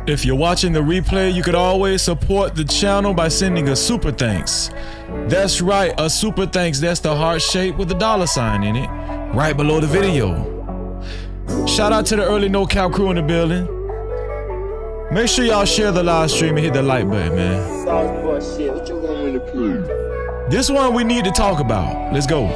If you're watching the replay, you could always support the channel by sending a super thanks. That's right, a super thanks. That's the heart shape with a $sign in it, right below the video. Shout out to the early No Cap crew in the building. Make sure y'all share the live stream and hit the like button, man. This one we need to talk about. Let's go.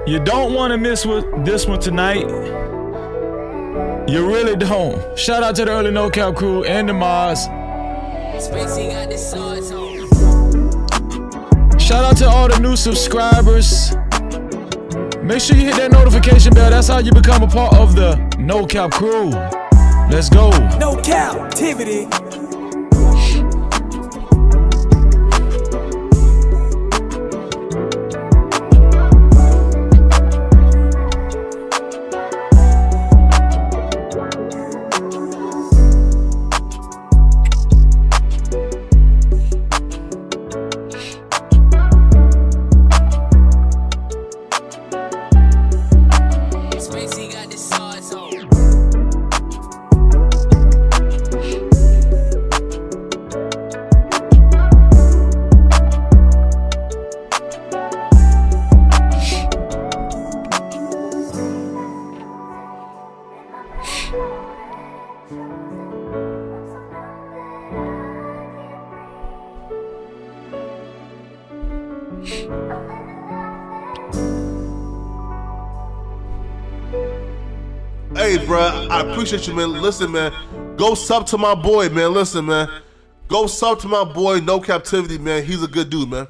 You don't want to miss with this one tonight. You really don't. Shout out to the early No Cap crew and the mods. Shout out to all the new subscribers. Make sure you hit that notification bell. That's how you become a part of the No Cap crew. Let's go. No Cap-tivity. Hey, bro, I appreciate you, man. Listen, man, go sub to my boy, man. Listen, man, go sub to my boy, No Cap-tivity, man. He's a good dude, man.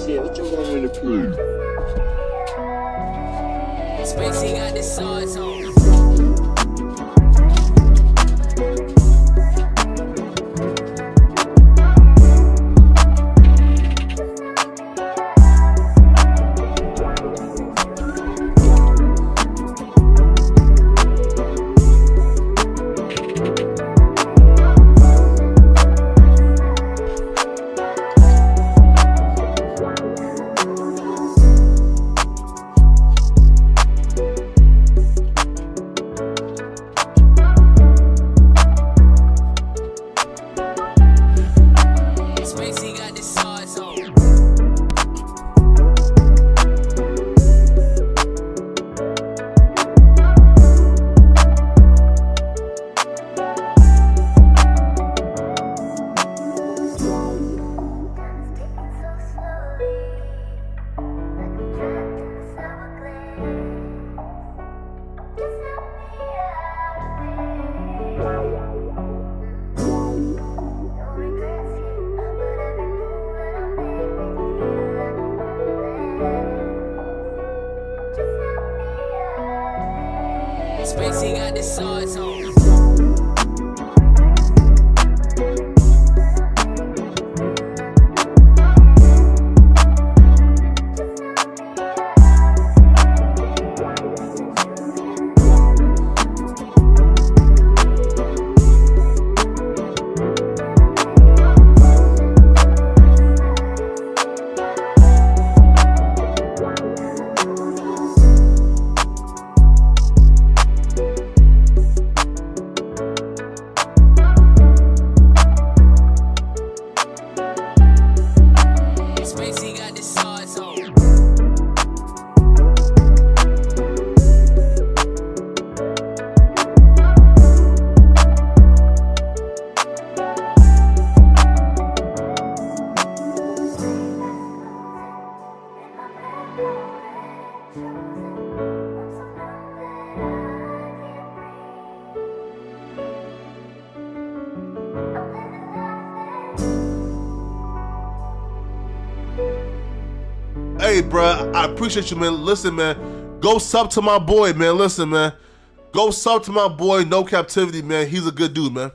Shit, what you want me to prove? Spacey got the sauce on. Spacey got the sauce on. Hey, bro, I appreciate you, man. Listen, man, go sub to my boy, man. Listen, man, go sub to my boy, No Captivity, man. He's a good dude, man.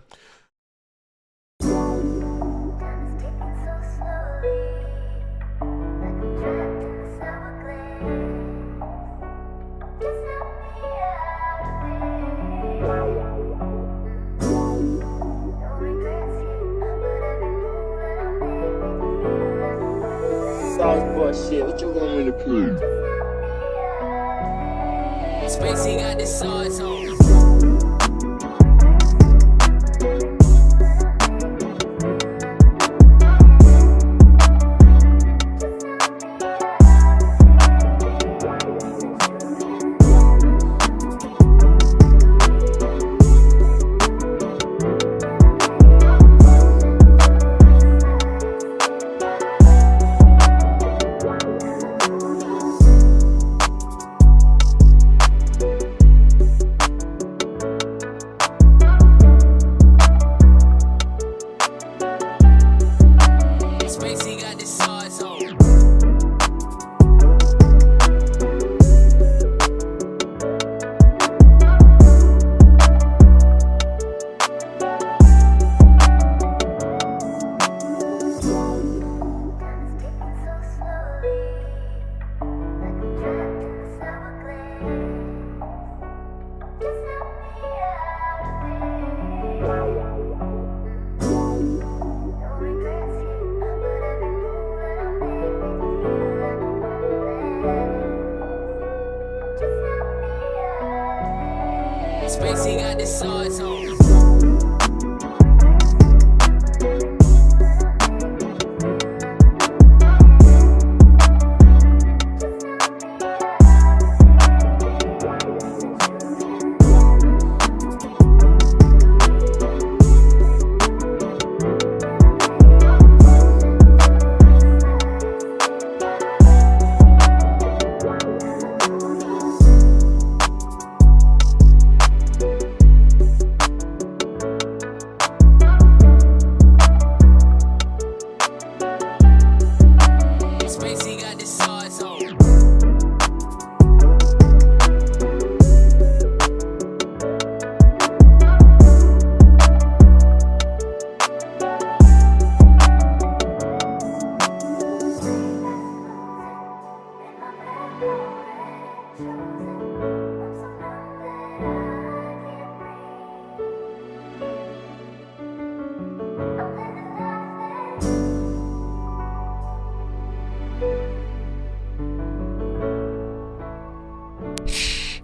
Sauce boy shit, what you want me to prove? Spacey got the sauce on. Spacey got the sauce on. Spacey got the sauce on. Spacey got the sauce on.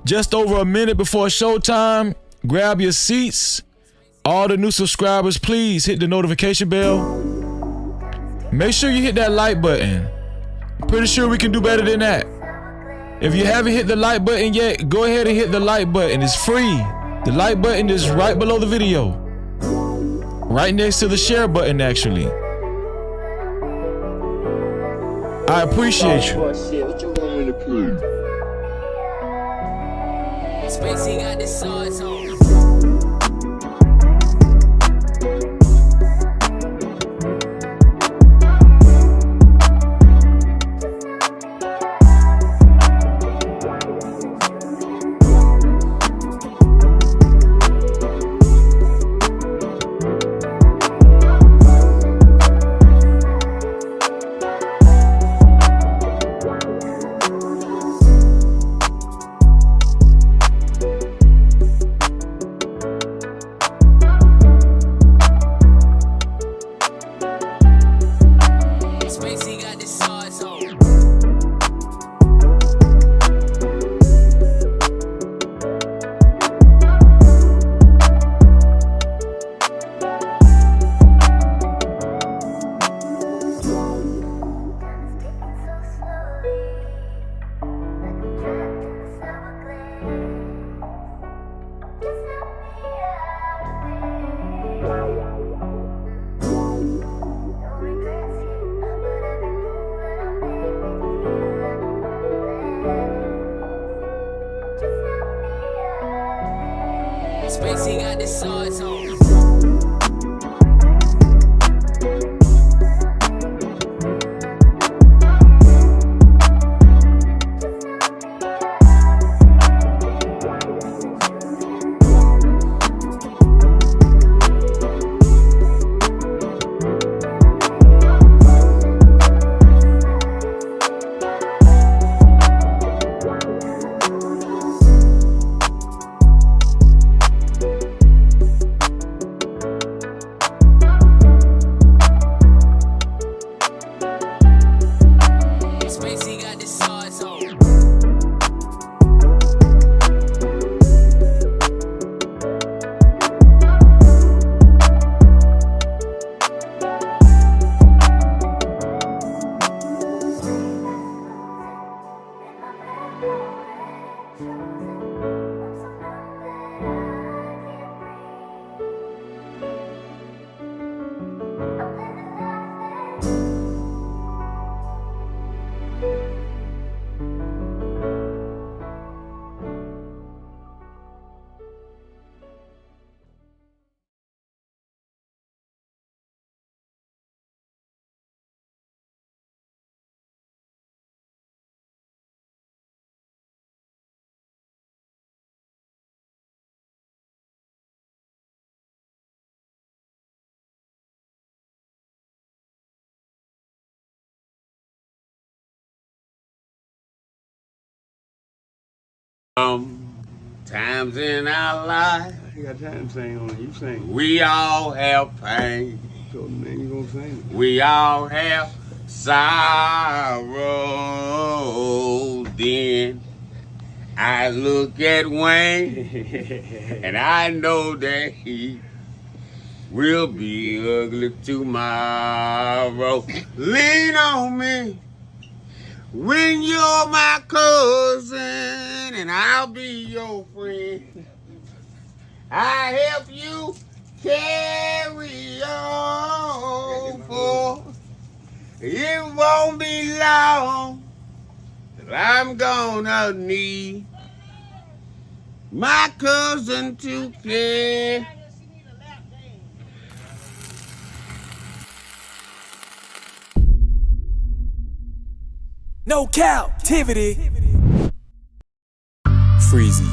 Just over a minute before showtime, grab your seats. All the new subscribers, please hit the notification bell. Make sure you hit that like button. I'm pretty sure we can do better than that. If you haven't hit the like button yet, go ahead and hit the like button. It's free. The like button is right below the video. Right next to the share button, actually. I appreciate you. Boy shit, what you want me to prove? Spacey got the sauce on. Spacey got the sauce on. Spacey got the sauce on. Times in our life, You got time to sing on it. You sing. we all have pain. So man, you gonna sing? We all have sorrow. Then I look at Wayne and I know that he will be ugly tomorrow. Lean on me when you're my cousin and I'll be your friend. I help you carry on, for it won't be long till I'm gonna need my cousin to care. No captivity. Freezy.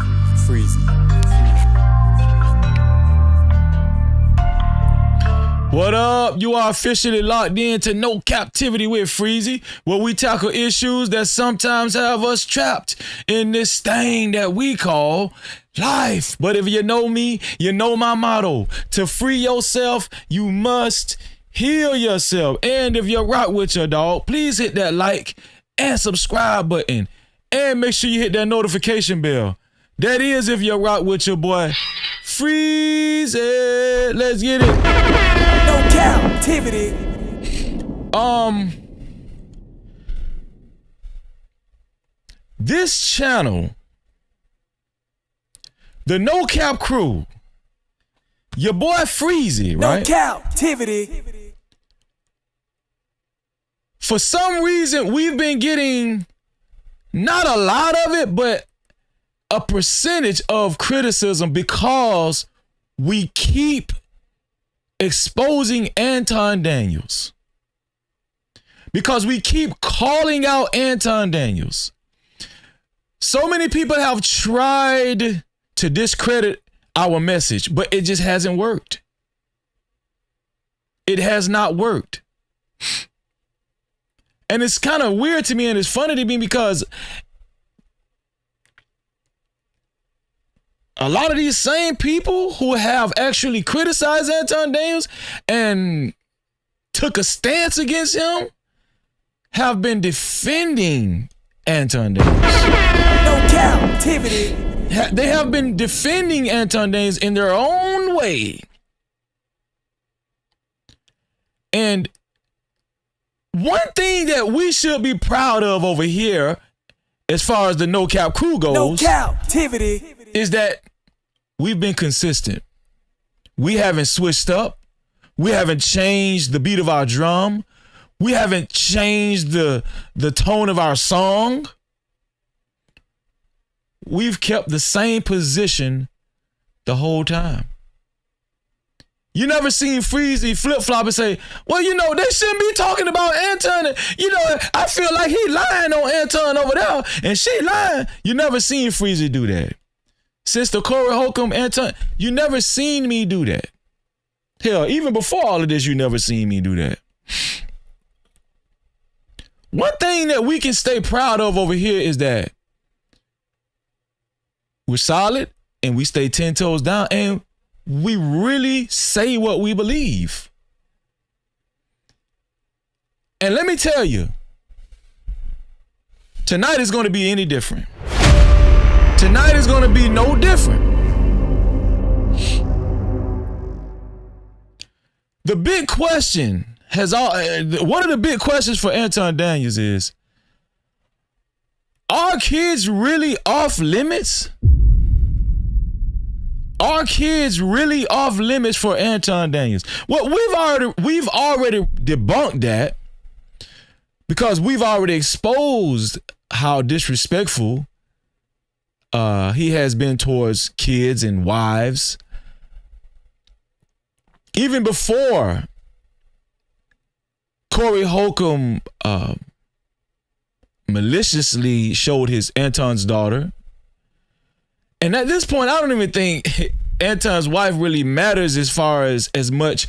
What up? You are officially locked in to No Captivity with Freezy, where we tackle issues that sometimes have us trapped in this thing that we call life. But if you know me, you know my motto. To free yourself, you must heal yourself. And if you rock with your dog, please hit that like and subscribe button. And make sure you hit that notification bell. That is if you rock with your boy Freezy. Let's get it. No captivity. This channel, the No Cap crew, your boy Freezy, No right? captivity. For some reason, we've been getting not a lot of it, but a percentage of criticism because we keep exposing Anton Daniels. Because we keep calling out Anton Daniels. So many people have tried to discredit our message, but it just hasn't worked. It has not worked. And it's kind of weird to me and it's funny to me because a lot of these same people who have actually criticized Anton Daniels and took a stance against him have been defending Anton Daniels. No captivity. They have been defending Anton Daniels in their own way. And one thing that we should be proud of over here, as far as the No Cap crew goes, No captivity. is that we've been consistent. We haven't switched up. We haven't changed the beat of our drum. We haven't changed the tone of our song. We've kept the same position the whole time. You never seen Freezy flip-flop and say, well, you know, they shouldn't be talking about Anton. You know, I feel like he lying on Anton over there and she lying. You never seen Freezy do that. Since the Cory Holcomb, Anton, you never seen me do that. Hell, even before all of this, you never seen me do that. One thing that we can stay proud of over here is that we're solid and we stay 10 toes down and we really say what we believe. And let me tell you, tonight is going to be any different. Tonight is going to be no different. The big question one of the big questions for Anton Daniels is, are kids really off limits? Are kids really off limits for Anton Daniels? Well, we've already debunked that because we've already exposed how disrespectful he has been towards kids and wives. Even before Cory Holcomb maliciously showed his Anton's daughter. And at this point, I don't even think Anton's wife really matters as far as much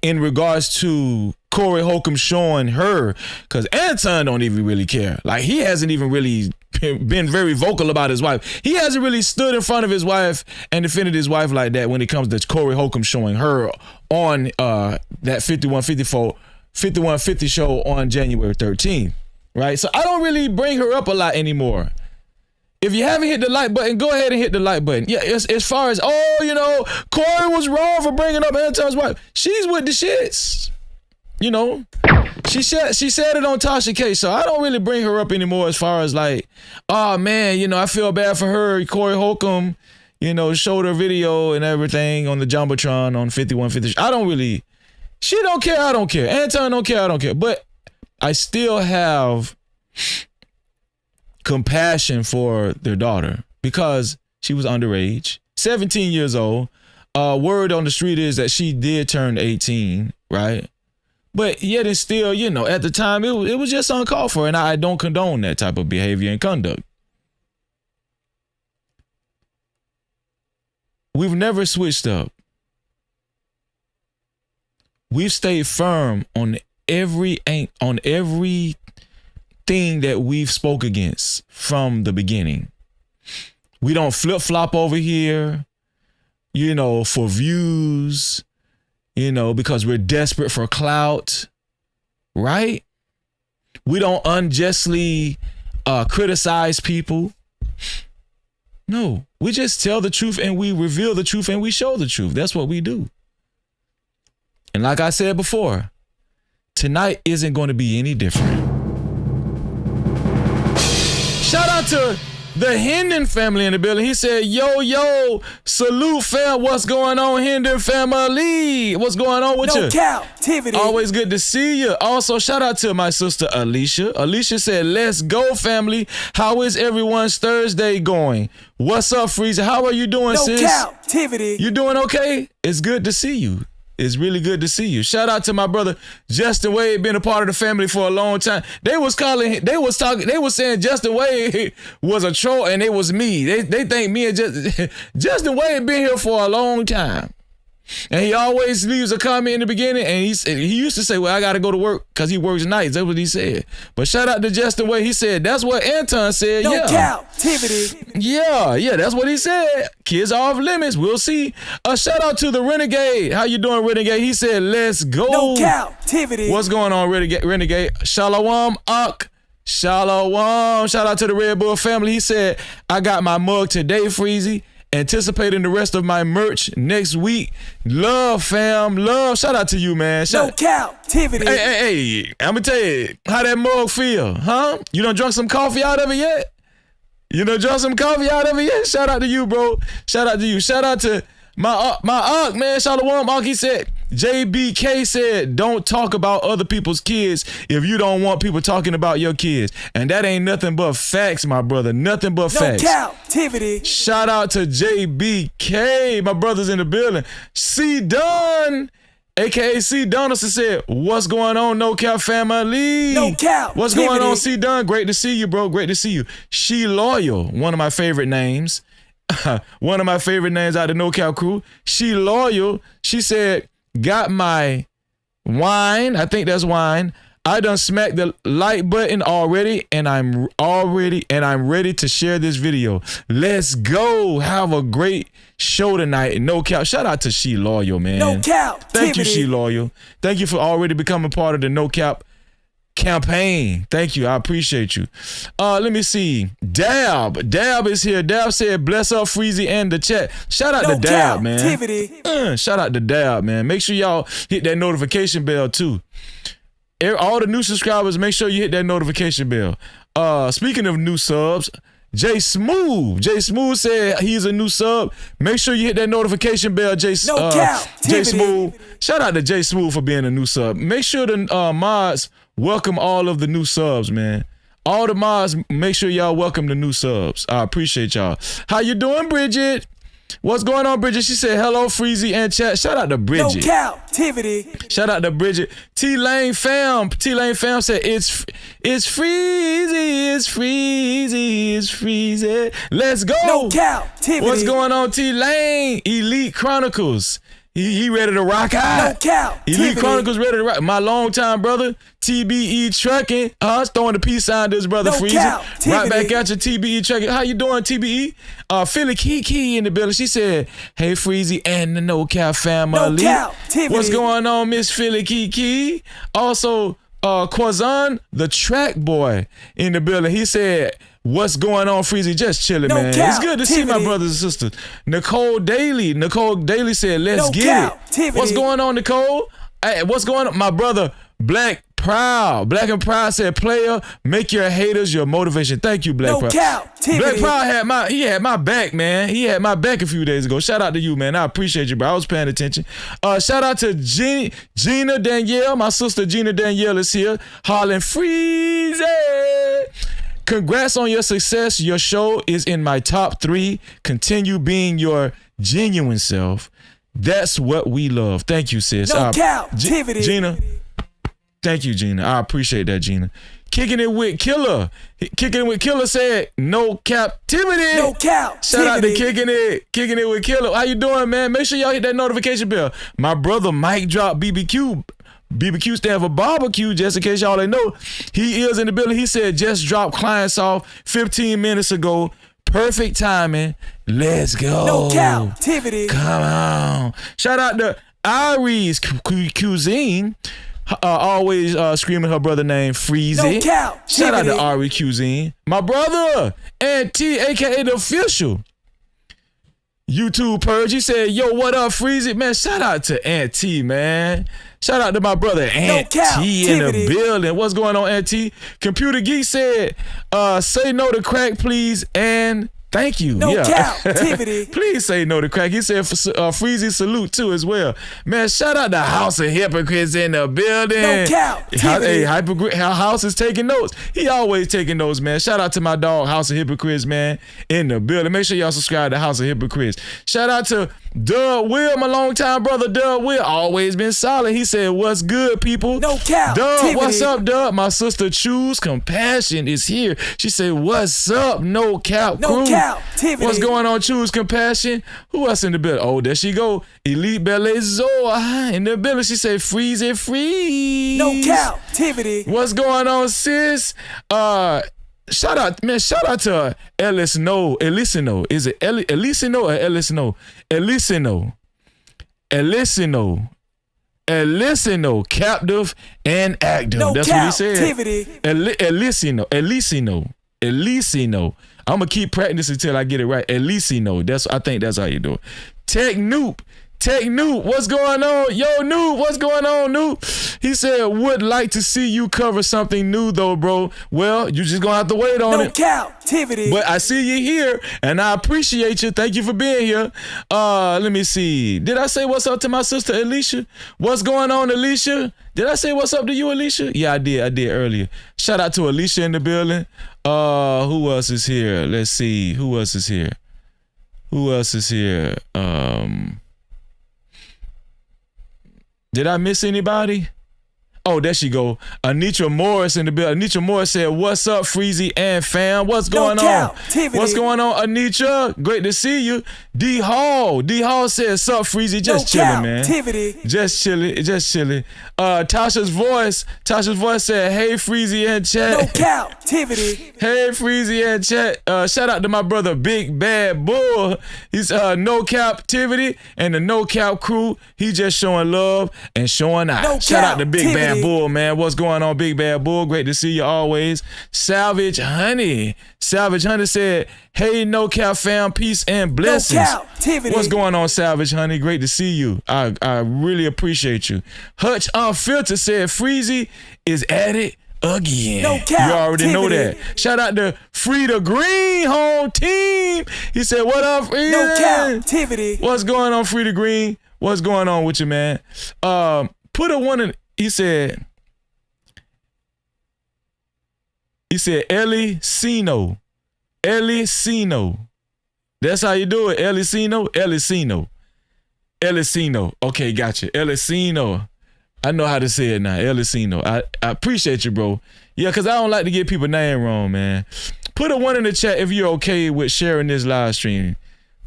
in regards to Cory Holcomb showing her, because Anton don't even really care. Like, he hasn't even really been very vocal about his wife. He hasn't really stood in front of his wife and defended his wife like that when it comes to Cory Holcomb showing her on that 5150 show on January 13th, right? So I don't really bring her up a lot anymore. If you haven't hit the like button, go ahead and hit the like button. Yeah, as far as, Cory was wrong for bringing up Anton's wife. She's with the shits. She said it on Tasha K, so I don't really bring her up anymore as far as like, oh man, I feel bad for her. Cory Holcomb, showed her video and everything on the Jumbotron on 5150. She don't care, I don't care. Anton don't care, I don't care. But I still have compassion for their daughter because she was underage, 17 years old. Word on the street is that she did turn 18, right? But yet it's still, at the time, it was just uncalled for, and I don't condone that type of behavior and conduct. We've never switched up. We've stayed firm on everything that we've spoke against from the beginning. We don't flip-flop over here, for views, because we're desperate for clout, right? We don't unjustly criticize people. No, we just tell the truth and we reveal the truth and we show the truth. That's what we do. And like I said before, tonight isn't going to be any different. Shout out to the Hendon family in the building. He said, yo, salute fam. What's going on, Hendon family? What's going on with you? No Cap-tivity. Always good to see you. Also, shout out to my sister, Alicia. Alicia said, let's go, family. How is everyone's Thursday going? What's up, Freezer? How are you doing, sis? No Cap-tivity. You doing okay? It's good to see you. It's really good to see you. Shout out to my brother Justin Wade, been a part of the family for a long time. They was saying Justin Wade was a troll and it was me. They think me and Justin Wade been here for a long time. And he always leaves a comment in the beginning, and he used to say, well, I got to go to work because he works nights. That's what he said. But shout out to Justin Wade. He said, that's what Anton said. No yeah. Cap-tivity. Yeah, that's what he said. Kids are off limits. We'll see. Shout out to the Renegade. How you doing, Renegade? He said, let's go. No Cap-tivity. What's going on, Renegade? Shalom, Ak. Shalom. Shout out to the Red Bull family. He said, I got my mug today, Freezy. Anticipating the rest of my merch next week. Love, fam. Love. Shout out to you, man. No Cap-tivity. Hey. I'm going to tell you, how that mug feel, huh? You done drunk some coffee out of it yet? Shout out to you, bro. Shout out to you. Shout out to my Unc, man. Shalom, Unc. He said, JBK said, don't talk about other people's kids if you don't want people talking about your kids. And that ain't nothing but facts, my brother. Nothing but facts. No Cap-tivity. Shout out to JBK. My brother's in the building. C. Dunn, a.k.a. C. Donaldson said, what's going on, No Cap family? No Cap. What's going on, C. Dunn? Great to see you, bro. Great to see you. She Loyal, one of my favorite names. One of my favorite names out of No Cap crew. She Loyal. She said, got my wine. I think that's wine. I done smacked the like button already, and I'm ready to share this video. Let's go. Have a great show tonight. No Cap. Shout out to She Loyal, man. No Cap. Thank you, She Loyal. Thank you for already becoming part of the No Cap campaign. Thank you. I appreciate you. Let me see. Dab is here. Dab said, bless up Freezy and the chat. Shout out to Dab, man. Shout out to Dab, man. Make sure y'all hit that notification bell too. All the new subscribers, make sure you hit that notification bell. Speaking of new subs, Jay Smooth said he's a new sub. Make sure you hit that notification bell, Jay Smooth. Shout out to Jay Smooth for being a new sub. Make sure the mods welcome all of the new subs, man. All the mods, make sure y'all welcome the new subs. I appreciate y'all. How you doing, Bridget? What's going on, Bridget? She said, hello, Freezy and chat. Shout out to Bridget. No Cap-tivity. Shout out to Bridget. T-Lane fam said, it's Freezy. Let's go. No Cap-tivity. What's going on, T-Lane? Elite Chronicles. He ready to rock out. No cap. Elite Chronicles ready to rock. My longtime brother, TBE Trucking. Throwing the peace sign to his brother No Freezy. cap. Right back at your TBE Trucking. How you doing, TBE? Philly Kiki in the building. She said, hey, Freezy and the No Cap family. No cap. What's going on, Miss Philly Kiki? Also, Quazan, the track boy in the building. He said, what's going on, Freezy? Just chilling, man. It's good to see my brothers and sisters. Nicole Daly said, let's get it. What's going on, Nicole? Hey, what's going on? My brother, Black and Proud said, player, make your haters your motivation. Thank you, Black Proud. Black Proud had my back, man. He had my back a few days ago. Shout out to you, man. I appreciate you, bro. I was paying attention. Shout out to Gina Danielle. My sister Gina Danielle is here. Hollering Freezy. Congrats on your success. Your show is in my top 3. Continue being your genuine self. That's what we love. Thank you, sis. Gina. Thank you, Gina. I appreciate that, Gina. Kicking it with Killer. Said, no captivity. No cap. Shout out to Kicking it with Killer. How you doing, man? Make sure y'all hit that notification bell. My brother Mike dropped BBQ. BBQ stand for barbecue, just in case y'all didn't know. He is in the building. He said, just dropped clients off 15 minutes ago. Perfect timing. Let's go. No captivity. Come on. Shout out to Irie's Cuisine. Always screaming her brother name Freezy. No cap. Shout out to Ari Cuisine. My brother, T, aka the official YouTube Purge. He said, yo, what up, Freezy? Man, shout out to Aunt T, man. Shout out to my brother Aunt T in the building. What's going on, Aunt T? Computer Geek said, say no to crack, please, and thank you. No captivity. Please say no to crack. He said, Freezy salute too as well. Man, shout out to House of Hypocrites in the building. No captivity. Hey, House is taking notes. He always taking notes, man. Shout out to my dog, House of Hypocrites, man, in the building. Make sure y'all subscribe to House of Hypocrites. Shout out to Doug Will, my longtime brother, Doug Will. Always been solid. He said, what's good, people? No cap. Doug, what's up, Doug? My sister Choose Compassion is here. She said, what's up, No Cap crew? No captivity. What's going on, Choose Compassion? Who else in the building? Oh, there she go. Elite Ballet Zoa in the building. She said, freeze it, freeze. No captivity. What's going on, sis? Shout out to Elisino. Is it Elisino or Elisino? Elisino, captive and active. No That's captivity. What he said. Elisino. I'm gonna keep practicing until I get it right. Elisino. I think that's how you do it. Tech Noob, what's going on? Yo, Noob, what's going on, Noob? He said, would like to see you cover something new, though, bro. Well, you just gonna have to wait on it. No captivity. But I see you here, and I appreciate you. Thank you for being here. Let me see. Did I say what's up to my sister, Alicia? What's going on, Alicia? Did I say what's up to you, Alicia? Yeah, I did earlier. Shout out to Alicia in the building. Who else is here? Let's see. Who else is here? Did I miss anybody? Oh, there she go. Anitra Morris in the building. Anitra Morris said, what's up, Freezy and fam? What's going on? What's going on, Anitra? Great to see you. D Hall said, sup, Freezy? Just chilling, man. Just chilling. Tasha's voice said, hey, Freezy and chat. No captivity. Hey, Freezy and chat. Shout out to my brother, Big Bad Bull. He's No Captivity and the No Cap crew. He just showing love and showing out. No Shout out to Big Bad Captivity. Bull, man. What's going on, Big Bad Bull? Great to see you always. Savage Honey said, hey, No Cap fam, peace and blessings. No captivity. What's going on, Savage Honey? Great to see you. I really appreciate you. Hutch Unfiltered said, Freezy is at it again. No You already know captivity. that. Shout out to Frida Green home team. He said, what up, Frida? No captivity. What's going on, Frida Green? What's going on with you, man? Put a one in. He said Elisino. That's how you do it. Elisino. Okay, gotcha. Elisino. I know how to say it now. Elisino. I appreciate you, bro. Yeah, because I don't like to get people's name wrong, man. Put a one in the chat if you're okay with sharing this live stream.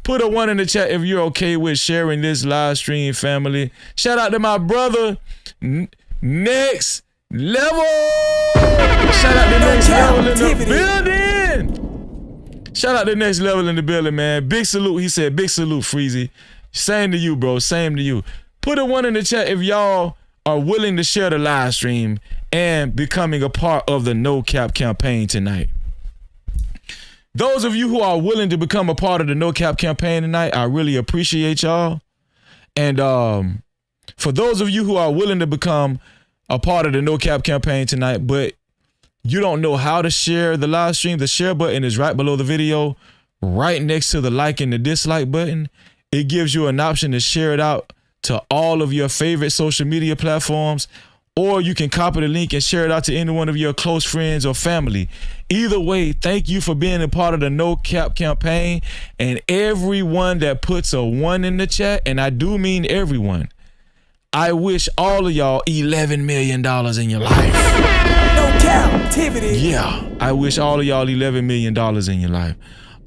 Put a 1 in the chat if you're okay with sharing this live stream, family. Shout out to my brother, Next Level. Shout out to Next Level in the building. Shout out to Next Level in the building, man. Big salute. He said, big salute, Freezy. Same to you, bro. Same to you. Put a 1 in the chat if y'all are willing to share the live stream and becoming a part of the No Cap campaign tonight. Those of you who are willing to become a part of the No Cap campaign tonight, I really appreciate y'all. And for those of you who are willing to become a part of the No Cap campaign tonight, but you don't know how to share the live stream, the share button is right below the video, right next to the like and the dislike button. It gives you an option to share it out to all of your favorite social media platforms, or you can copy the link and share it out to any one of your close friends or family. Either way, thank you for being a part of the No Cap campaign, and everyone that puts a 1 in the chat, and I do mean everyone, I wish all of y'all $11 million in your life. No Cap-tivity. Yeah, I wish all of y'all $11 million in your life.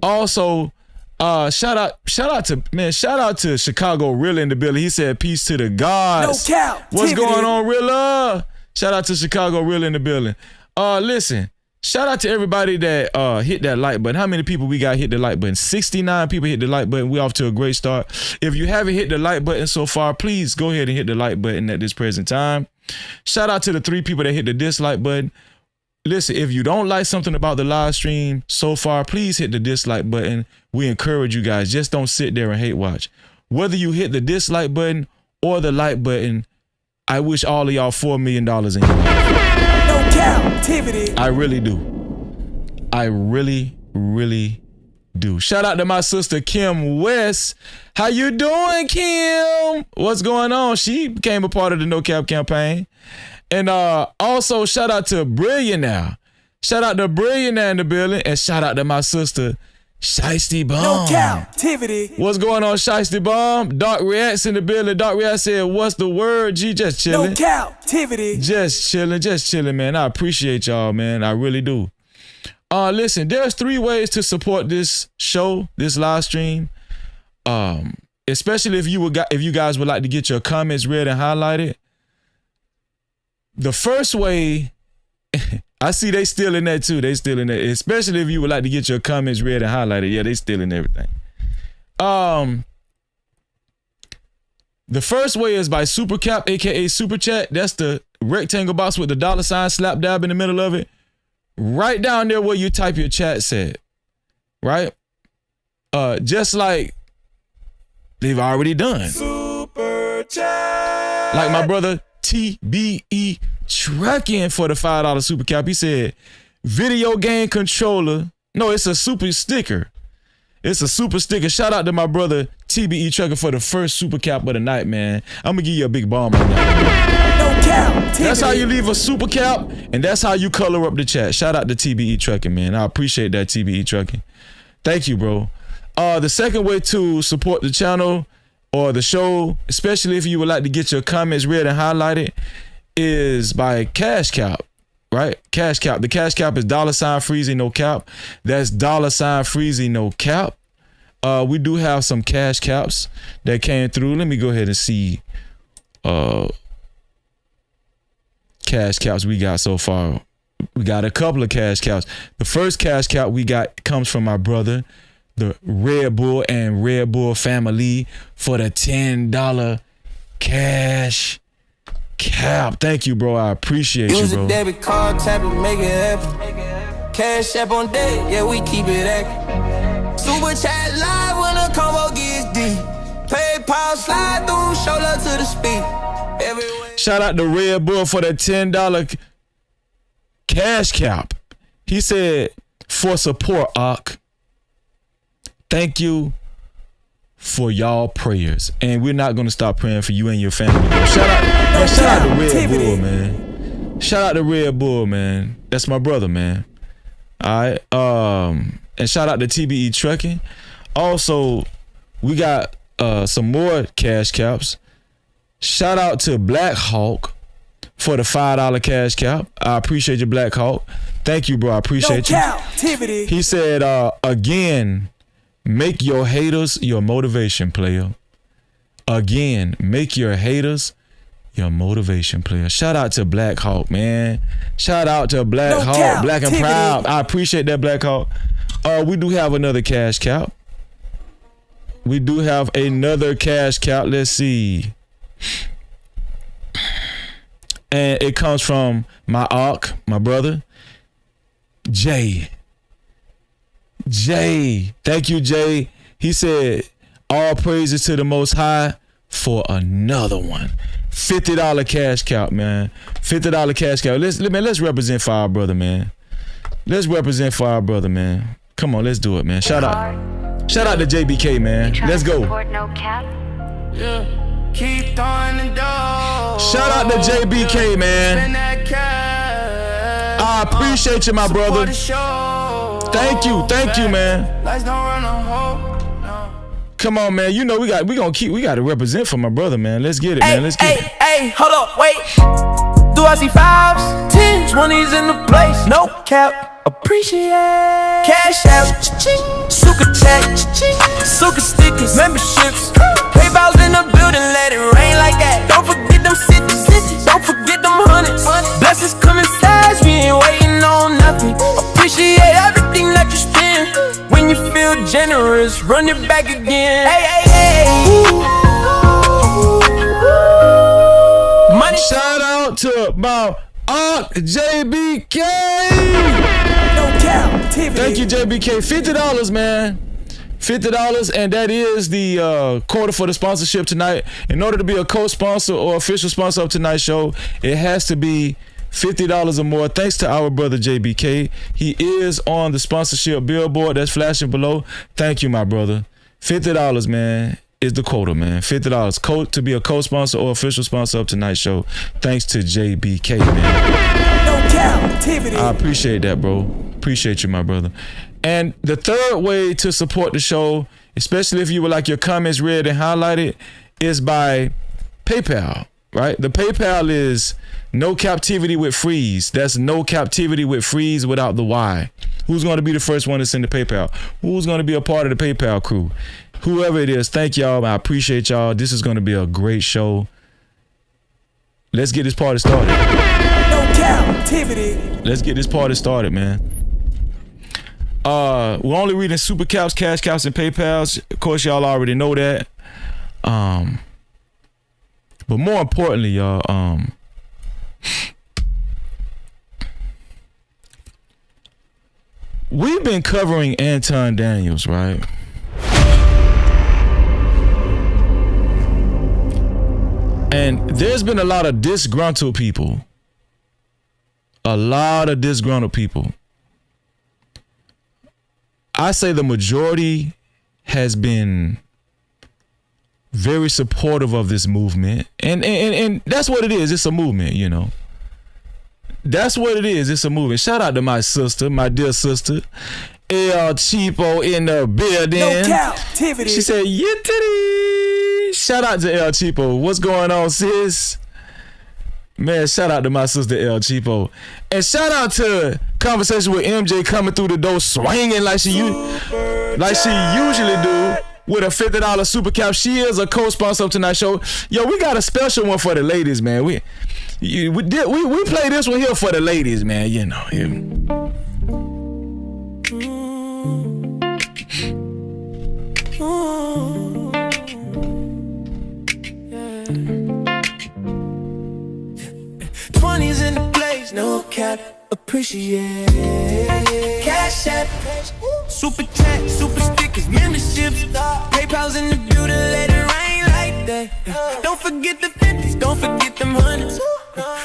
Also, shout out to Chicago Rilla in the building. He said, peace to the gods. No Cap. What's going on, Rilla? Shout out to Chicago Rilla in the building. Listen, shout out to everybody that hit that like button. How many people we got hit the like button? 69 people hit the like button. We off to a great start. If you haven't hit the like button so far, please go ahead and hit the like button at this present time. Shout out to the 3 people that hit the dislike button. Listen, if you don't like something about the live stream so far, please hit the dislike button. We encourage you guys. Just don't sit there and hate watch. Whether you hit the dislike button or the like button, I wish all of y'all $4 million in your life. No Cap-tivity. I really do. I really, really do. Shout out to my sister, Kim West. How you doing, Kim? What's going on? She became a part of the No Cap campaign. And also shout out to Billionaire. Shout out to Billionaire in the building. And shout out to my sister, Shiesty Bomb. No Cap-tivity. What's going on, Shiesty Bomb? Dark Reacts in the building. Dark Reacts said, what's the word, G? Just chilling. No Cap-tivity. Just chilling, man. I appreciate y'all, man. I really do. Listen, there's 3 ways to support this show, this live stream. Especially if you guys would like to get your comments read and highlighted. The first way, I see they still in that too. They still in that, especially if you would like to get your comments read and highlighted. Yeah, they still in everything. The first way is by Super Cap, aka Super Chat. That's the rectangle box with the $ slap dab in the middle of it. Right down there where you type your chat said. Right? Just like they've already done. Super Chat. Like my brother TBE Trucking for the $5 Super Cap. He said, video game controller. No, it's a super sticker. It's a super sticker. Shout out to my brother TBE Trucking for the first Super Cap of the night, man. I'm gonna give you a big bomb on that. No Cap. That's how you leave a Super Cap, and that's how you color up the chat. Shout out to TBE Trucking, man. I appreciate that, TBE Trucking. Thank you, bro. The second way to support the channel or the show, especially if you would like to get your comments read and highlighted, is by Cash Cap, right? Cash Cap. The Cash Cap is $Freezy no cap. That's $Freezy no cap. We do have some Cash Caps that came through. Let me go ahead and see Cash Caps we got so far. We got a couple of Cash Caps. The first Cash Cap we got comes from my brother, the Red Bull and Red Bull family, for the $10 Cash Cap. Thank you, bro. I appreciate you, bro. Use a debit card, tap it, make it happen. Cash App on deck, yeah, we keep it active. Super Chat live when the combo gets deep. PayPal slide through, show love to the speed. Everywhere. Shout out to Red Bull for the $10 Cash Cap. He said, for support, Ak. Thank you for y'all prayers. And we're not going to stop praying for you and your family. Shout out to Red Bull, man. Shout out to Red Bull, man. That's my brother, man. All right. And shout out to TBE Trucking. Also, we got some more Cash Caps. Shout out to Black Hawk for the $5 Cash Cap. I appreciate you, Black Hawk. Thank you, bro. I appreciate you. Cap-tivity. He said, again, Make your haters your motivation, player. Again, make your haters your motivation, player. Shout out to Black Hawk, man. Shout out to Black Hawk, Black and Proud. I appreciate that, Black Hawk. We do have another cash cow. We do have another cash cow. Let's see. And it comes from my arc, my brother, Jay. Thank you, Jay. He said, all praises to the Most High for another one. $50 cash cow, man. $50 cash cow. Let's represent for our brother, man. Let's represent for our brother, man. Come on, let's do it, man. Shout out to JBK, man. Let's go. No cap? Yeah. Keep throwing the dough. Shout out to JBK, man. I appreciate you, my brother. Thank you, man. Lights don't run a hole. Come on, man. You know we got to represent for my brother, man. Let's get it, man. Let's get it. Hey, hold up, wait. Do I see 5s, 10s, 20s in the place? No cap. Appreciate cash out, suka check, suka stickers, memberships, PayPal's in the building, let it rain like that. Don't forget them cities, don't forget them hundreds. Blessings coming fast, we ain't waiting on nothing. Appreciate everything that you spend. When you feel generous, run it back again. Hey. Money. Shout out to my JBK. Thank you, JBK. $50, man. $50, and that is the quota for the sponsorship tonight. In order to be a co-sponsor or official sponsor of tonight's show, it has to be $50 or more. Thanks to our brother JBK. He is on the sponsorship billboard that's flashing below. Thank you, my brother. $50, man, is the quota, man. $50 to be a co-sponsor or official sponsor of tonight's show. Thanks to JBK, man. No Cap-tivity. I appreciate that, bro. Appreciate you, my brother. And the third way to support the show, especially if you would like your comments read and highlighted, is by PayPal, right? The PayPal is No Cap-tivity with Freeze. That's No Cap-tivity with Freeze without the Y. Who's going to be the first one to send the PayPal? Who's going to be a part of the PayPal crew? Whoever it is, thank y'all. I appreciate y'all. This is going to be a great show. Let's get this party started. No Cap-tivity. Let's get this party started, man. We're only reading super caps, cash caps, and PayPals. Of course, y'all already know that. But more importantly, y'all, we've been covering Anton Daniels, right? And there's been a lot of disgruntled people. I say the majority has been very supportive of this movement. And that's what it is. It's a movement, you know. That's what it is. It's a movement. Shout out to my sister, my dear sister, El Cheapo in the building. No Cap-tivity. She said, yittity. Shout out to El Cheapo. What's going on, sis? Man, shout out to my sister El Cheapo. And shout out to Conversation with MJ coming through the door swinging like she usually do with a $50 super cap. She is a co-sponsor of tonight's show. Yo, we got a special one for the ladies, man. We play this one here for the ladies, man. You know. In the place, no cap, appreciate cash app, super chat, super stickers, memberships, PayPal's in the building, let it rain like that. Don't forget the 50s, don't forget them hundreds.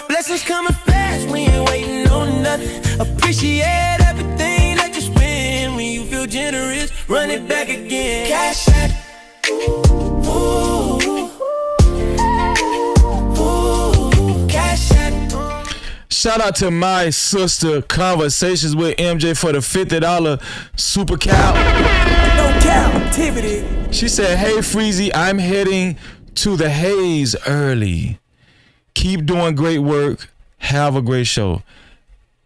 Blessings coming fast, we ain't waiting on nothing. Appreciate everything that you spend. When you feel generous, run it back again. Cash app. Shout out to my sister, Conversations with MJ, for the $50 super cap. No Cap-tivity. She said, hey, Freezy, I'm heading to the Haze early. Keep doing great work. Have a great show.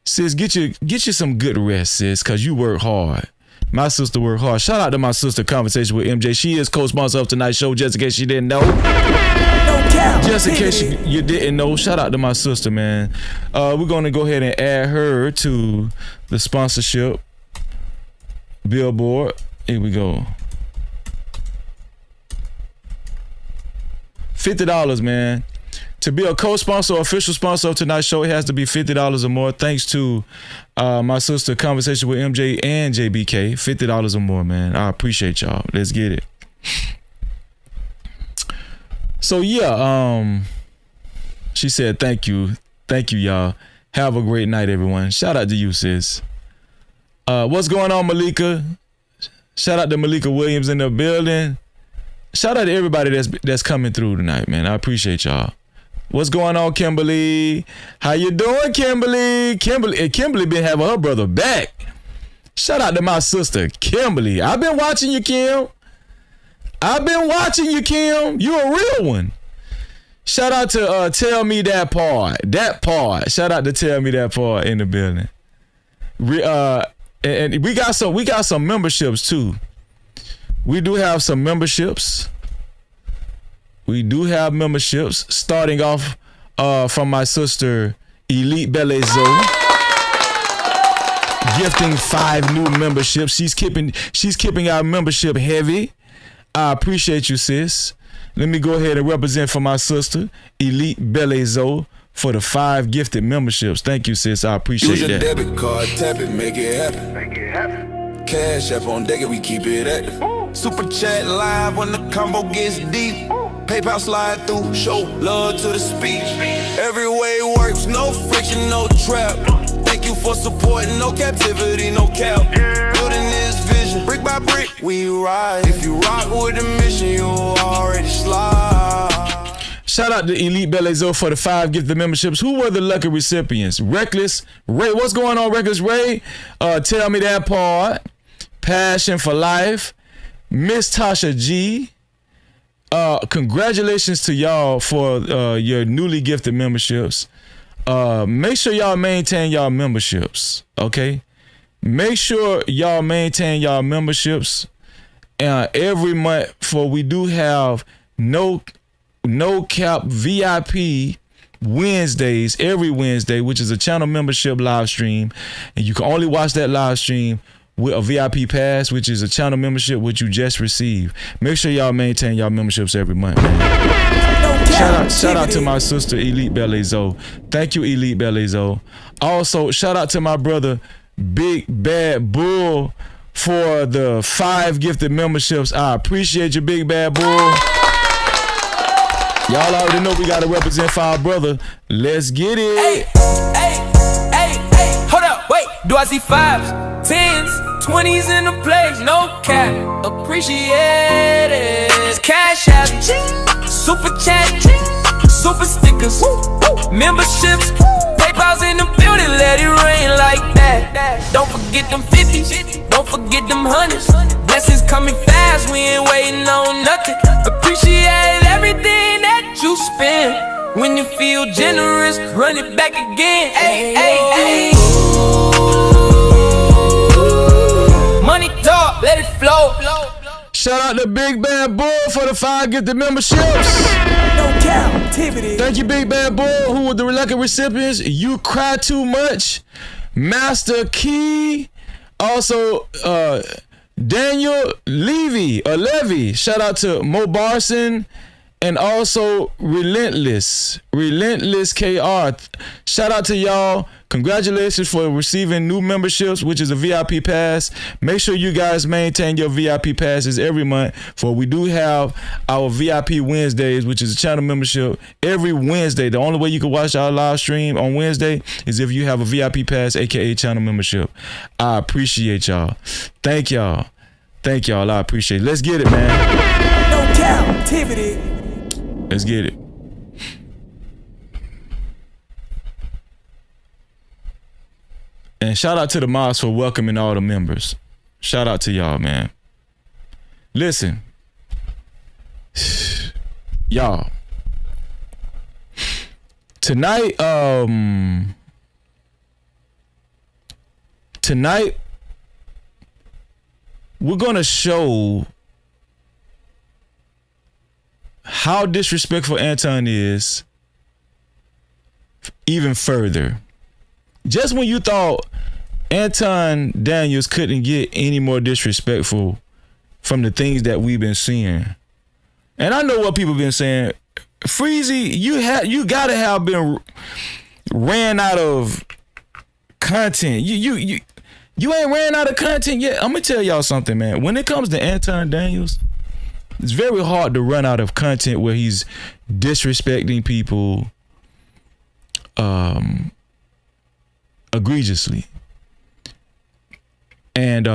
Sis, get you some good rest, sis, because you work hard. My sister work hard. Shout out to my sister, Conversation with MJ. She is co-sponsor of tonight's show, just in case you didn't know. Just in case you didn't know, shout out to my sister, man. We're going to go ahead and add her to the sponsorship billboard. Here we go. $50, man. To be a co-sponsor or official sponsor of tonight's show, it has to be $50 or more. Thanks to my sister, Conversation with MJ and JBK. $50 or more, man. I appreciate y'all. Let's get it. So yeah, she said thank you, y'all. Have a great night, everyone. Shout out to you, sis. What's going on, Malika? Shout out to Malika Williams in the building. Shout out to everybody that's coming through tonight, man. I appreciate y'all. What's going on, Kimberly? How you doing, Kimberly? Kimberly been having her brother back. Shout out to my sister, Kimberly. I've been watching you, Kim. You a real one. Shout out to Tell Me That Part. Shout out to Tell Me That Part in the building. And we got some memberships too. We do have some memberships. Starting off from my sister Elite Belezo, gifting 5 new memberships. She's keeping our membership heavy. I appreciate you, sis. Let me go ahead and represent for my sister Elite Belezo for the 5 gifted memberships. Thank you, sis. I appreciate that. Use your debit card, tap it, make it happen. Cash app on deck, we keep it active. Super chat live when the combo gets deep. PayPal slide through, show love to the speech. Every way works, no friction, no trap. Thank you for supporting, no captivity, no cap. Building this vision, brick by brick, we ride. If you rock with the mission, you already slide. Shout out to Elite Belezo for the 5 gifted memberships. Who were the lucky recipients? Reckless Ray. What's going on, Reckless Ray? Tell Me That Part. Passion for Life. Miss Tasha G. Congratulations to y'all for your newly gifted memberships. Make sure y'all maintain y'all memberships, okay? Make sure y'all maintain y'all memberships every month, for we do have no cap VIP Wednesdays, every Wednesday, which is a channel membership live stream, and you can only watch that live stream with a VIP pass, which is a channel membership which you just received. Make sure y'all maintain y'all memberships every month, man. Shout out to my sister Elite Belezo. Thank you, Elite Belezo. Also, shout out to my brother Big Bad Bull for the 5 gifted memberships. I appreciate you, Big Bad Bull. Y'all already know we gotta represent for our brother. Let's get it. Hey, hold up, wait. Do I see 5s, 10s, 20s in the place? No cap, appreciate it. Cash app, super chat, super stickers, memberships, PayPal's in the building, let it rain like that. Don't forget them 50s, don't forget them 100s. Blessings coming fast, we ain't waiting on nothing. Appreciate everything that you spend. When you feel generous, run it back again. Ay. Money talk, let it flow. Shout out to Big Bad Bull for the 5 gifted memberships. No Cap-tivity. Thank you, Big Bad Bull. Who were the lucky recipients? You Cry Too Much, Master Key, also Daniel Levy. Shout out to Mo Barson, and also Relentless KR. Shout out to y'all. Congratulations for receiving new memberships, which is a VIP pass. Make sure you guys maintain your VIP passes every month, for we do have our VIP Wednesdays, which is a channel membership every Wednesday. The only way you can watch our live stream on Wednesday is if you have a VIP pass, aka channel membership. I appreciate y'all. Thank y'all. I appreciate it. Let's get it, man. No Cap-tivity. Let's get it. And shout out to the mods for welcoming all the members. Shout out to y'all, man. Listen, y'all. Tonight, we're gonna show how disrespectful Anton is even further. Just when you thought Anton Daniels couldn't get any more disrespectful from the things that we've been seeing. And I know what people have been saying. Freezy, you gotta have been ran out of content. You ain't ran out of content yet. I'm gonna tell y'all something, man. When it comes to Anton Daniels, it's very hard to run out of content where he's disrespecting people egregiously. And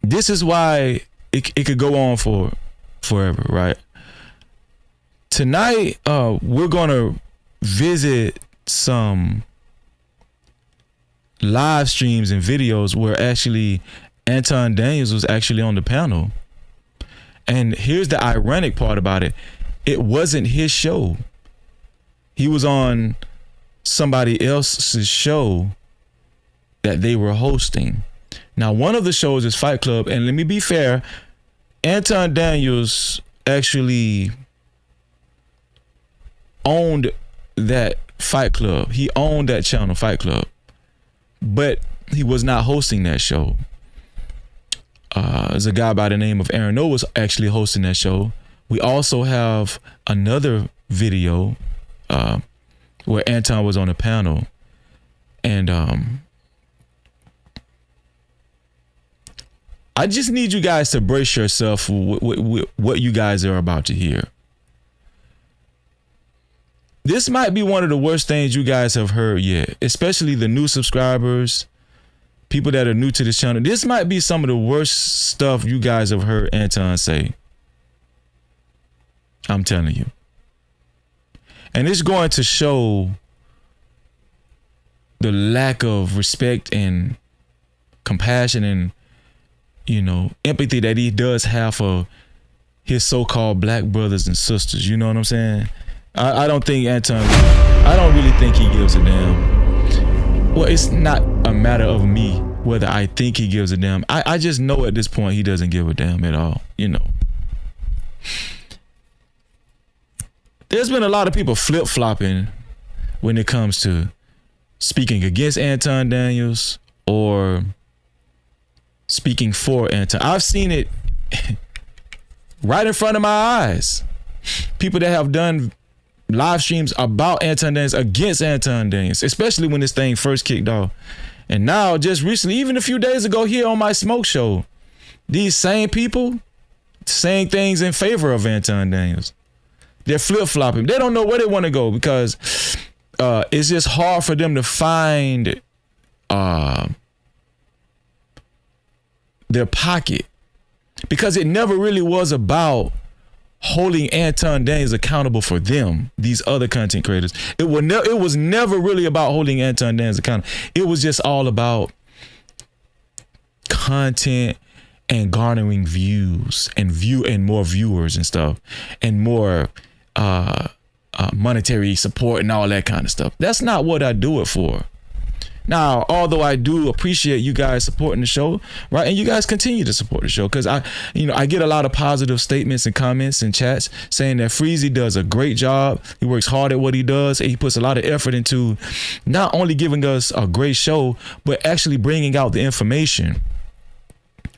this is why it could go on for forever, right? Tonight, we're gonna visit some live streams and videos where actually Anton Daniels was actually on the panel. And here's the ironic part about it. It wasn't his show. He was on somebody else's show that they were hosting. Now, one of the shows is Fight Club. And let me be fair, Anton Daniels actually owned that Fight Club. He owned that channel, Fight Club. But he was not hosting that show. There's a guy by the name of Aaron O was actually hosting that show. We also have another video where Anton was on a panel. And I just need you guys to brace yourself with what you guys are about to hear. This might be one of the worst things you guys have heard yet, especially the new subscribers, people that are new to this channel. This might be some of the worst stuff you guys have heard Anton say. I'm telling you. And it's going to show the lack of respect and compassion and, you know, empathy that he does have for his so-called black brothers and sisters. You know what I'm saying? I don't think Anton, I don't really think he gives a damn. Well, it's not a matter of me whether I think he gives a damn. I just know at this point he doesn't give a damn at all, you know. There's been a lot of people flip-flopping when it comes to speaking against Anton Daniels or speaking for Anton. I've seen it right in front of my eyes. People that have done live streams about Anton Daniels against Anton Daniels, especially when this thing first kicked off. And now, just recently, even a few days ago here on my smoke show, these same people saying things in favor of Anton Daniels. They're flip-flopping. They don't know where they want to go because it's just hard for them to find their pocket, because it never really was about holding Anton Daniels accountable for them, these other content creators. It was never really about holding Anton Daniels accountable. It was just all about content and garnering views and more viewers and stuff and more monetary support and all that kind of stuff. That's not what I do it for. Now, although I do appreciate you guys supporting the show, right? And you guys continue to support the show because I get a lot of positive statements and comments and chats saying that Freezy does a great job. He works hard at what he does. And he puts a lot of effort into not only giving us a great show, but actually bringing out the information,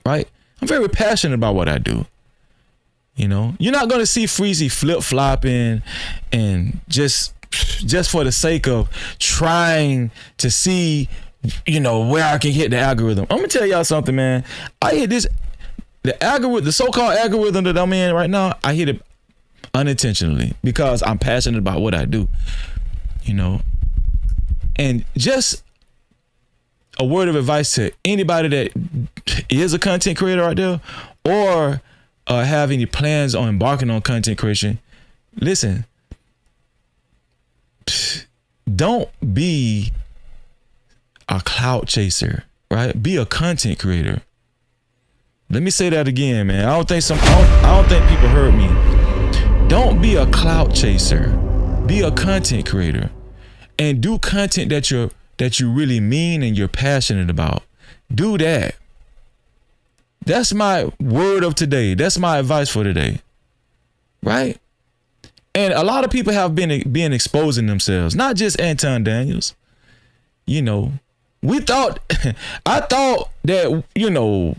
right? I'm very passionate about what I do. You know, you're not going to see Freezy flip-flopping and just for the sake of trying to see, you know, where I can hit the algorithm. I'm gonna tell y'all something, man. I hit the so-called algorithm that I'm in right now. I hit it unintentionally because I'm passionate about what I do, you know. And just a word of advice to anybody that is a content creator out there or have any plans on embarking on content creation. Listen. Don't be a clout chaser, right? Be a content creator. Let me say that again, man. I don't think people heard me. Don't be a clout chaser. Be a content creator and do content that you really mean and you're passionate about. Do that. That's my word of today. That's my advice for today. Right? And a lot of people have been exposing themselves, not just Anton Daniels. You know, I thought that, you know,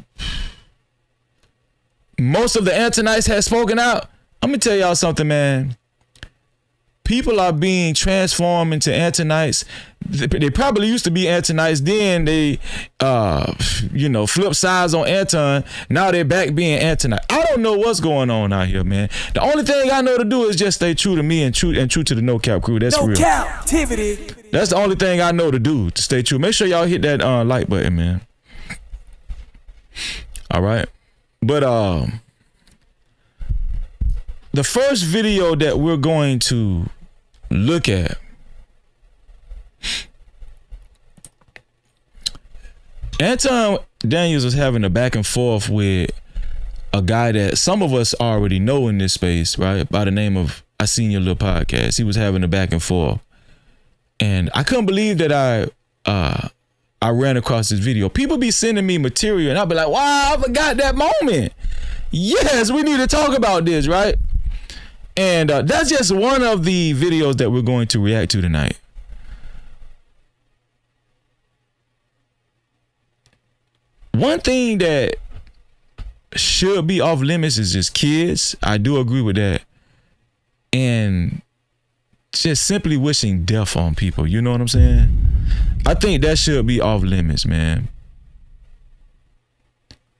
most of the Antonites had spoken out. I'm going to tell y'all something, man. People are being transformed into Antonites. They probably used to be Antonites. Then they, flip sides on Anton. Now they're back being Antonite. I don't know what's going on out here, man. The only thing I know to do is just stay true to me and true to the No Cap crew. That's real. Cap-tivity. That's the only thing I know to do to stay true. Make sure y'all hit that like button, man. All right. But the first video that we're going to look at Anton Daniels was having a back and forth with a guy that some of us already know in this space, right? By the name of I Seen Your Little Podcast. He was having a back and forth. And I couldn't believe that I ran across this video. People be sending me material and I'll be like, wow, I forgot that moment. Yes, we need to talk about this, right? And that's just one of the videos that we're going to react to tonight. One thing that should be off limits is just kids. I do agree with that. And just simply wishing death on people. You know what I'm saying? I think that should be off limits, man.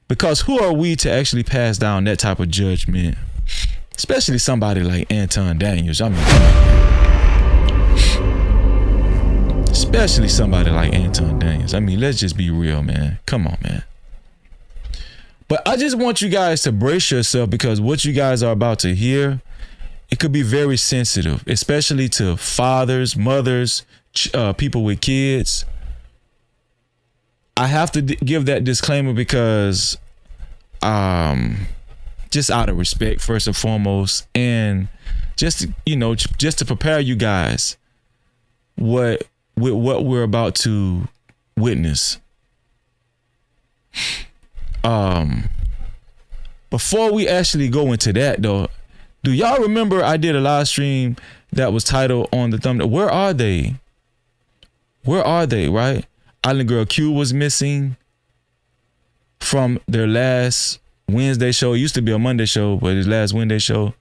Because who are we to actually pass down that type of judgment? Especially somebody like Anton Daniels. I mean, especially somebody like Anton Daniels. I mean, let's just be real, man. Come on, man. But I just want you guys to brace yourself because what you guys are about to hear, it could be very sensitive, especially to fathers, mothers, people with kids. I have to give that disclaimer because just out of respect, first and foremost, and just to prepare you guys with what we're about to witness. Before we actually go into that though, do y'all remember I did a live stream that was titled on the thumbnail, Where Are They? Where are they, right? Island Girl Q was missing from their last Wednesday show. It used to be a Monday show, but his last Wednesday show.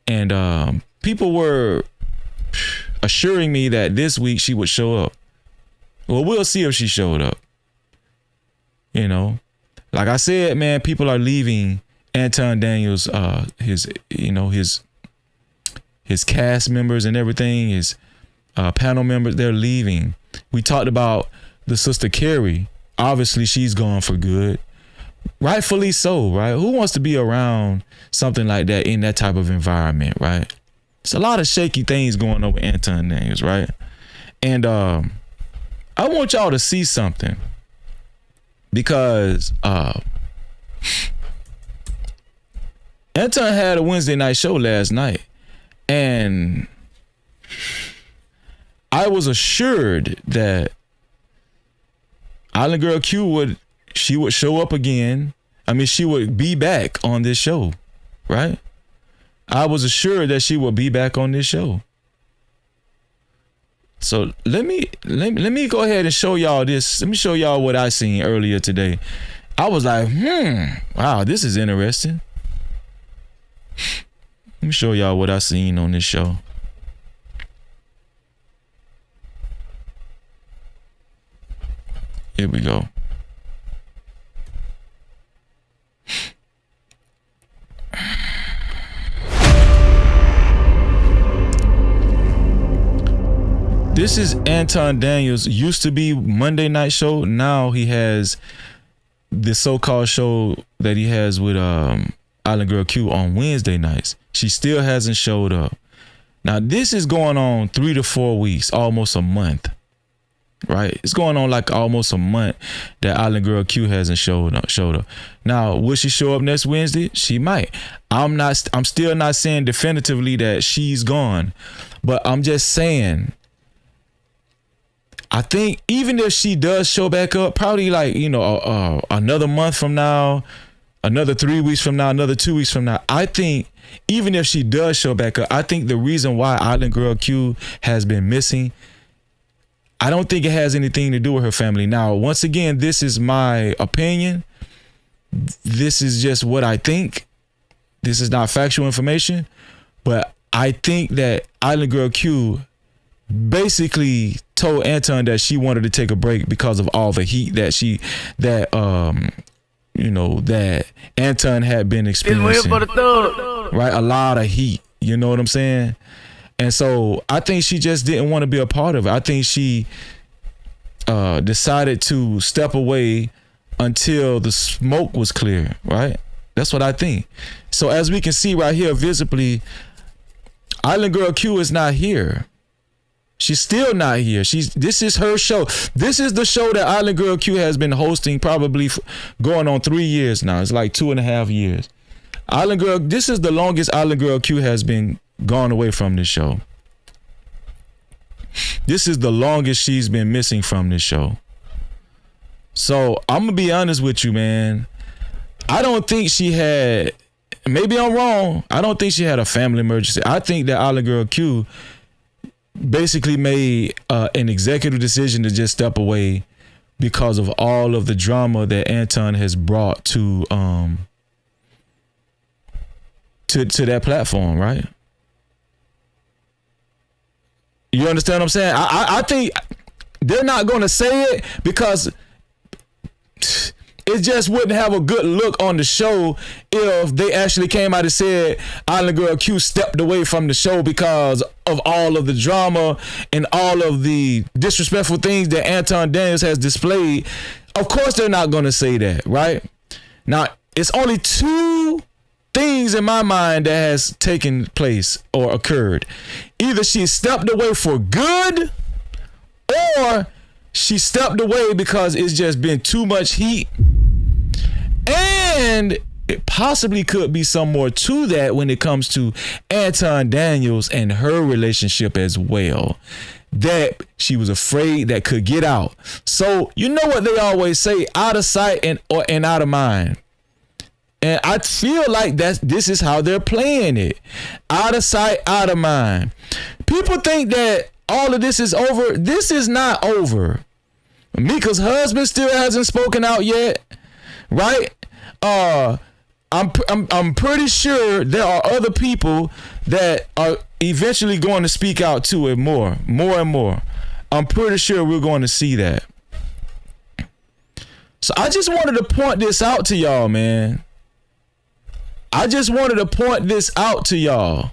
And people were assuring me that this week she would show up. Well, we'll see if she showed up. You know, like I said, man, people are leaving Anton Daniels, his cast members and everything, his panel members, they're leaving. We talked about the sister Carrie. Obviously, she's gone for good. Rightfully so, right? Who wants to be around something like that in that type of environment, right? It's a lot of shaky things going on with Anton Daniels, right? And I want y'all to see something because Anton had a Wednesday night show last night, and I was assured that Island Girl Q would show up again. I mean, she would be back on this show, right? I was assured that she would be back on this show. So let me go ahead and show y'all this. Let me show y'all what I seen earlier today. I was like, wow, this is interesting. Let me show y'all what I seen on this show. Here we go. This is Anton Daniels. Used to be Monday night show. Now he has the so-called show that he has with Island Girl Q on Wednesday nights. She still hasn't showed up. Now this is going on 3 to 4 weeks, almost a month. Right? It's going on like almost a month that Island Girl Q hasn't showed up. Now, will she show up next Wednesday? She might. I'm still not saying definitively that she's gone, but I'm just saying I think even if she does show back up, probably like, another month from now, another 3 weeks from now, another 2 weeks from now, I think even if she does show back up, I think the reason why Island Girl Q has been missing, I don't think it has anything to do with her family. Now, once again, this is my opinion. This is just what I think. This is not factual information, but I think that Island Girl Q basically told Anton that she wanted to take a break because of all the heat that that Anton had been experiencing. Right, a lot of heat. You know what I'm saying? And so I think she just didn't want to be a part of it. I think she decided to step away until the smoke was clear, right? That's what I think. So as we can see right here visibly, Island Girl Q is not here. She's still not here. This is her show. This is the show that Island Girl Q has been hosting probably going on 3 years now. It's like 2.5 years. Island Girl, this is the longest Island Girl Q has been gone away from this show. This is the longest she's been missing from this show. So I'm gonna be honest with you, man. I don't think she had, maybe I'm wrong, I don't think she had a family emergency. I think that Island Girl Q basically made an executive decision to just step away because of all of the drama that Anton has brought to that platform, right? You understand what I'm saying? I think they're not going to say it because it just wouldn't have a good look on the show if they actually came out and said Island Girl Q stepped away from the show because of all of the drama and all of the disrespectful things that Anton Daniels has displayed. Of course they're not going to say that, right? Now, it's only two things in my mind that has taken place or occurred. Either she stepped away for good or she stepped away because it's just been too much heat. And it possibly could be some more to that when it comes to Anton Daniels and her relationship as well, that she was afraid that could get out. So you know what they always say, out of sight and out of mind. And I feel like this is how they're playing it. Out of sight, out of mind. People think that all of this is over. This is not over. Mika's husband still hasn't spoken out yet, right? I'm pretty sure there are other people that are eventually going to speak out to it more and more. I'm pretty sure we're going to see that. So I just wanted to point this out to y'all, man. I just wanted to point this out to y'all.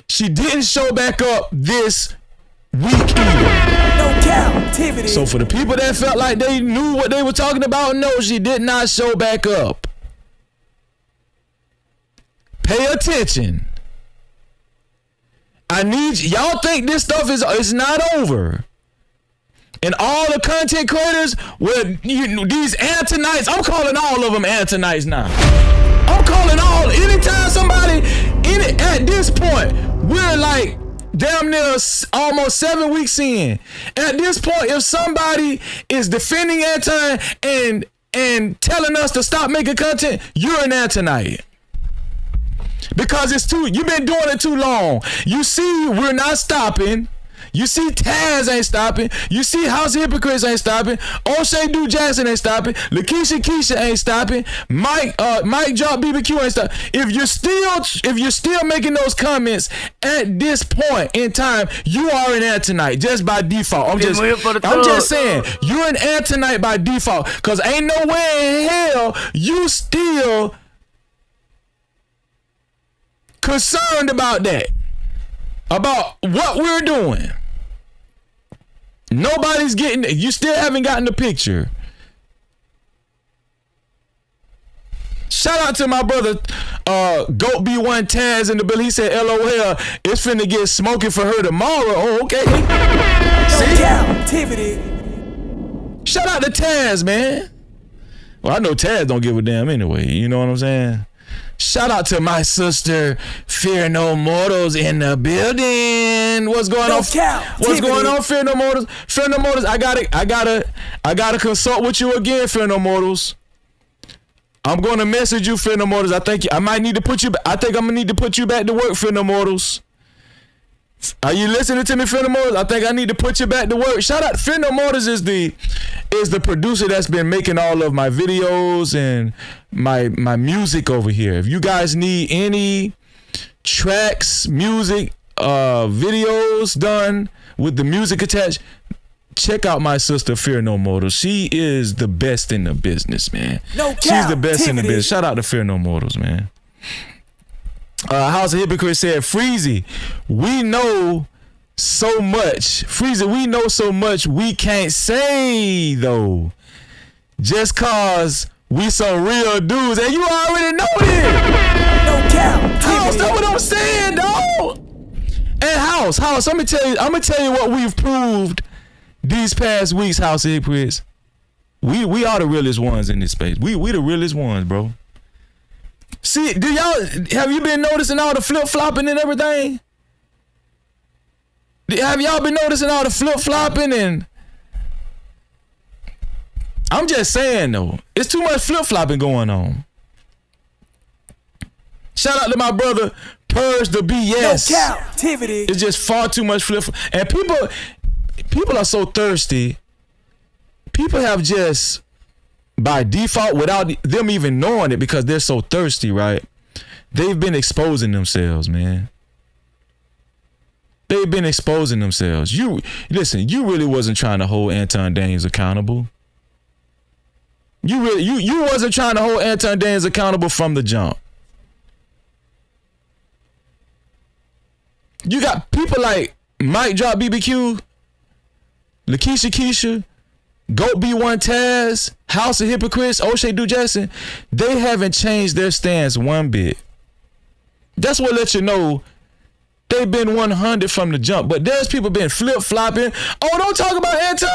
She didn't show back up this week either. No Cap-tivity. So for the people that felt like they knew what they were talking about, no, she did not show back up. Pay attention. I need y'all think this stuff is not over. And all the content creators with these Antonites, I'm calling all of them Antonites now. I'm calling anytime somebody at this point, we're like damn near almost 7 weeks in. At this point, if somebody is defending Anton and telling us to stop making content, you're an Antonite. Because you've been doing it too long. You see, we're not stopping. You see Taz ain't stopping. You see House of Hypocrites ain't stopping. O'Shea Du Jackson ain't stopping. Lakeisha Keisha ain't stopping. Mike Drop BBQ ain't stopping. If you're still making those comments at this point in time, you are an Antonite just by default. I'm just saying you're an Antonite by default, because ain't no way in hell you still concerned about that, about what we're doing. Nobody's getting it. You still haven't gotten the picture. Shout out to my brother Goat B1 Taz in the bill. He said LOL, it's finna get smoking for her tomorrow. Oh, okay. No Cap-tivity. Shout out to Taz, man. Well, I know Taz don't give a damn anyway. You know what I'm saying? Shout out to my sister, Fear No Mortals in the building. What's going on? What's going on, Fear No Mortals? Fear No Mortals, I gotta consult with you again, Fear No Mortals. I'm gonna message you, Fear No Mortals. I think I'm gonna need to put you back to work, Fear No Mortals. Are you listening to me, Fear No Mortals? I think I need to put you back to work. Shout out, Fear No Mortals is the producer that's been making all of my videos and my music over here. If you guys need any tracks, music, videos done with the music attached, check out my sister, Fear No Mortals. She is the best in the business, man. She's the best in the business. Shout out to Fear No Mortals, man. House of Hypocrite said, Freezy, we know so much. Freezy, we know so much we can't say, though. Just cause we some real dudes. And you already know it. No cap. House, that's what I'm saying, dog. And House, I'm gonna tell you what we've proved these past weeks, House of Hypocrites. We are the realest ones in this space. We the realest ones, bro. See, have you been noticing all the flip-flopping and everything? Have y'all been noticing all the flip-flopping and... I'm just saying, though. It's too much flip-flopping going on. Shout out to my brother, Purge the BS. No Cap-tivity. It's just far too much flip-flop. And people are so thirsty. People have just... by default, without them even knowing it, because they're so thirsty, right? They've been exposing themselves, man. They've been exposing themselves. You really wasn't trying to hold Anton Daniels accountable. You wasn't trying to hold Anton Daniels accountable from the jump. You got people like Mike Drop BBQ, Lakeisha Keisha, Goat B1 Taz, House of Hypocrites, O'Shea Du Jackson. They haven't changed their stance one bit. That's what let you know they've been 100 from the jump. But there's people been flip-flopping. Oh, don't talk about Anton.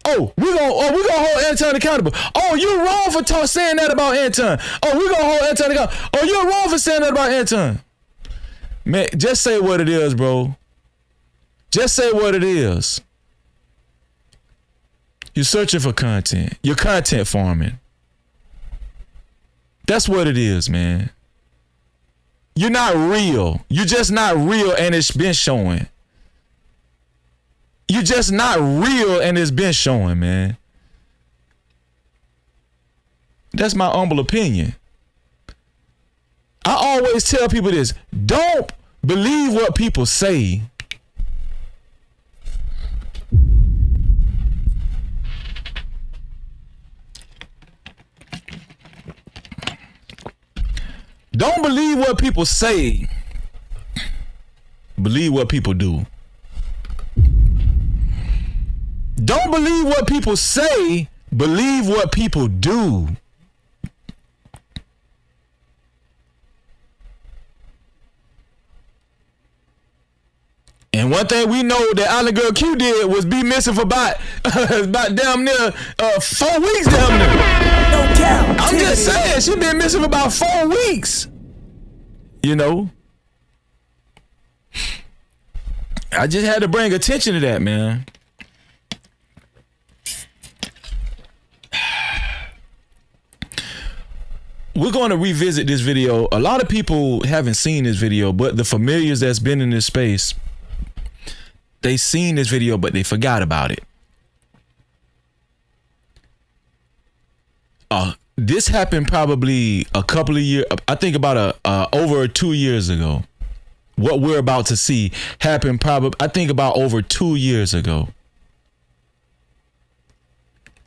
Oh, we gonna hold Anton accountable. Oh, you're wrong for saying that about Anton. Oh, we gonna hold Anton accountable. Oh, you're wrong for saying that about Anton. Man, just say what it is, bro. Just say what it is. You're searching for content. You're content farming. That's what it is, man. You're not real. You're just not real, and it's been showing. You're just not real, and it's been showing, man. That's my humble opinion. I always tell people this. Don't believe what people say. Don't believe what people say. Believe what people do. Don't believe what people say. Believe what people do. And one thing we know that Island Girl Q did was be missing for about damn near 4 weeks down there. No cap. I'm just saying, she been missing for about 4 weeks. You know? I just had to bring attention to that, man. We're going to revisit this video. A lot of people haven't seen this video, but the familiars that's been in this space, they seen this video, but they forgot about it. This happened probably a couple of years, I think about over 2 years ago. What we're about to see happened probably, I think about over 2 years ago.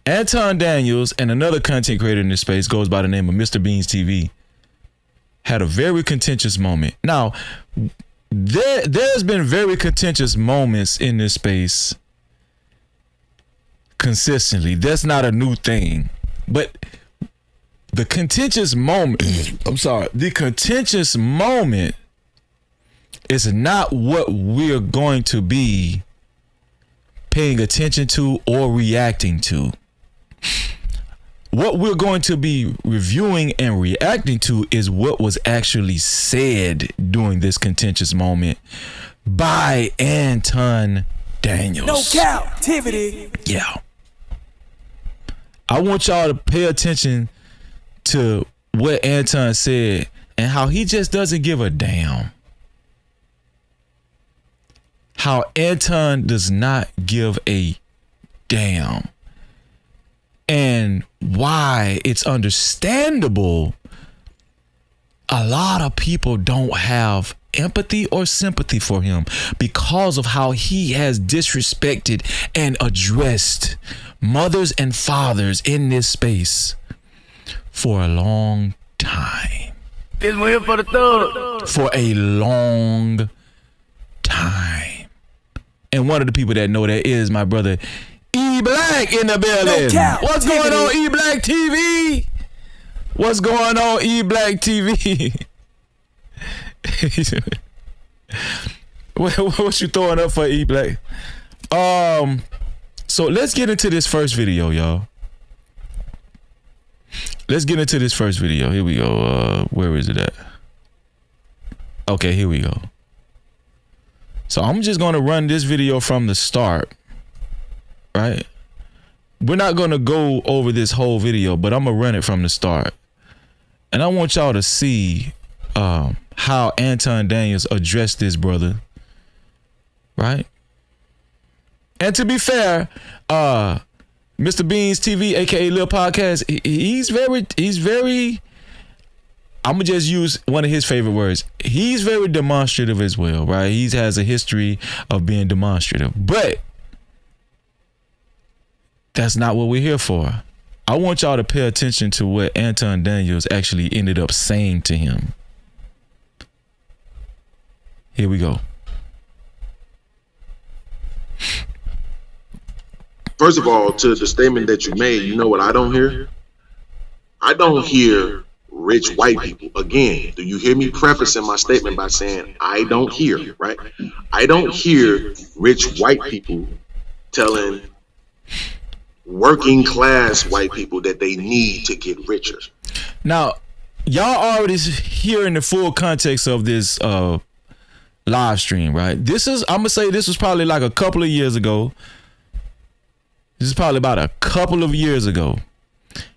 Anton Daniels and another content creator in this space goes by the name of Mr. Beans TV had a very contentious moment. Now, there's been very contentious moments in this space consistently. That's not a new thing. But the contentious moment, the contentious moment is not what we're going to be paying attention to or reacting to. what we're going to be reviewing and reacting to is what was actually said during this contentious moment by Anton Daniels. No Cap-tivity. Yeah. I want y'all to pay attention to what Anton said and how he just doesn't give a damn. How Anton does not give a damn. And why it's understandable a lot of people don't have empathy or sympathy for him because of how he has disrespected and addressed mothers and fathers in this space for a long time. This one here for the thug. For a long time. And one of the people that know that is my brother E Black in the building. No What's going on, E Black TV? What's going on, E Black TV? What you throwing up for, E Black? So let's get into this first video, y'all. Let's get into this first video. Here we go. Where is it at? Okay, here we go. So I'm just gonna run this video from the start, right? We're not gonna go over this whole video, but I'm gonna run it from the start. And I want y'all to see how Anton Daniels addressed this brother, right? And to be fair, Mr. Beans TV, aka Lil Podcast, he's very, I'm gonna just use one of his favorite words. He's very demonstrative as well, right? He has a history of being demonstrative, but that's not what we're here for. I want y'all to pay attention to what Anton Daniels actually ended up saying to him. Here we go. First of all, to the statement that you made, you know what I don't hear? I don't hear rich white people. Again, do you hear me prefacing my statement by saying I don't hear, right? I don't hear rich white people telling working class white people that they need to get richer. Now, y'all already hearing the full context of this live stream, right? I'm gonna say this was probably like a couple of years ago. This is probably about a couple of years ago.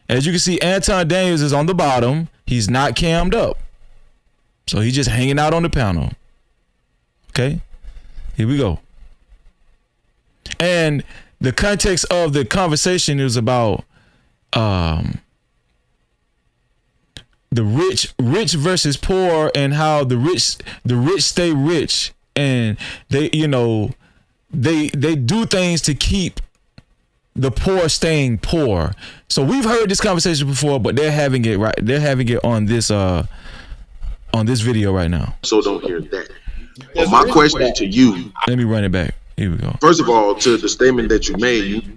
As you can see, Anton Daniels is on the bottom. He's not cammed up. So he's just hanging out on the panel. Okay? Here we go. And the context of the conversation is about the rich versus poor, and how the rich stay rich, and they do things to keep the poor staying poor. So we've heard this conversation before, but they're having it right. They're having it on this video right now. So don't hear that. But my question to you. Let me run it back. Here we go. First of all, to the statement that you made.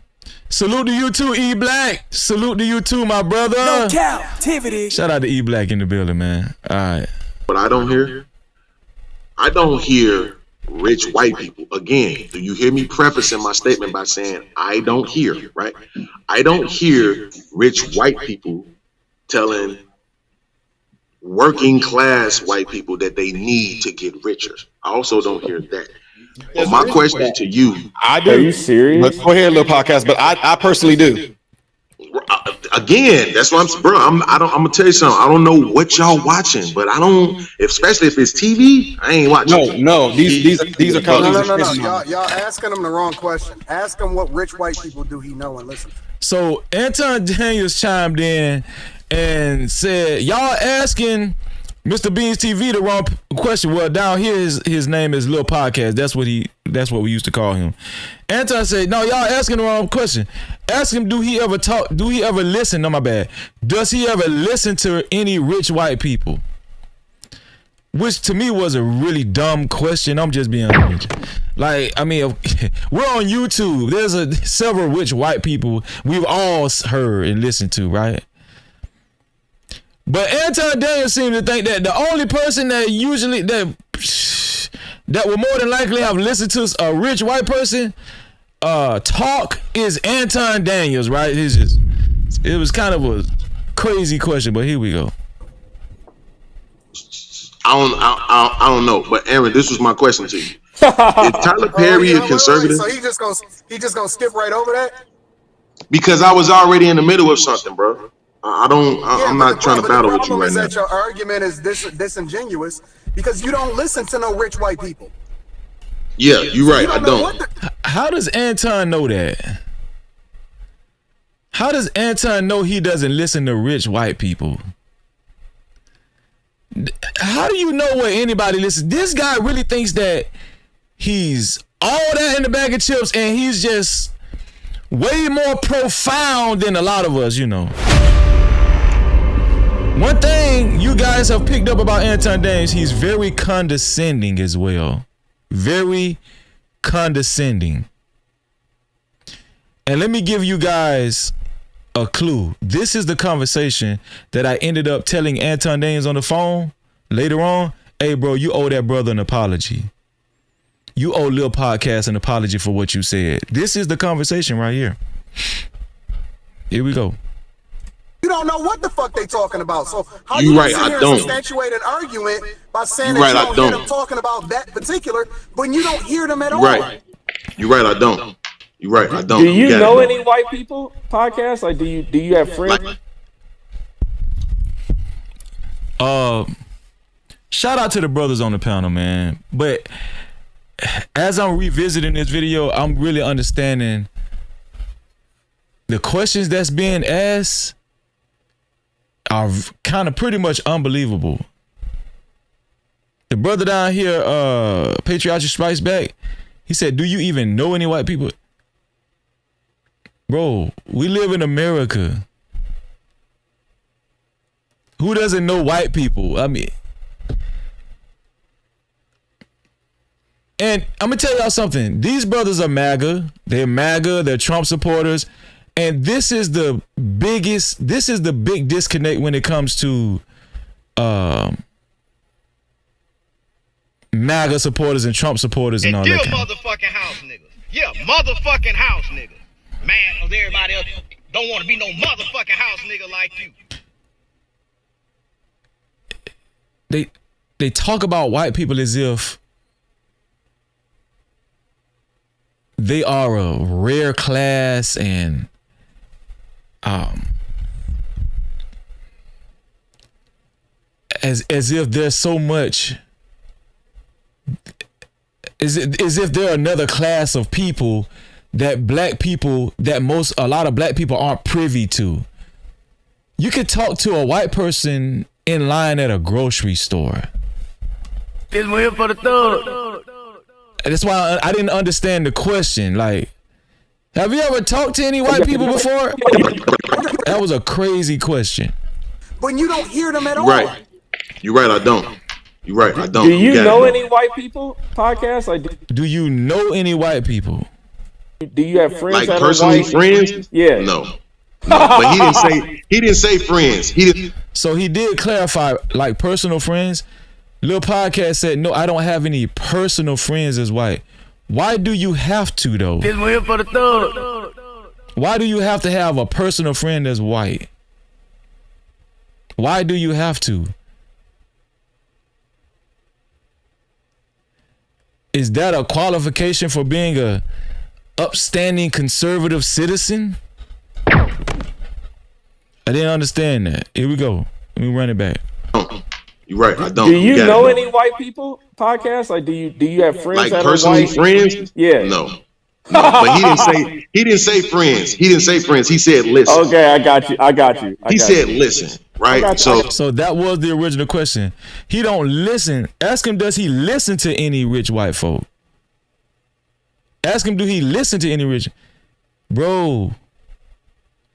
Salute to you too, E Black. Salute to you too, my brother. No Cap-tivity. Shout out to E Black in the building, man. All right. But I don't hear rich white people. Again, do you hear me prefacing my statement by saying I don't hear, right? I don't hear rich white people telling working class white people that they need to get richer. I also don't hear that. But my question to you. I do. Are you serious? Go ahead, Lil Podcast, but I personally do. Again, that's what I'm, bro. I'm gonna tell you something. I don't know what y'all watching, but I don't. Especially if it's TV, I ain't watching. No. These are No. Y'all asking him the wrong question. Ask him what rich white people do he know and listen. So Anton Daniels chimed in and said, "Y'all asking Mr. Beans TV the wrong question." Well, down here his name is Lil Podcast. That's what we used to call him. Anton said, "No, y'all asking the wrong question. Ask him, do he ever talk? Do he ever listen? No, my bad. Does he ever listen to any rich white people?" Which to me was a really dumb question. I'm just being honest. Like, I mean, we're on YouTube. There's several rich white people we've all heard and listened to, right? But Anton Daniels seemed to think that the only person that usually that would more than likely have listened to a rich white person talk is Anton Daniels, right? It's It was kind of a crazy question, but here we go. I don't know, but Aaron, this was my question to you. Is Tyler Perry a conservative? So he just gonna skip right over that? Because I was already in the middle of something, bro. I'm not trying to battle with you right now. That your argument is disingenuous because you don't listen to no rich white people. Yeah, you're right. I don't. How does Anton know that? How does Anton know he doesn't listen to rich white people? How do you know what anybody listens? This guy really thinks that he's all that in the bag of chips and he's just way more profound than a lot of us, you know. One thing you guys have picked up about Anton Daniels, he's very condescending as well. Very condescending. And let me give you guys a clue. This is the conversation that I ended up telling Anton Daniels on the phone later on. Hey, bro, you owe that brother an apology. You owe Lil Podcast an apology for what you said. This is the conversation right here. Here we go. You don't know what the fuck they talking about. So how you you right, I don't. Substantiate an argument by saying you that right, you don't hear them talking about that particular, when you don't hear them at all. Right. You're right, I don't. You're right, I don't. Do you know any white people podcast? Like, do you have friends? Shout out to the brothers on the panel, man. But as I'm revisiting this video, I'm really understanding the questions that's being asked are kind of pretty much unbelievable. The brother down here, Patriotic Strikes Back, he said, do you even know any white people? Bro, we live in America. Who doesn't know white people? I mean, and I'm gonna tell y'all something. These brothers are MAGA. They're MAGA. They're Trump supporters. And this is the big disconnect when it comes to MAGA supporters and Trump supporters and all that. Motherfucking house niggas. Yeah, motherfucking house niggas. Man, cause everybody else don't want to be no motherfucking house nigga like you. They talk about white people as if they are a rare class and as if there's so much, as if they're another class of people that a lot of black people aren't privy to. You could talk to a white person in line at a grocery store. This one here for the thug. That's why I didn't understand the question. Like, have you ever talked to any white people before? That was a crazy question. When you don't hear them at all. Right. You're right, I don't. You're right, I don't. Do you know any white people podcast? Like, do you know any white people? Do you have friends? Like that personally, are white? friends? Yeah. No, but he didn't say friends. He didn't. So he did clarify, like personal friends. Lil Podcast said, no, I don't have any personal friends as white. Why do you have to though? This one here for the thug. Why do you have to have a personal friend that's white? Why do you have to? Is that a qualification for being a upstanding conservative citizen? I didn't understand that. Here we go. Let me run it back. You're right, I don't. Do you know any white people podcast? Like, do you have friends like that personally are white? friends? Yeah. No, but he didn't say friends. He didn't say friends. He said listen. Okay, I got you. He said listen, right? So that was the original question. He don't listen. Ask him, does he listen to any rich white folk? Ask him, do he listen to any rich? Bro,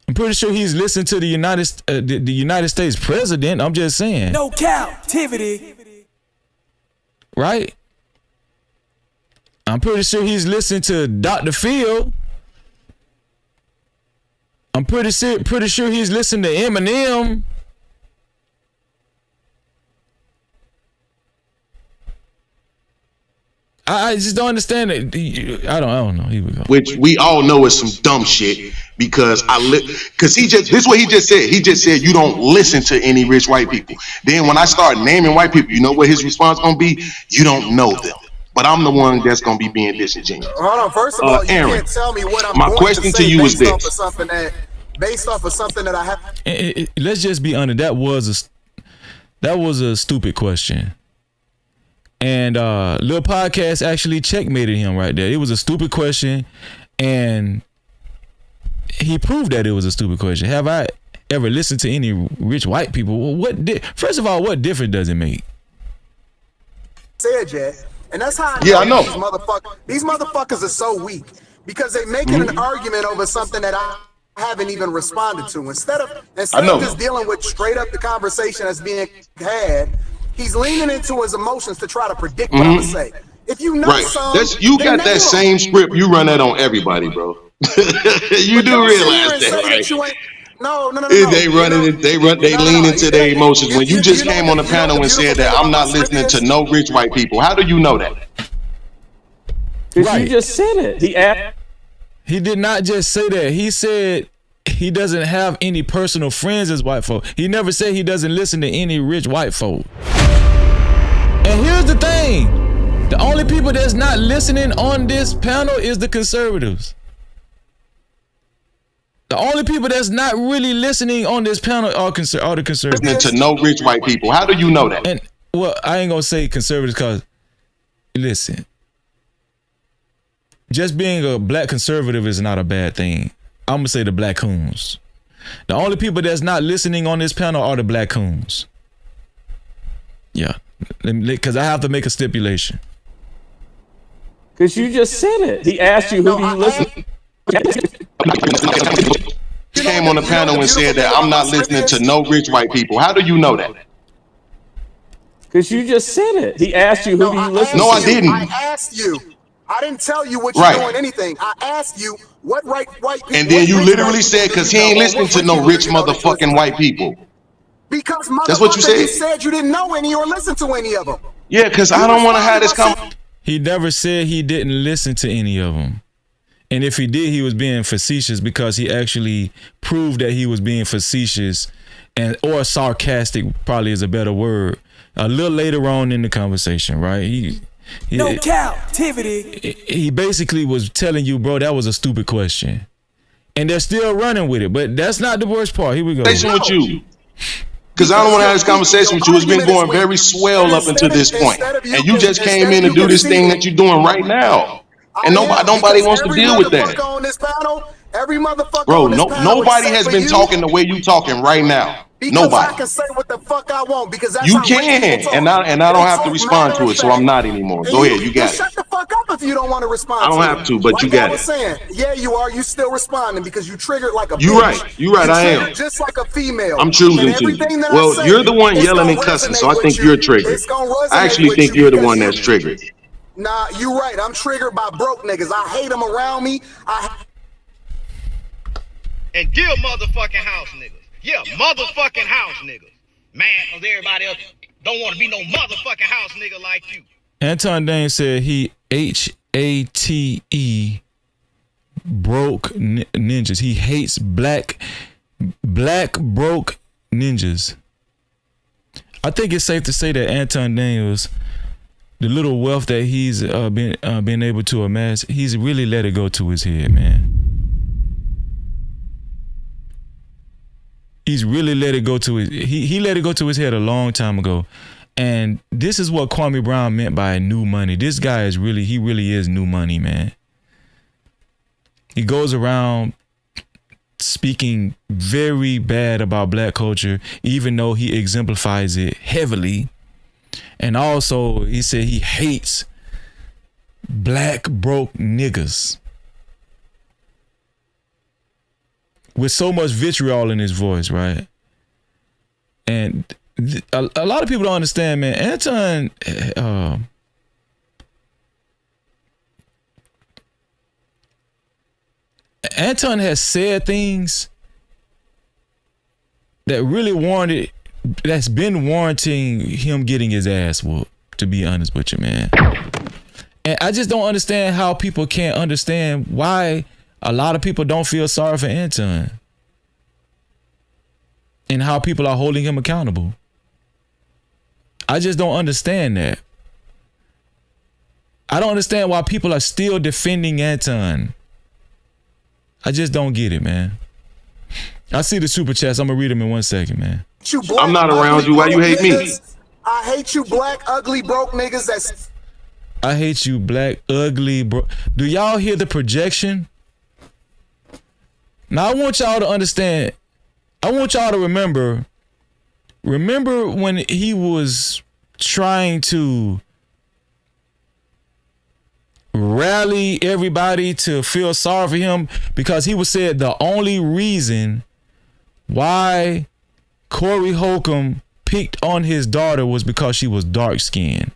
I'm pretty sure he's listened to the United States president. I'm just saying. No Cap-tivity. Right? I'm pretty sure he's listened to Dr. Phil. I'm pretty sure he's listened to Eminem. I just don't understand it. I don't know. Here we go. Which we all know is some dumb shit because this is what he just said. He just said you don't listen to any rich white people. Then when I start naming white people, you know what his response gonna be? You don't know them. But I'm the one that's gonna be being disingenuous. Hold on. First of all, you Aaron, can't tell me what I'm my going question to say to you is based off this. of something that I have. Let's just be honest. That was a stupid question. And Lil Podcast actually checkmated him right there. It was a stupid question, and he proved that it was a stupid question. Have I ever listened to any rich white people? First of all, what difference does it make? Said yet, and that's how I know. These motherfuckers are so weak because they making an argument over something that I haven't even responded to. Instead of just dealing with straight up the conversation that's being had, he's leaning into his emotions to try to predict what I'm gonna say. If you know you got that same script. You run that on everybody, bro. You do realize that, right? No. They lean into their emotions. When you just came on the panel and said that I'm not listening to no rich white people, how do you know that? Because you just said it. He did not just say that. He said he doesn't have any personal friends as white folk. He never said he doesn't listen to any rich white folk. And here's the thing. The only people that's not listening on this panel is the conservatives. The only people that's not really listening on this panel are the conservatives. Listening to no rich white people. How do you know that? And well, I ain't gonna say conservatives because, listen, just being a black conservative is not a bad thing. I'm gonna say the black coons. The only people that's not listening on this panel are the black coons. Yeah, because I have to make a stipulation. Because you just said it. He asked you who do you listen to. He came on the panel and said that I'm not listening to no rich white people. How do you know that? Because you just said it. He asked you who do you listen to. No, I didn't. I asked you. I didn't tell you what you're doing anything. I asked you what white people. And then you literally said because he ain't listening to no rich motherfucking white people. Because that's what you said. You said you didn't know any or listen to any of them. Yeah, because I don't want to have this conversation. He never said he didn't listen to any of them. And if he did, he was being facetious because he actually proved that he was being facetious or sarcastic probably is a better word. A little later on in the conversation, right? No Cap-tivity. He basically was telling you, bro, that was a stupid question. And they're still running with it, but that's not the worst part. Here we go. With you. Because I don't want to have this conversation with you. It's been going very swell up until this point. And you just came in to do this thing that you're doing right now. And nobody wants to deal with that. Bro, nobody has been talking the way you talking right now. Nobody. I can say what the fuck I want because that's you can, and I don't have to respond to it, so I'm not anymore. Go ahead, you got it. Shut the fuck up if you don't want to respond. I don't have to, but you got it. Saying, yeah, you are. You still responding because you triggered like a. You right. You right. I am. Just like a female. I'm choosing to. Well, you're the one yelling and cussing, so I think you're triggered. I actually think you're the one that's triggered. Nah, you right. I'm triggered by broke niggas. I hate them around me. And dear motherfucking house niggas. Yeah, motherfucking house niggas. Man, cause everybody else don't want to be no motherfucking house nigga like you. Anton Daniels said he HATE broke ninjas. He hates black broke ninjas. I think it's safe to say that Anton Daniels, the little wealth that he's been able to amass, he's really let it go to his head, man. He's really let it go to his he let it go to his head a long time ago. And this is what Kwame Brown meant by new money. This guy is really is new money, man. He goes around speaking very bad about black culture, even though he exemplifies it heavily. And also he said he hates black broke niggas. With so much vitriol in his voice, right? And a lot of people don't understand, man. Anton has said things that really that's been warranting him getting his ass whooped, to be honest with you, man. And I just don't understand how people can't understand why a lot of people don't feel sorry for Anton. And how people are holding him accountable. I just don't understand that. I don't understand why people are still defending Anton. I just don't get it, man. I see the super chats. I'm gonna read them in 1 second, man. I'm not around you. Why you hate me? I hate you, black, ugly, broke niggas. That's. I hate you, black, ugly, bro. Do y'all hear the projection? Now I want y'all to understand. I want y'all to remember. Remember when he was trying to rally everybody to feel sorry for him because he was said the only reason why Cory Holcomb picked on his daughter was because she was dark skinned.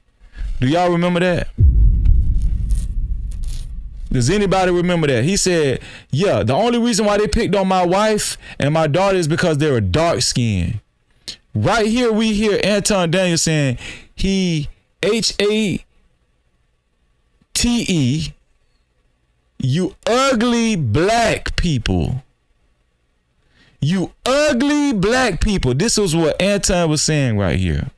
Do y'all remember that? Does anybody remember that? He said, yeah, the only reason why they picked on my wife and my daughter is because they were dark skinned. Right here, we hear Anton Daniels saying he HATE, you ugly black people. You ugly black people. This was what Anton was saying right here.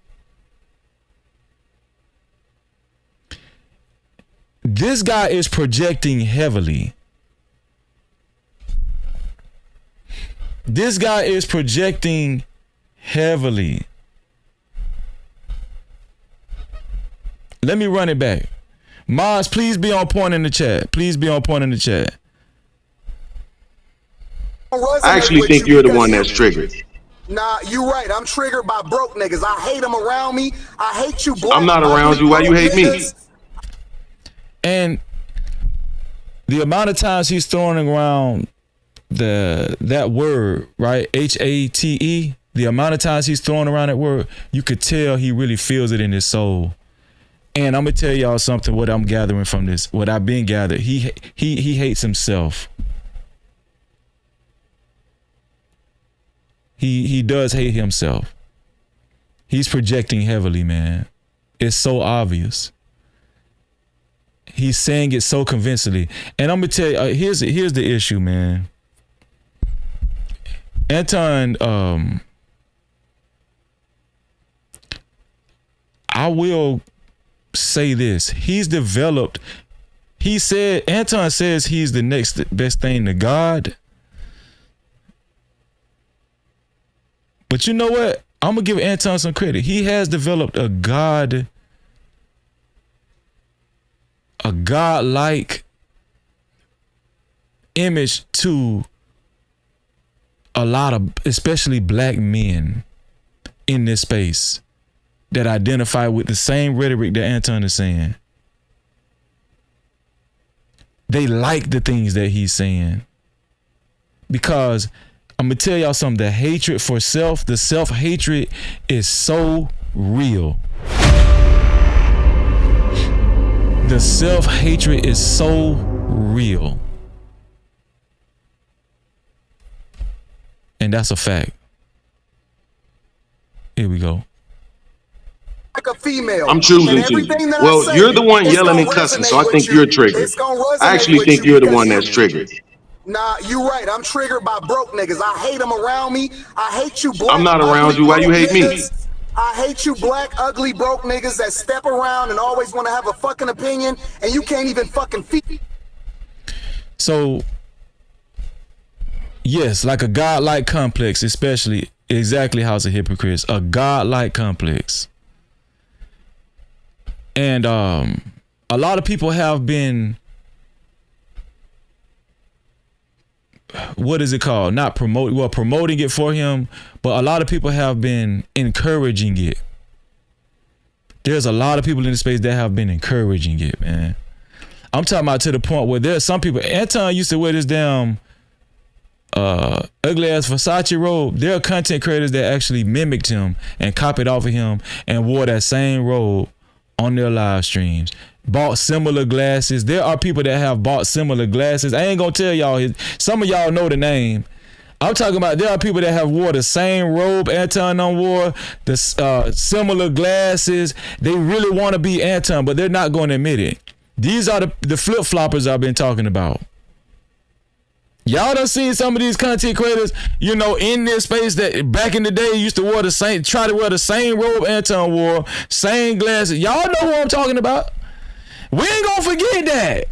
This guy is projecting heavily. This guy is projecting heavily. Let me run it back. Maz, please be on point in the chat. Please be on point in the chat. I actually think you're the one that's triggered. Nah, you right. I'm triggered by broke niggas. I hate them around me. I hate you, black. I'm not around you. Why you hate me? And the amount of times he's throwing around that word, right? HATE. The amount of times he's throwing around that word, you could tell he really feels it in his soul. And I'm gonna tell y'all something. What I'm gathering from this, what I've been gathered, he hates himself. He does hate himself. He's projecting heavily, man. It's so obvious. He's saying it so convincingly. And I'm gonna tell you, here's the issue, man. Anton, I will say this. He's developed. Anton says he's the next best thing to God. But you know what? I'm gonna give Anton some credit. He has developed a godlike image to a lot of, especially black men in this space that identify with the same rhetoric that Anton is saying. They like the things that he's saying. Because I'm going to tell y'all something, the hatred for self, the self-hatred is so real. The self-hatred is so real. And that's a fact. Here we go. Like a female. I'm choosing to. Well, you're the one yelling and cussing, so I think you're triggered. I actually think you're the one that's triggered. Nah, you right. I'm triggered by broke niggas. I hate them around me. I hate you, black. I'm not around you. Why you hate me? I hate you, black, ugly, broke niggas that step around and always want to have a fucking opinion, and you can't even fucking feed. So, yes, like a godlike complex, especially exactly House of Hypocrites, a godlike complex. And a lot of people have been, what is it called? Not promoting it for him, but a lot of people have been encouraging it. There's a lot of people in the space that have been encouraging it, man. I'm talking about to the point where there's some people, Anton used to wear this damn ugly ass Versace robe. There are content creators that actually mimicked him and copied off of him and wore that same robe on their live streams. Bought similar glasses. There are people that have bought similar glasses. I ain't gonna tell y'all. Some of y'all know the name. I'm talking about there are people that have wore the same robe Anton wore, the similar glasses. They really want to be Anton, but they're not going to admit it. These are the flip-floppers I've been talking about. Y'all done seen some of these content creators, you know, in this space that back in the day used to try to wear the same robe Anton wore, same glasses. Y'all know who I'm talking about. We ain't gonna forget that.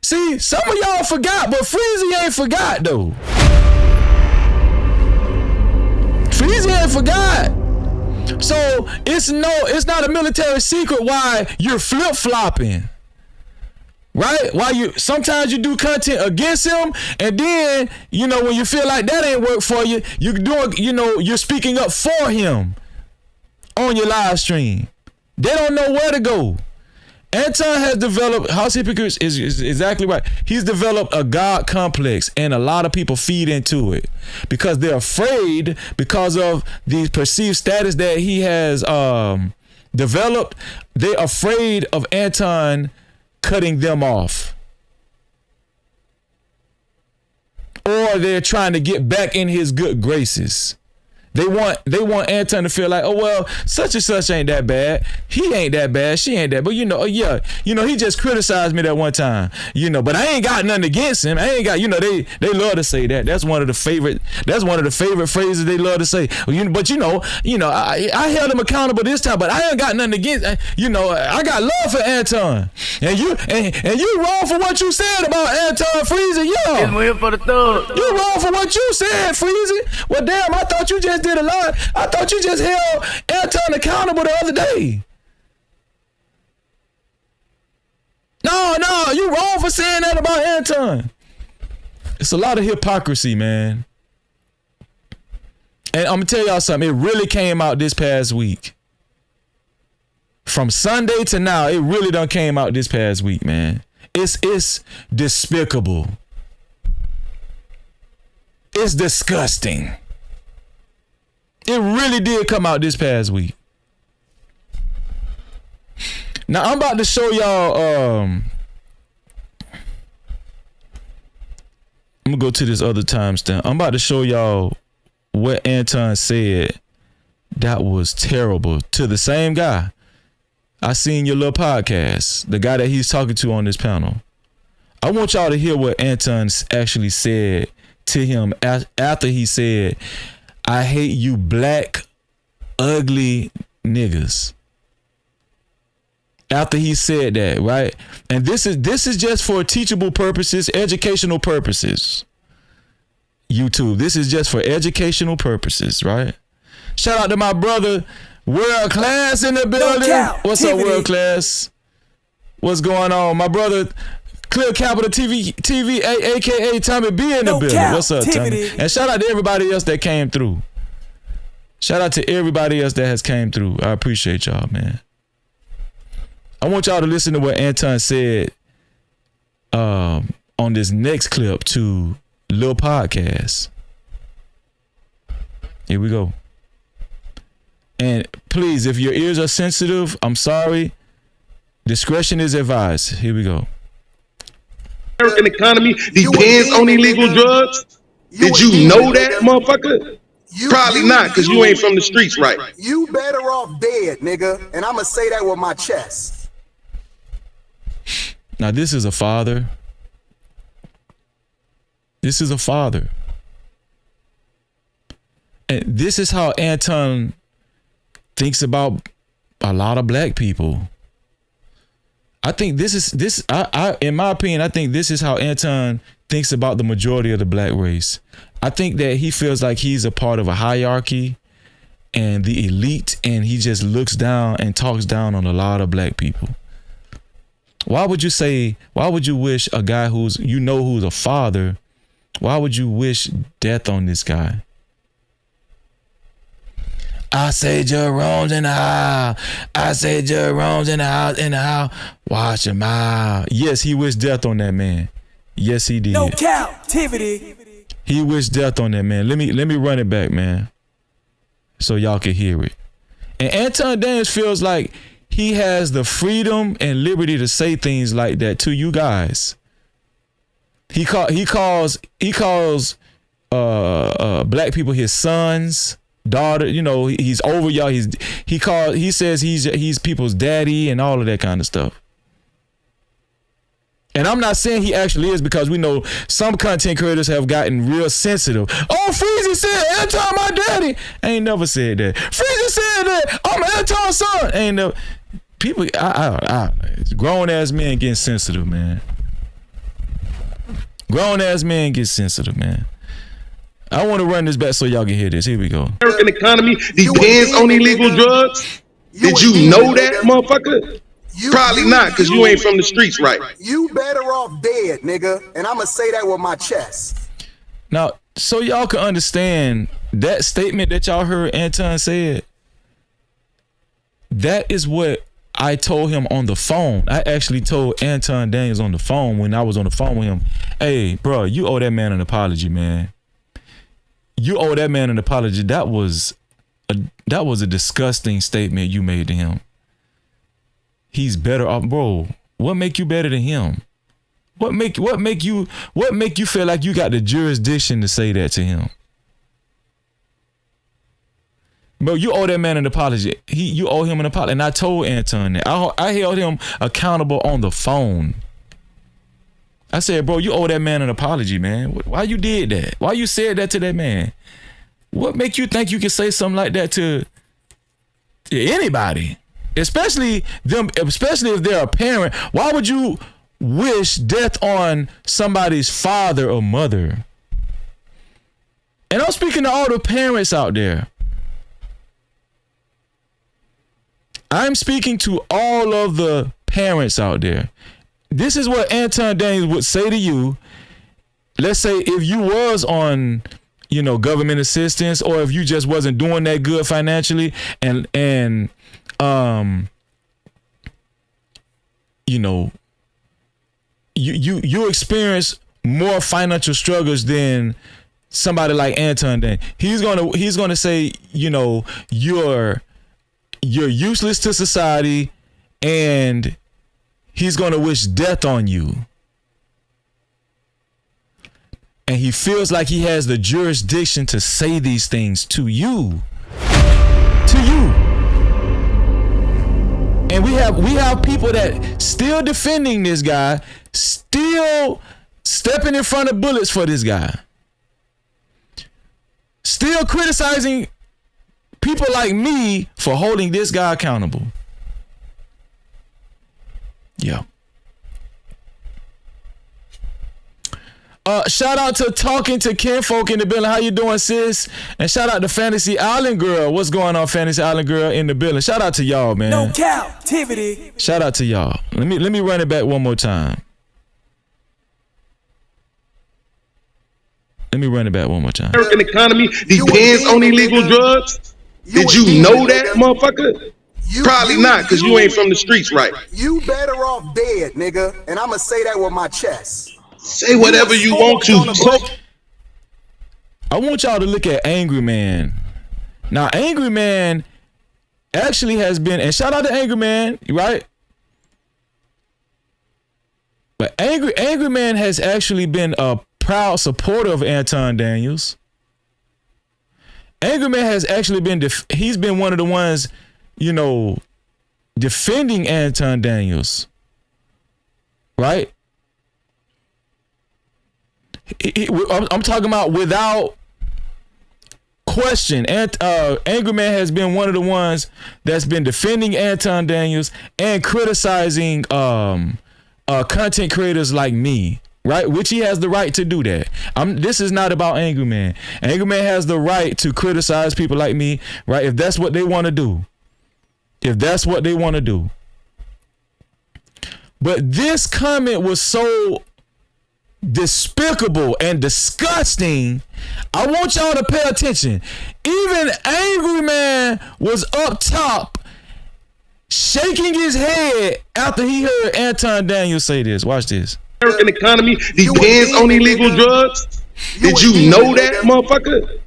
See, some of y'all forgot, but Freezy ain't forgot though. Freezy ain't forgot. So it's not a military secret why you're flip-flopping. Right? Sometimes you do content against him, and then, you know, when you feel like that ain't work for you, you're speaking up for him on your live stream. They don't know where to go. Anton has developed, House Hypocrites is exactly right. He's developed a God complex, and a lot of people feed into it because they're afraid because of the perceived status that he has developed. They're afraid of Anton cutting them off, or they're trying to get back in his good graces. They want Anton to feel like, oh well, such and such ain't that bad. He ain't that bad. She ain't that. But he just criticized me that one time. But I ain't got nothing against him. I ain't got. They love to say that. That's one of the favorite phrases they love to say. I held him accountable this time, but I ain't got nothing against. I got love for Anton, and you wrong for what you said about Anton Freezy. It's here for the thug. You wrong for what you said, Freezy. Well, damn, I thought you just did a lot. I thought you just held Anton accountable the other day. No, you wrong for saying that about Anton. It's a lot of hypocrisy, man. And I'm gonna tell y'all something. It really came out this past week. From Sunday to now, it really done came out this past week, man. It's despicable. It's disgusting. It really did come out this past week. Now I'm about to show y'all. I'm gonna go to this other timestamp. I'm about to show y'all what Anton said that was terrible to the same guy. I seen your little podcast, the guy that he's talking to on this panel. I want y'all to hear what Anton actually said to him after he said, I hate you black, ugly niggas. After he said that, right? And this is just for teachable purposes, educational purposes. YouTube, this is just for educational purposes, right? Shout out to my brother, World Class in the building. What's up, World Class? What's going on? My brother, Clear Capital TV, aka Tommy B in the building. What's up, Tommy? And shout out to everybody else that came through. Shout out to everybody else that has came through. I appreciate y'all, man. I want y'all to listen to what Anton said on this next clip to Lil Podcast. Here we go. And please, if your ears are sensitive, I'm sorry. Discretion is advised. Here we go. American economy depends on illegal drugs. Did you know that, motherfucker? Probably not, because you ain't from the streets, right? You better off dead, nigga. And I'm going to say that with my chest. Now, this is a father. This is a father. And this is how Anton thinks about a lot of black people. I think in my opinion, I think this is how Anton thinks about the majority of the black race. I think that he feels like he's a part of a hierarchy and the elite, and he just looks down and talks down on a lot of black people. Why would you wish a guy who's a father, why would you wish death on this guy? I say Jerome's in the house. I say Jerome's in the house. Watch him out. Yes, he wished death on that man. Yes, he did. No Cap-tivity. He wished death on that man. Let me run it back, man, so y'all can hear it. And Anton Daniels feels like he has the freedom and liberty to say things like that to you guys. He calls black people his sons. daughter, you know, he's over y'all. He says he's people's daddy and all of that kind of stuff. And I'm not saying he actually is, because we know some content creators have gotten real sensitive. Oh, Freezy said Anton my daddy. I ain't never said that. Freezy said that I'm Anton's son. Ain't never. People, grown ass men getting sensitive, man. Grown ass men get sensitive, man. I want to run this back so y'all can hear this. Here we go. American economy depends on illegal drugs. Did you know that, motherfucker? Probably not, because you ain't from the streets, right? You better off dead, nigga. And I'm going to say that with my chest. Now, so y'all can understand that statement that y'all heard Anton said, that is what I told him on the phone. I actually told Anton Daniels on the phone when I was on the phone with him, hey, bro, you owe that man an apology, man. You owe that man an apology. That was a disgusting statement you made to him. He's better off, bro. What make you better than him? What make you feel like you got the jurisdiction to say that to him? Bro, you owe that man an apology. You owe him an apology. And I told Anton that. I held him accountable on the phone. I said, bro, you owe that man an apology, man. Why you did that? Why you said that to that man? What make you think you can say something like that to anybody? Especially if they're a parent. Why would you wish death on somebody's father or mother? And I'm speaking to all the parents out there. I'm speaking to all of the parents out there. This is what Anton Daniels would say to you. Let's say if you was on, you know, government assistance, or if you just wasn't doing that good financially, and you know, you experience more financial struggles than somebody like Anton Daniels. He's gonna say, you know, you're useless to society, and he's going to wish death on you. And he feels like he has the jurisdiction to say these things to you. To you. And we have people that still defending this guy, still stepping in front of bullets for this guy. Still criticizing people like me for holding this guy accountable. Yeah. Shout out to Talking to Kinfolk in the building. How you doing, sis? And shout out to Fantasy Island Girl. What's going on, Fantasy Island Girl in the building? Shout out to y'all, man. No Cap-tivity. Shout out to y'all. Let me run it back one more time. American economy depends on illegal drugs. Did you know that, motherfucker? Probably not, because you ain't from the streets, right? You better off dead, nigga. And I'm going to say that with my chest. Say whatever you want to. I want y'all to look at Angry Man. Now, Angry Man actually has been, and shout out to Angry Man, right? But Angry Man has actually been a proud supporter of Anton Daniels. Angry Man has actually been, he's been one of the ones, you know, defending Anton Daniels, right? I'm talking about without question. Angry Man has been one of the ones that's been defending Anton Daniels and criticizing content creators like me, right? Which he has the right to do that. This is not about Angry Man. Angry Man has the right to criticize people like me, right? If that's what they want to do. But this comment was so despicable and disgusting. I want y'all to pay attention. Even Angry Man was up top shaking his head after he heard Anton Daniels say this. Watch this. American economy depends on illegal drugs. Did you know that, motherfucker?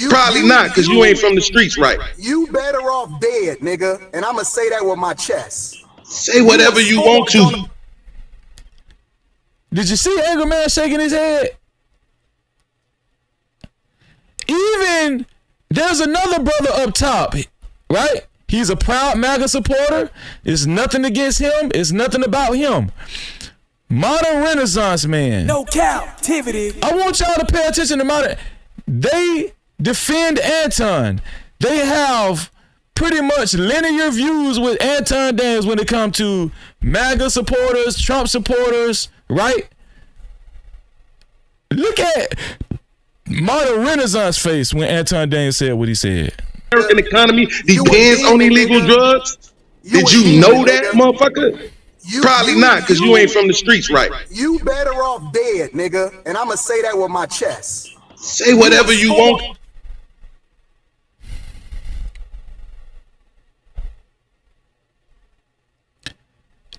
Probably not, because you ain't from the streets, right? You better off dead, nigga. And I'm going to say that with my chest. Say whatever you want to. Did you see Angry Man shaking his head? Even There's another brother up top, right? He's a proud MAGA supporter. It's nothing against him. It's nothing about him. Modern Renaissance man. No Cap-tivity. I want y'all to pay attention to modern. They defend Anton. They have pretty much linear views with Anton Daniels when it comes to MAGA supporters, Trump supporters, right? Look at Modern Renaissance face when Anton Daniels said what he said. American economy depends on illegal drugs. Did you know that, motherfucker? Probably not, because you ain't from the streets, right? You better off dead, nigga. And I'ma say that with my chest. Say whatever you want.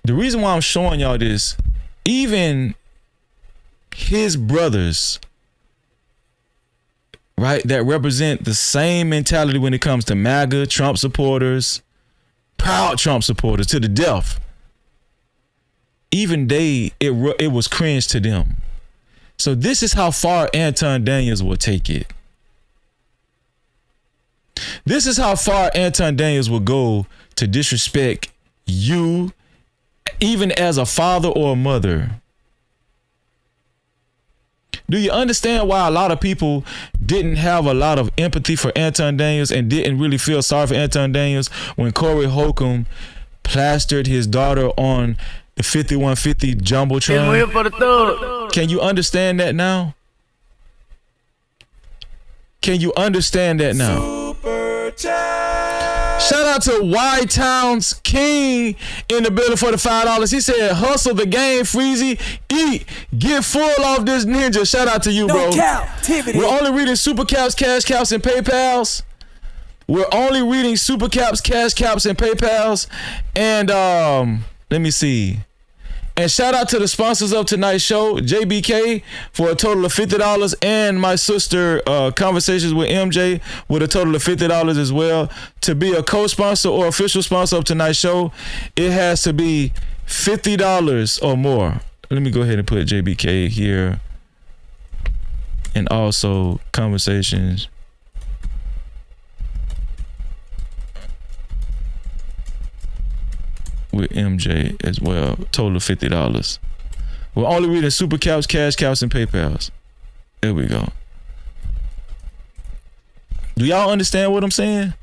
The reason why I'm showing y'all this, even his brothers, right, that represent the same mentality when it comes to MAGA, Trump supporters, proud Trump supporters to the death, even it was cringe to them. So this is how far Anton Daniels will take it. This is how far Anton Daniels will go to disrespect you, even as a father or a mother. Do you understand why a lot of people didn't have a lot of empathy for Anton Daniels and didn't really feel sorry for Anton Daniels when Cory Holcomb plastered his daughter on the 5150 Jumbotron? We're for the thug. Can you understand that now? Can you understand that now? Shout out to White Town's King in the building for the $5. He said, hustle the game, Freezy. Eat. Get full off this ninja. Shout out to you, bro. We're only reading Super Caps, Cash Caps, and PayPals. We're only reading Super Caps, Cash Caps, and PayPals. And let me see. And shout out to the sponsors of tonight's show, JBK, for a total of $50, and my sister, Conversations with MJ, with a total of $50 as well. To be a co-sponsor or official sponsor of tonight's show, it has to be $50 or more. Let me go ahead and put JBK here, and also Conversations with MJ as well. Total of $50. We're only reading Super Caps, Cash Caps, and PayPals. There we go. Do y'all understand what I'm saying?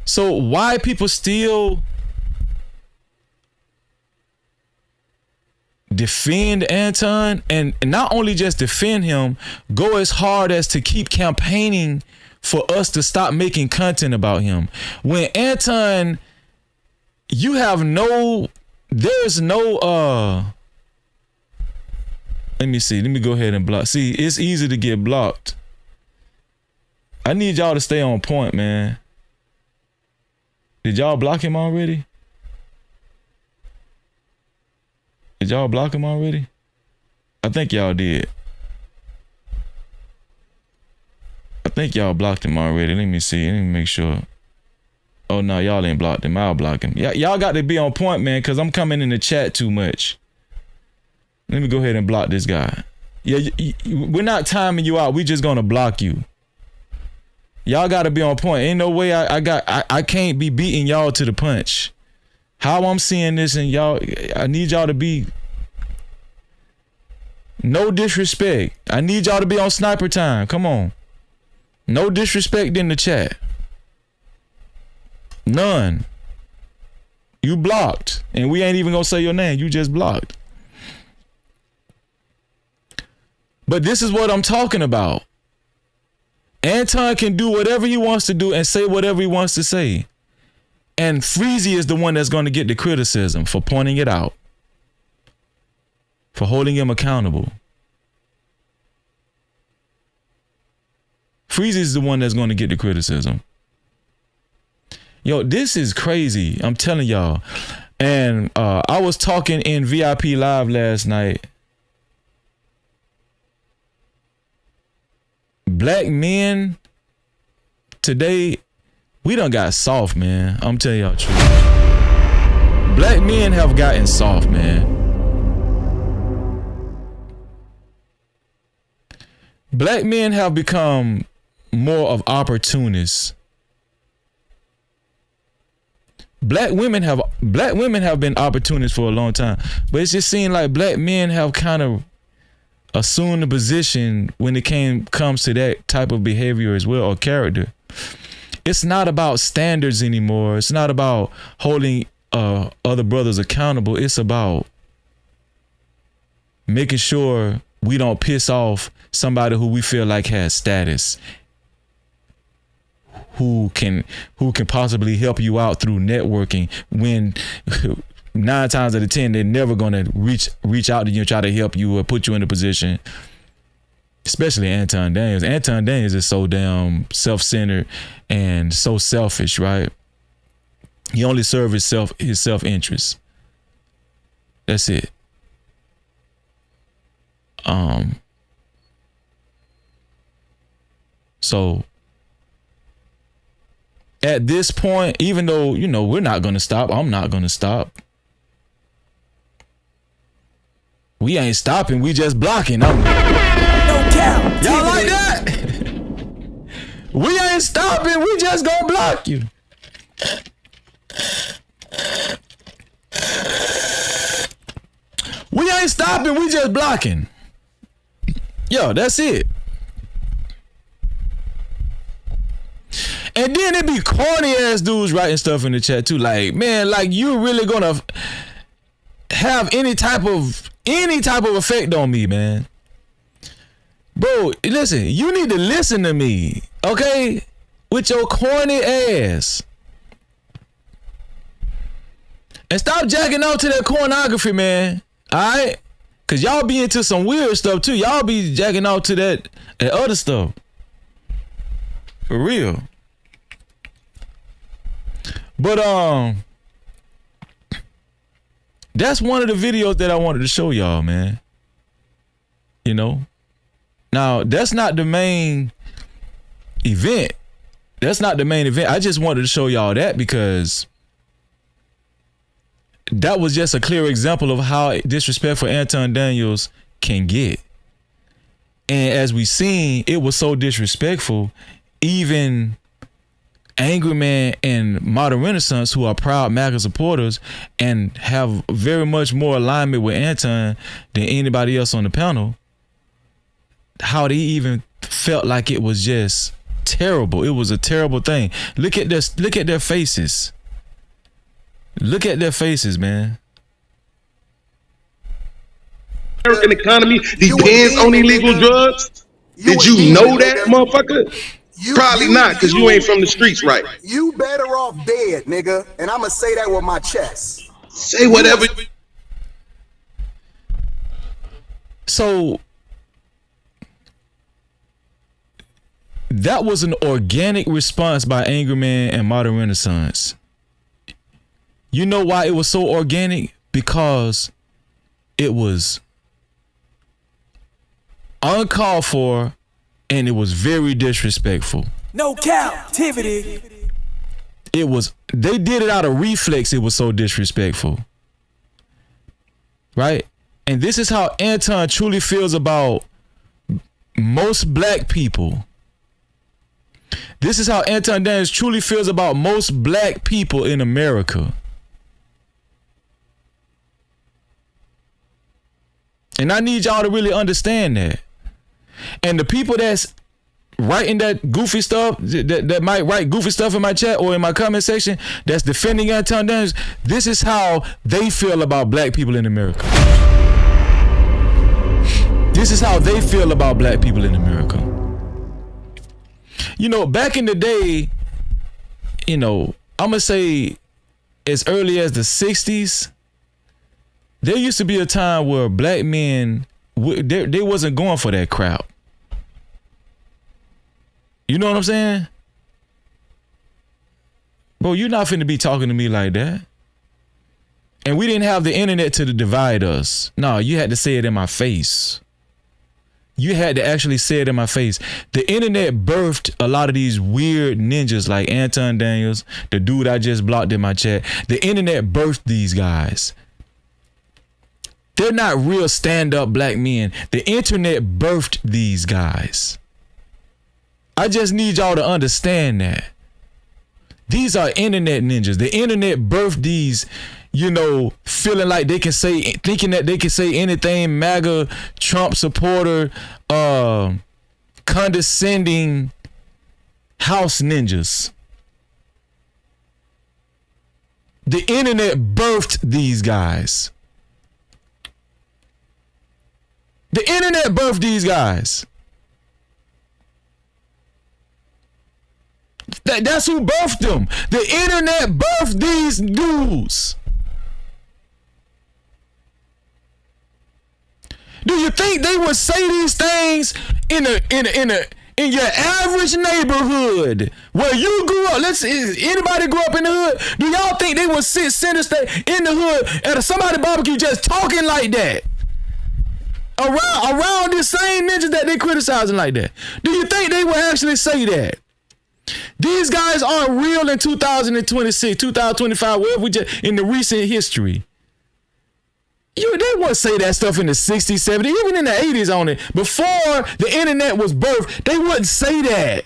So why people still defend Anton, and not only just defend him, go as hard as to keep campaigning for us to stop making content about him. When Anton, there's no let me see, let me go ahead and block. See, it's easy to get blocked. I need y'all to stay on point, man. Did y'all block him already? Did y'all block him already? I think y'all did. I think y'all blocked him already. Let me see. Let me make sure. Oh, no, y'all ain't blocked him. I'll block him. Y'all got to be on point, man, because I'm coming in the chat too much. Let me go ahead and block this guy. Yeah, we're not timing you out. We just going to block you. Y'all got to be on point. Ain't no way I can't be beating y'all to the punch. How I'm seeing this, and y'all, I need y'all to be, no disrespect. I need y'all to be on sniper time. Come on. No disrespect in the chat. None. You blocked. And we ain't even gonna say your name. You just blocked. But this is what I'm talking about. Anton can do whatever he wants to do and say whatever he wants to say. And Freezy is the one that's going to get the criticism for pointing it out, for holding him accountable. Freezy is the one that's going to get the criticism. Yo, this is crazy. I'm telling y'all. And I was talking in VIP Live last night. Black men today, we done got soft, man. I'm telling y'all the truth. Black men have gotten soft, man. Black men have become more of opportunists. Black women have been opportunists for a long time, but it's just seemed like black men have kind of assumed the position when it comes to that type of behavior as well, or character. It's not about standards anymore. It's not about holding other brothers accountable. It's about making sure we don't piss off somebody who we feel like has status, who can possibly help you out through networking, when 9 times out of 10 they're never gonna reach out to you and try to help you or put you in a position. Especially Anton Daniels. Anton Daniels is so damn self-centered and so selfish, right? He only serves his self-interest. That's it. So at this point, even though, we're not going to stop, I'm not going to stop. We ain't stopping, we just blocking. No cap. Y'all like that? We ain't stopping, we just gonna block you. We ain't stopping, we just blocking. Yo, that's it. And then it be corny ass dudes writing stuff in the chat too. Like, man, like you really gonna have any type of effect on me, man. Bro, listen, you need to listen to me, okay? With your corny ass. And stop jacking off to that pornography, man. Alright? Cause y'all be into some weird stuff too. Y'all be jacking off to that other stuff. For real. But that's one of the videos that I wanted to show y'all, man. Now, that's not the main event. I just wanted to show y'all that because that was just a clear example of how disrespectful Anton Daniels can get. And as we seen, it was so disrespectful, even Angry Man and Modern Renaissance, who are proud MAGA supporters and have very much more alignment with Anton than anybody else on the panel, how they even felt like it was just terrible. It was a terrible thing. Look at this. Look at their faces. Look at their faces, man. American economy depends on illegal drugs. Did you know that, motherfucker? Probably not, because you ain't from the streets, right? You better off dead, nigga. And I'm going to say that with my chest. Say whatever. So that was an organic response by Angry Man and Modern Renaissance. You know why it was so organic? Because it was uncalled for and it was very disrespectful. No Cap-tivity. They did it out of reflex. It was so disrespectful. Right? And this is how Anton truly feels about most black people. This is how Anton Daniels truly feels about most black people in America. And I need y'all to really understand that. And the people that's writing that goofy stuff, that might write goofy stuff in my chat or in my comment section, that's defending Anton Daniels, this is how they feel about black people in America. This is how they feel about black people in America. Back in the day, I'm going to say as early as the 60s, there used to be a time where black men, they wasn't going for that crowd. You know what I'm saying? Bro, you're not finna be talking to me like that. And we didn't have the internet to divide us. No, you had to say it in my face. You had to actually say it in my face. The internet birthed a lot of these weird ninjas like Anton Daniels, the dude I just blocked in my chat. The internet birthed these guys. They're not real stand-up black men. The internet birthed these guys. I just need y'all to understand that. These are internet ninjas. The internet birthed these, feeling like they can say, thinking that they can say anything, MAGA, Trump supporter, condescending house ninjas. The internet birthed these guys. The internet birthed these guys. That's who birthed them. The internet birthed these dudes. Do you think they would say these things in your average neighborhood where you grew up? Anybody grew up in the hood? Do y'all think they would sit center stage in the hood at somebody's barbecue just talking like that? Around this same ninjas that they criticizing like that. Do you think they would actually say that? These guys aren't real in 2026, 2025, wherever we just in the recent history. They wouldn't say that stuff in the 60s, 70s, even in the 80s on it. Before the internet was birthed, they wouldn't say that.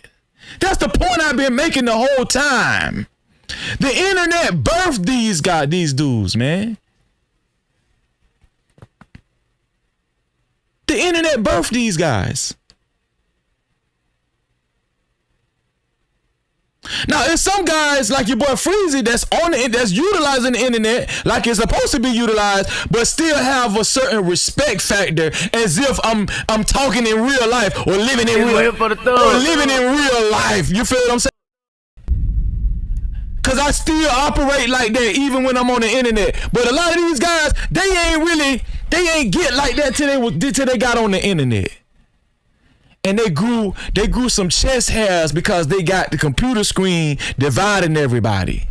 That's the point I've been making the whole time. The internet birthed these dudes, man. The internet birthed these guys. Now, there's some guys like your boy Freezy that's utilizing the internet like it's supposed to be utilized, but still have a certain respect factor, as if I'm talking in real life or living in real life. You feel what I'm saying? Cause I still operate like that even when I'm on the internet. But a lot of these guys, they ain't get like that till they got on the internet. And they grew some chest hairs because they got the computer screen dividing everybody.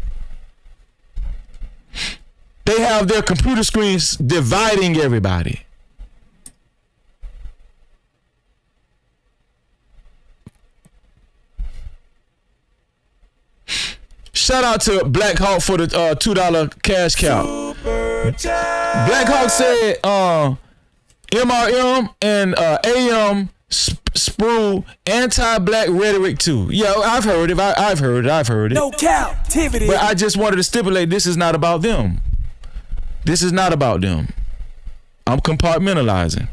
They have their computer screens dividing everybody. Shout out to Black Hawk for the $2 cash cow. Black Hawk said MRM and AM sprue anti-black rhetoric too. Yeah, I've heard it. I've heard it. No Cap-tivity. But I just wanted to stipulate this is not about them. This is not about them. I'm compartmentalizing.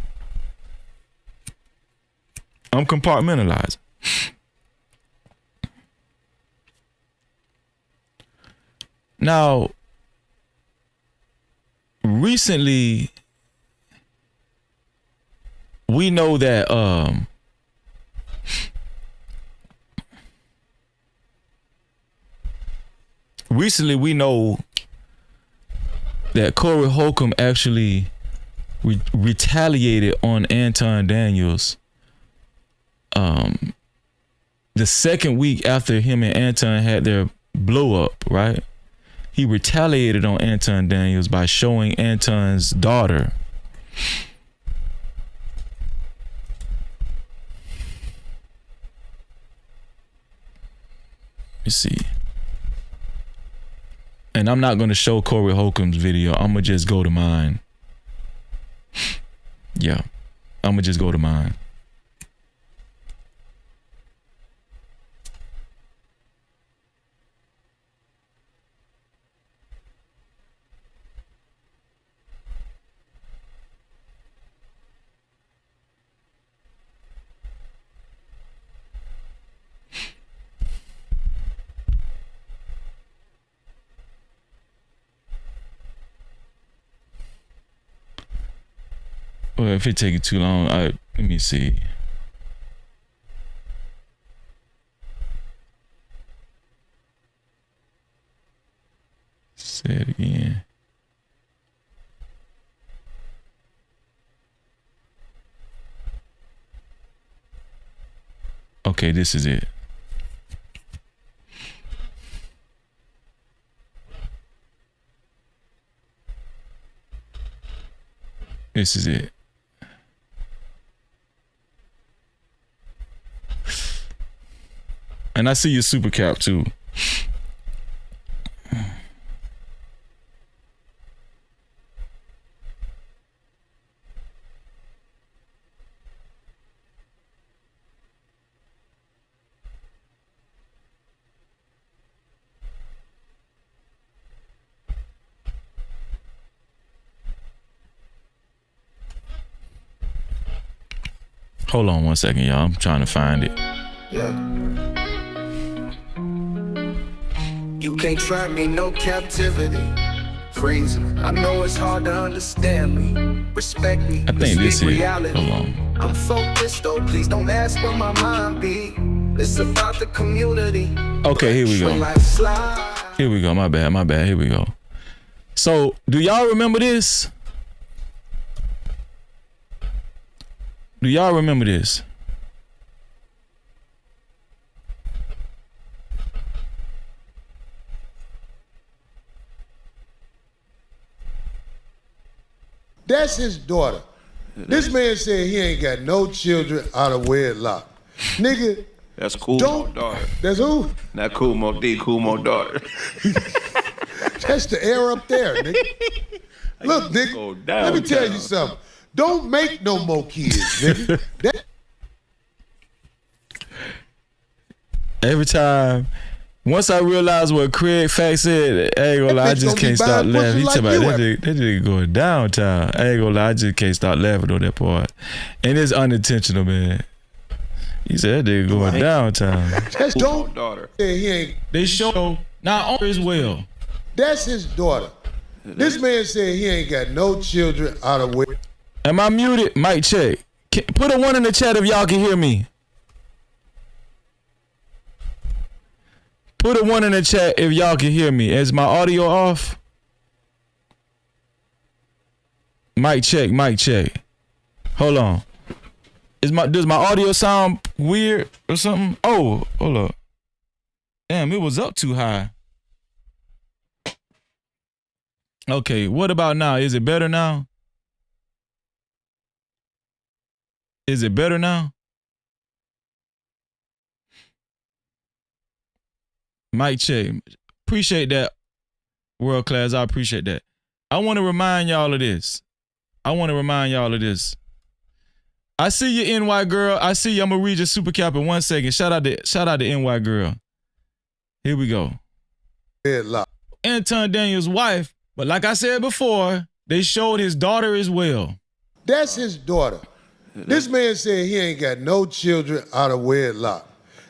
Now, recently, we know that Cory Holcomb actually retaliated on Anton Daniels the second week after him and Anton had their blow up, right? He retaliated on Anton Daniels by showing Anton's daughter. Let's see. And I'm not going to show Cory Holcomb's video. I'm going to just go to mine. Yeah. I'm going to just go to mine. Well, if it takes too long, let me see. Say it again. Okay, this is it. This is it. And I see your super cap too. Hold on 1 second, y'all. I'm trying to find it. Yeah. You can't try me, no captivity. Crazy. I know it's hard to understand me. Respect me. I think this is reality. Hold on. I'm focused though, please don't ask where my mind be. It's about the community. Okay, here we go. Here we go. My bad. Here we go. So, do y'all remember this? Do y'all remember this? That's his daughter. This man said he ain't got no children out of wedlock. Nigga. That's Cool Mo daughter. That's who? Not Cool Mo D, Cool Mo daughter. That's the air up there, nigga. Look, nigga, let me tell you something. Don't make no more kids, nigga. Every time, once I realized what Craig Fact said, I ain't gonna lie, I just can't stop laughing. He talking about that nigga going downtown. I ain't gonna lie, I just can't stop laughing on that part. And it's unintentional, man. He said that nigga going downtown. That's dope. Daughter. He ain't. They show not on as well. That's his daughter. This man said he ain't got no children out of wedlock. Am I muted? Mic check. Put a 1 in the chat if y'all can hear me. Put a 1 in the chat if y'all can hear me. Is my audio off? Mic check. Hold on. Does my audio sound weird or something? Oh, hold up. Damn, it was up too high. Okay, what about now? Is it better now? Is it better now? Mic check. Appreciate that, world class. I appreciate that. I want to remind y'all of this. I see you, NY girl. I see you. I'm gonna read your super cap in 1 second. Shout out to NY girl. Here we go. Anton Daniels' wife, but like I said before, they showed his daughter as well. That's his daughter. This man said he ain't got no children out of wedlock.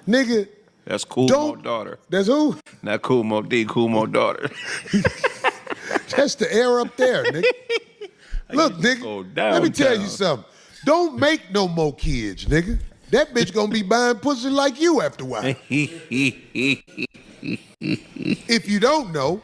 Nigga. That's Cool Mo daughter. That's who? Not Cool Mo D, Cool Mo daughter. That's the air up there, nigga. Look, nigga, let me tell you something. Don't make no more kids, nigga. That bitch gonna be buying pussy like you after a while. If you don't know,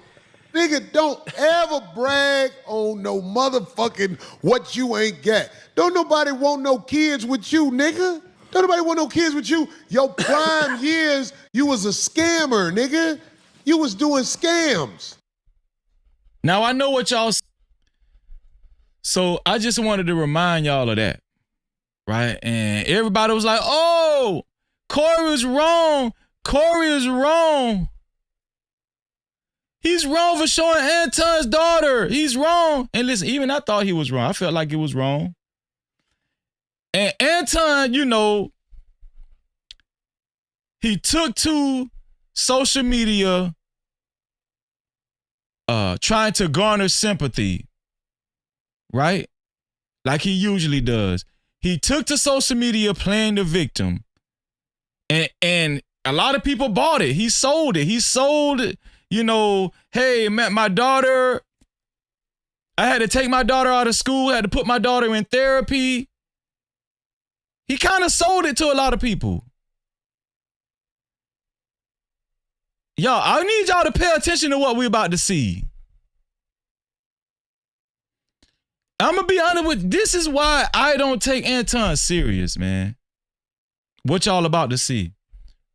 nigga, don't ever brag on no motherfucking what you ain't got. Don't nobody want no kids with you, nigga. Don't nobody want no kids with you. Your prime years, you was a scammer, nigga. You was doing scams. Now, I know what y'all... So, I just wanted to remind y'all of that, right? And everybody was like, oh, Cory was wrong. Cory is wrong. He's wrong for showing Anton's daughter. He's wrong. And listen, even I thought he was wrong. I felt like it was wrong. And Anton, you know, he took to social media trying to garner sympathy, right? Like he usually does. He took to social media playing the victim. And a lot of people bought it. He sold it. He sold it, you know, hey, my daughter, I had to take my daughter out of school, had to put my daughter in therapy. He kind of sold it to a lot of people. Y'all, I need y'all to pay attention to what we're about to see. I'm going to be honest with you. This is why I don't take Anton serious, man. What y'all about to see,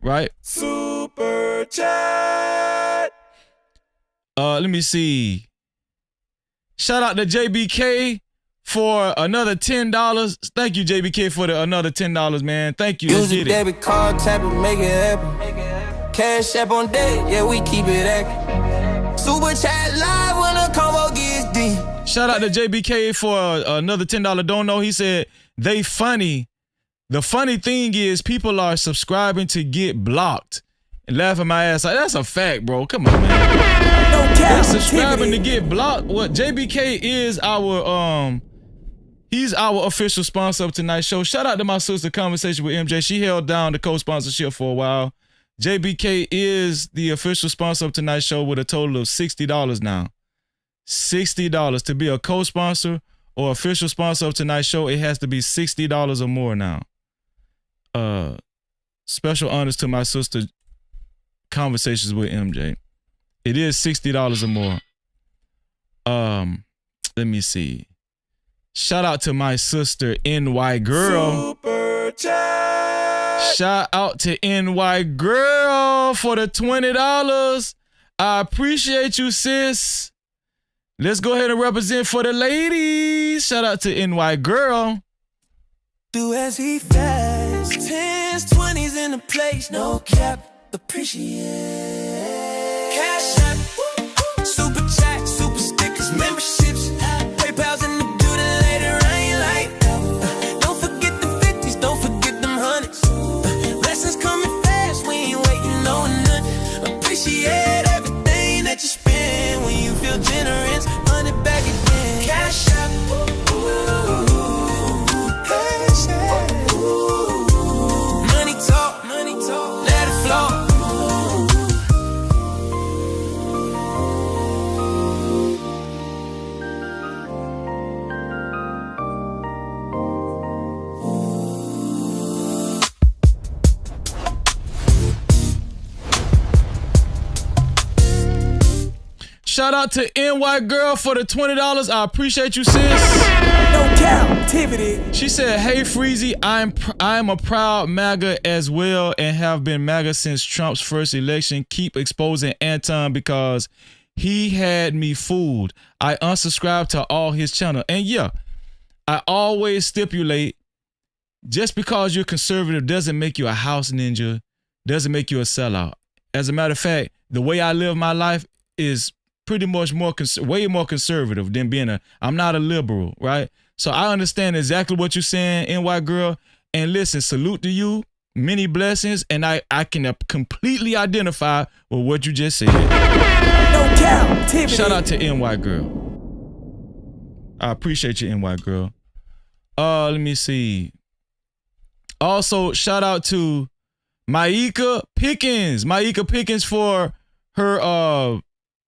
right? Super chat. Let me see. Shout out to JBK for another $10. Thank you, JBK, for another $10, man. Thank you. Use a debit card, tap it, make it happen. Cash app on deck, yeah, we keep it active. Super chat live when the combo gets deep. Shout out to JBK for another $10 don't know. He said, they funny. The funny thing is people are subscribing to get blocked and laughing my ass. Like, that's a fact, bro. Come on, man. No cap. They're subscribing to get blocked. What JBK is our He's our official sponsor of tonight's show. Shout out to my sister, Conversation with MJ. She held down the co-sponsorship for a while. JBK is the official sponsor of tonight's show with a total of $60 now. $60 to be a co-sponsor or official sponsor of tonight's show. It has to be $60 or more now. Special honors to my sister, Conversations with MJ. It is $60 or more. Let me see. Shout out to my sister, NY Girl. Super chat. Shout out to NY Girl for the $20. I appreciate you, sis. Let's go ahead and represent for the ladies. Shout out to NY Girl. Do as he fast. 10s, 20s in the place. No cap. Appreciate. Cash app. Super chat. Super stickers. Memberships. PayPal's in the building later. I ain't like that. Don't forget the 50s. Don't forget them hundreds. Lessons coming fast. We ain't waiting on nothing. Appreciate everything that you spend when you feel generous. Run it back again. Cash app. Cash app. Money talk. Let it flow. Shout out to NY Girl for the $20. I appreciate you, sis. No Cap-tivity. She said, "Hey Freezy, I'm a proud MAGA as well and have been MAGA since Trump's first election. Keep exposing Anton because he had me fooled. I unsubscribed to all his channel." And yeah, I always stipulate, just because you're conservative doesn't make you a house ninja, doesn't make you a sellout. As a matter of fact, the way I live my life is pretty much way more conservative than being I'm not a liberal, right? So I understand exactly what you're saying, NY Girl. And listen, salute to you, many blessings, and I can completely identify with what you just said. No Cap-tivity. Shout out to NY Girl. I appreciate you, NY Girl. Let me see. Also, shout out to Maika Pickens. Maika Pickens for her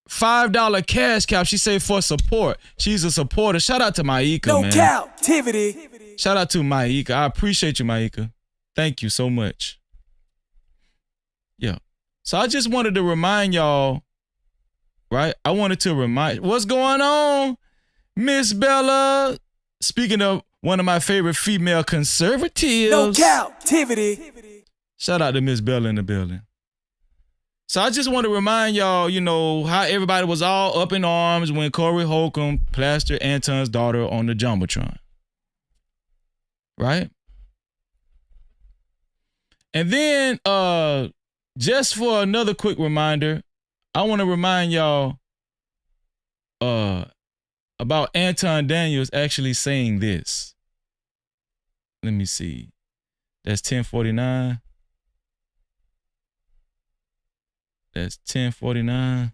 $5 cash cap. She said for support. She's a supporter. Shout out to Maika, no man. No Cap-tivity. Shout out to Maika. I appreciate you, Maika. Thank you so much. Yeah. So I just wanted to remind y'all, right? I wanted to remind, what's going on, Miss Bella? Speaking of one of my favorite female conservatives. No Cap-tivity. Shout out to Miss Bella in the building. So I just want to remind y'all, you know, how everybody was all up in arms when Cory Holcomb plastered Anton's daughter on the Jumbotron. Right? And then, just for another quick reminder, I want to remind y'all about Anton Daniels actually saying this. Let me see. That's 1049. That's 1049.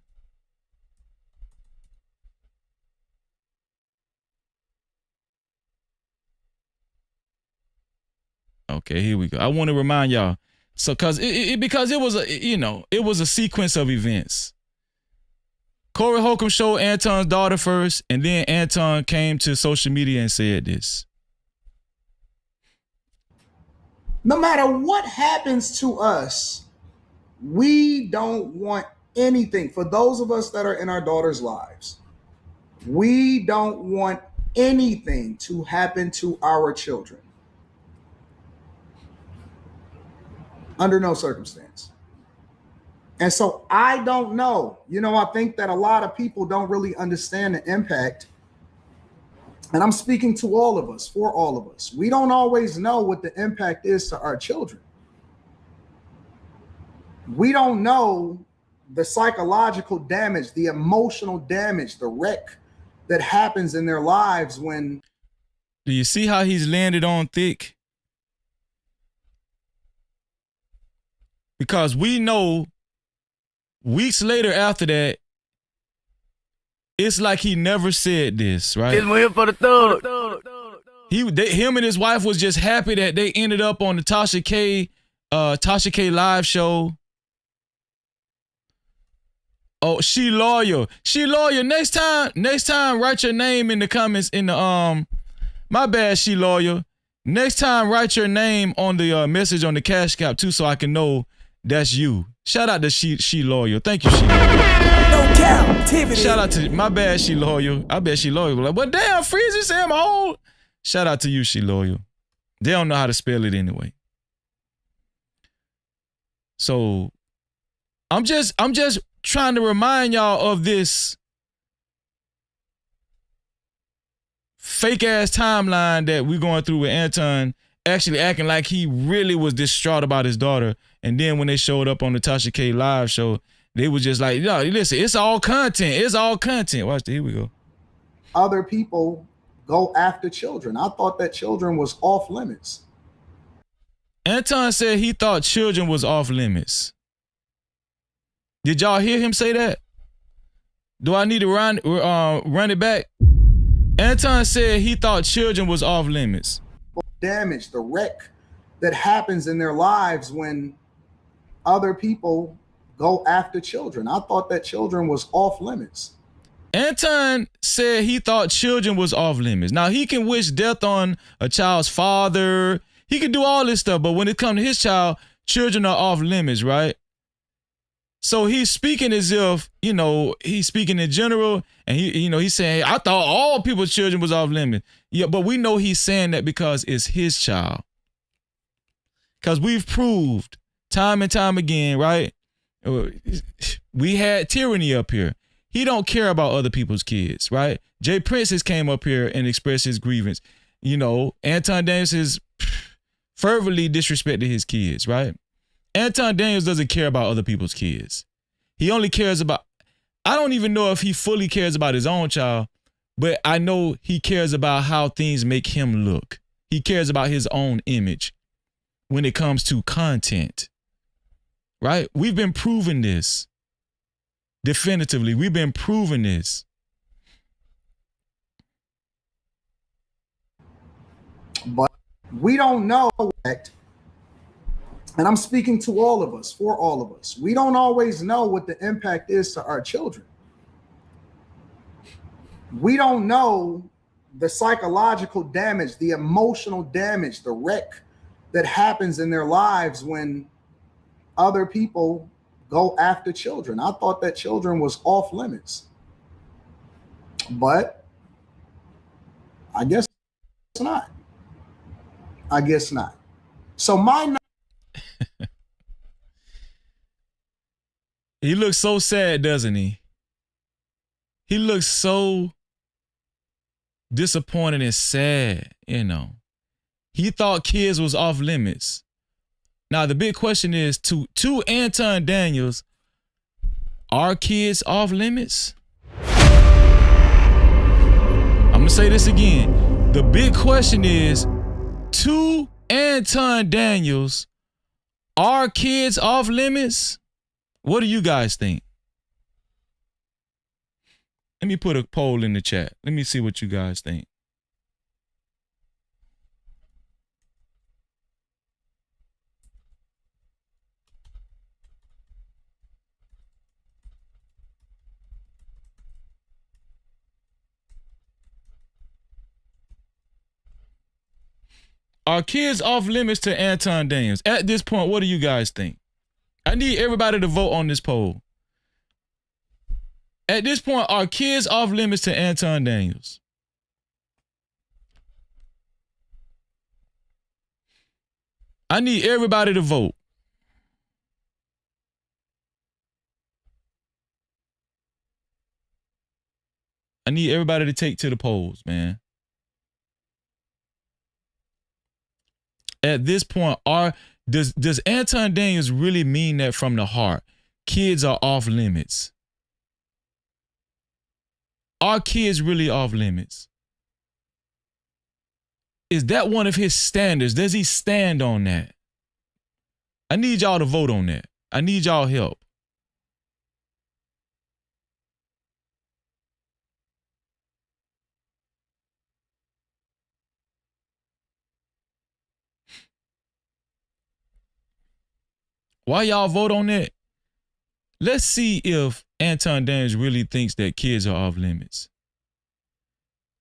Okay, here we go. I want to remind y'all. So, because it was a sequence of events. Cory Holcomb showed Anton's daughter first, and then Anton came to social media and said this. No matter what happens to us, we don't want anything. For those of us that are in our daughters' lives, we don't want anything to happen to our children. Under no circumstance. And so I don't know. You know, I think that a lot of people don't really understand the impact. And I'm speaking to all of us, for all of us. We don't always know what the impact is to our children. We don't know the psychological damage, the emotional damage, the wreck that happens in their lives when. Do you see how he's landed on thick? Because we know weeks later after that, it's like he never said this, right? Just waiting for the thug. him and his wife was just happy that they ended up on the Tasha K live show. Oh, she loyal. She loyal. Next time, write your name in the comments in the my bad, she loyal. Next time, write your name on the message on the Cash App too, so I can know that's you. Shout out to she loyal. Thank you, she loyal. No Cap-tivity. Shout out to my bad, she loyal. I bet she loyal. Like, but damn, Freezy say I'm old. Shout out to you, she loyal. They don't know how to spell it anyway. So I'm just trying to remind y'all of this fake ass timeline that we're going through with Anton actually acting like he really was distraught about his daughter. And then when they showed up on the Tasha K live show, they was just like, yo, listen, it's all content. It's all content. Watch this. Here we go. Other people go after children. I thought that children was off limits. Anton said he thought children was off limits. Did y'all hear him say that? Do I need to run it back? Anton said he thought children was off limits. Damage, the wreck that happens in their lives when other people go after children. I thought that children was off limits. Anton said he thought children was off limits. Now, he can wish death on a child's father. He can do all this stuff, but when it comes to his child, children are off limits, right? So he's speaking as if, he's speaking in general, and he's saying, hey, I thought all people's children was off limits. Yeah, but we know he's saying that because it's his child. Because we've proved time and time again, right? We had Tyranny up here. He don't care about other people's kids, right? Jay Prince has came up here and expressed his grievance. Anton Daniels has fervently disrespected his kids, right? Anton Daniels doesn't care about other people's kids. He only cares about, I don't even know if he fully cares about his own child, but I know he cares about how things make him look. He cares about his own image when it comes to content, right? We've been proving this definitively. We've been proving this. But we don't know that. And I'm speaking to all of us, for all of us. We don't always know what the impact is to our children. We don't know the psychological damage, the emotional damage, the wreck that happens in their lives when other people go after children. I thought that children was off limits. But I guess not. I guess not. So he looks so sad, doesn't he? He looks so disappointed and sad, He thought kids was off limits. Now, the big question is, to Anton Daniels, are kids off limits? I'm going to say this again. The big question is, to Anton Daniels, are kids off limits? What do you guys think? Let me put a poll in the chat. Let me see what you guys think. Are kids off limits to Anton Daniels? At this point, what do you guys think? I need everybody to vote on this poll. At this point, are kids off limits to Anton Daniels? I need everybody to vote. I need everybody to take to the polls, man. At this point, does Anton Daniels really mean that from the heart? Kids are off limits. Are kids really off limits? Is that one of his standards? Does he stand on that? I need y'all to vote on that. I need y'all help. While y'all vote on that, let's see if Anton Daniels really thinks that kids are off limits.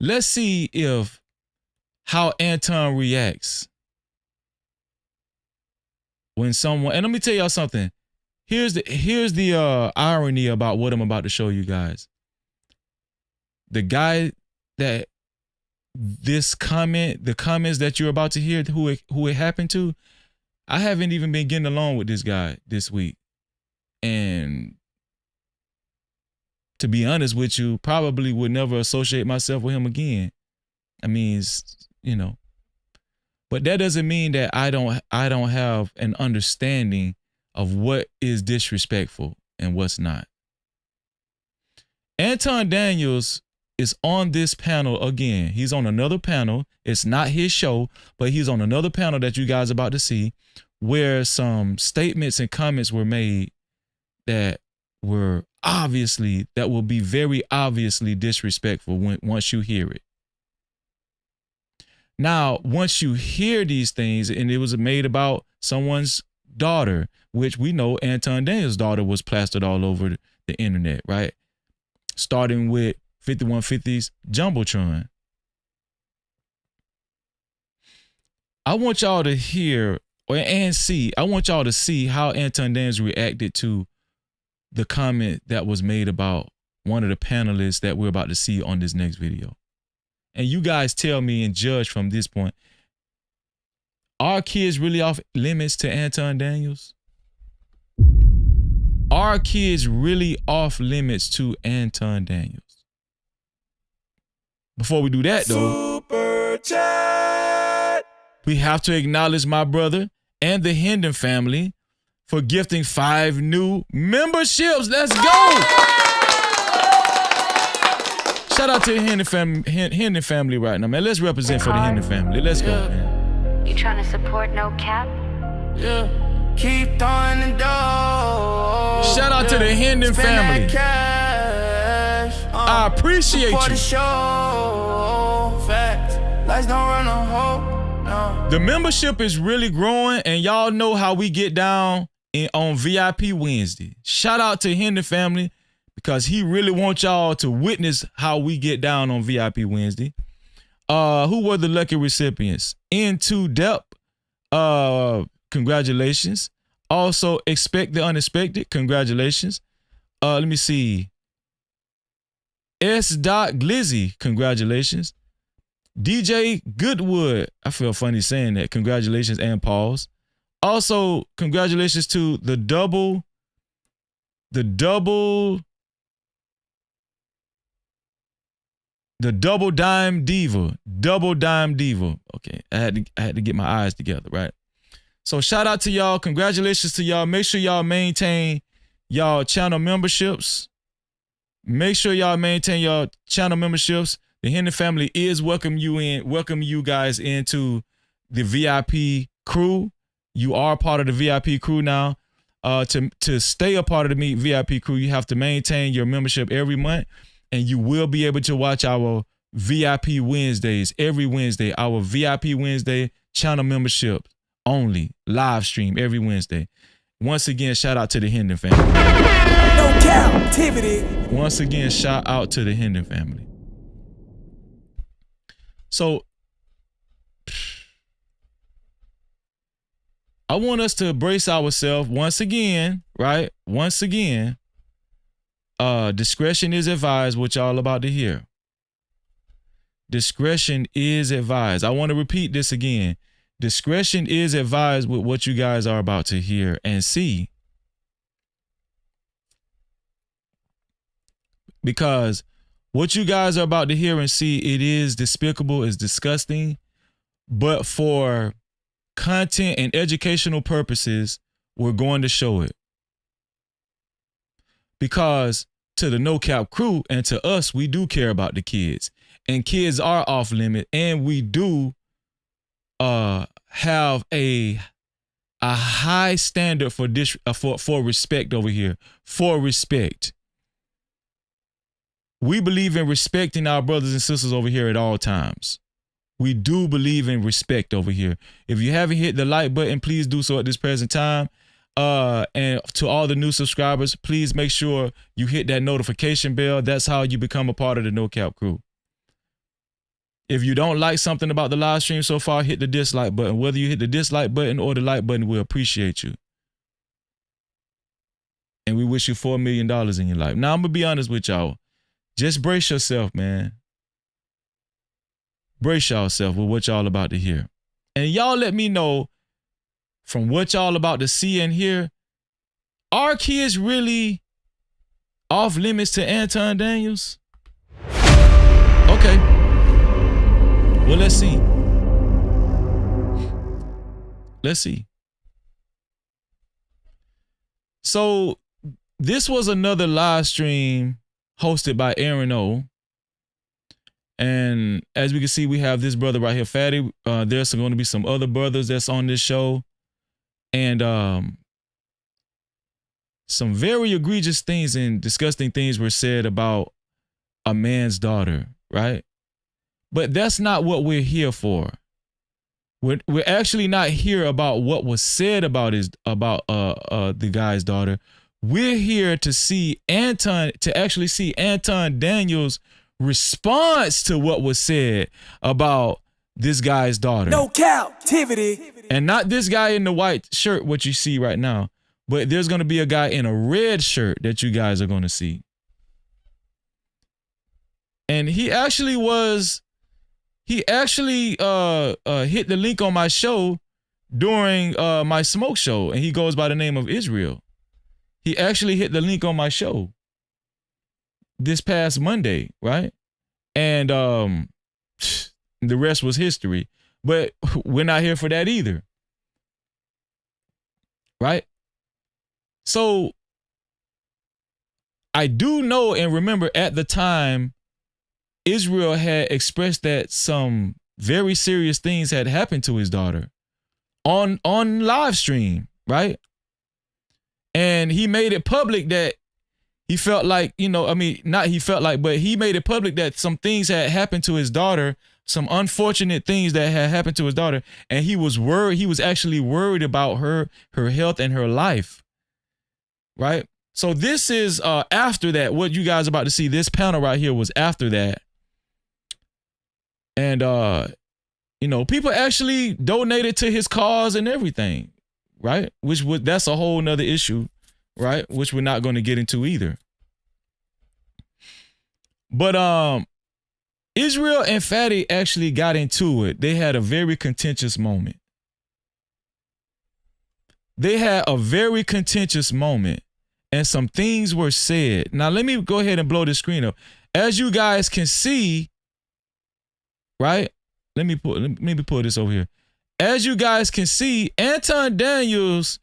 Let's see if how Anton reacts when someone, and let me tell y'all something. Here's the irony about what I'm about to show you guys. The guy that the comments that you're about to hear, who it happened to, I haven't even been getting along with this guy this week. And to be honest with you, probably would never associate myself with him again. I mean, you know, but that doesn't mean that I don't have an understanding of what is disrespectful and what's not. Anton Daniels is on this panel again. He's on another panel. It's not his show, but he's on another panel that you guys are about to see, where some statements and comments were made that will be very obviously disrespectful once you hear it. Now, once you hear these things, and it was made about someone's daughter, which we know Anton Daniels' daughter was plastered all over the internet, right? Starting with 5150's Jumbotron. I want y'all to hear and see, I want y'all to see how Anton Daniels reacted to the comment that was made about one of the panelists that we're about to see on this next video. And you guys tell me and judge from this point, are kids really off limits to Anton Daniels? Are kids really off limits to Anton Daniels? Before we do that, though, Super Chat. We have to acknowledge my brother and the Hendon family for gifting 5 new memberships. Let's go! Shout out to the Hendon family right now, man. Let's represent for the Hendon family. Let's go, man. You trying to support No Cap? Yeah. Keep throwing the dough. Shout out to the Hendon family. I appreciate for you. The show. Facts. Lights don't run a hole. No. The membership is really growing, and y'all know how we get down on VIP Wednesday. Shout out to Hendon family, because he really wants y'all to witness how we get down on VIP Wednesday. Who were the lucky recipients? Into Depth, congratulations. Also, Expect the Unexpected, congratulations. Let me see. S. Glizzy, congratulations. DJ Goodwood, I feel funny saying that, congratulations and pause. Also, congratulations to the double dime diva. Okay, I had to get my eyes together, right? So shout out to y'all. Congratulations to y'all. Make sure y'all maintain y'all channel memberships. Make sure y'all maintain y'all channel memberships. The Hendon family is welcome you guys into the VIP crew. You are part of the VIP crew now. To stay a part of the VIP crew, you have to maintain your membership every month. And you will be able to watch our VIP Wednesdays every Wednesday. Our VIP Wednesday channel membership only live stream every Wednesday. Once again, shout out to the Hendon family. No Cap-tivity. Once again, shout out to the Hendon family. So I want us to brace ourselves once again, right? Once again. Discretion is advised, what y'all about to hear. Discretion is advised. I want to repeat this again. Discretion is advised with what you guys are about to hear and see. Because what you guys are about to hear and see, it is despicable, it's disgusting. But for content and educational purposes, we're going to show it. Because to the No Cap crew and to us, we do care about the kids. And kids are off limit, and we do have a high standard for respect over here. For respect. We believe in respecting our brothers and sisters over here at all times. We do believe in respect over here. If you haven't hit the like button, please do so at this present time. And to all the new subscribers, please make sure you hit that notification bell. That's how you become a part of the No Cap crew. If you don't like something about the live stream so far, hit the dislike button. Whether you hit the dislike button or the like button, we appreciate you. And we wish you $4 million in your life. Now, I'm going to be honest with y'all. Just brace yourself, man. Brace yourself with what y'all about to hear. And y'all let me know from what y'all about to see and hear, are kids really off limits to Anton Daniels? Okay. Well, let's see. Let's see. So this was another live stream hosted by Aaron O. And as we can see, we have this brother right here, Fatty. There's going to be some other brothers that's on this show. And some very egregious things and disgusting things were said about a man's daughter, right? But that's not what we're here for. We're actually not here about what was said about the guy's daughter. We're here to see actually see Anton Daniels' response to what was said about this guy's daughter. No Cap-tivity. And not this guy in the white shirt, what you see right now, but there's going to be a guy in a red shirt that you guys are going to see. And he actually hit the link on my show during my smoke show, and he goes by the name of Israel. He actually hit the link on my show this past Monday, right? And the rest was history. But we're not here for that either. Right? So I do know and remember at the time, Israel had expressed that some very serious things had happened to his daughter on live stream, right? And he made it public that he felt like, not he felt like, but he made it public that some things had happened to his daughter, some unfortunate things that had happened to his daughter. And he was worried. He was actually worried about her health and her life. Right. So this is after that. What you guys are about to see, this panel right here was after that. And, people actually donated to his cause and everything. Right. That's a whole nother issue. Right. Which we're not going to get into either. But Israel and Fatty actually got into it. They had a very contentious moment. And some things were said. Now, let me go ahead and blow the screen up. As you guys can see, right? Let me pull this over here. As you guys can see, Anton Daniels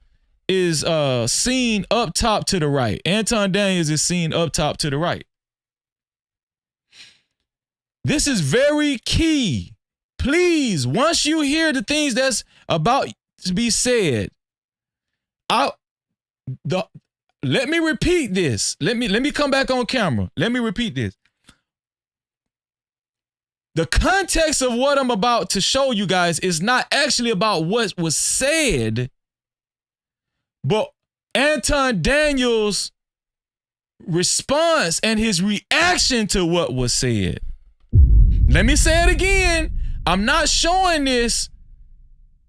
is seen up top to the right. Anton Daniels is seen up top to the right. This is very key. Please, once you hear the things that's about to be said, let me repeat this. Let me come back on camera. Let me repeat this. The context of what I'm about to show you guys is not actually about what was said, but Anton Daniels' response and his reaction to what was said. Let me say it again. I'm not showing this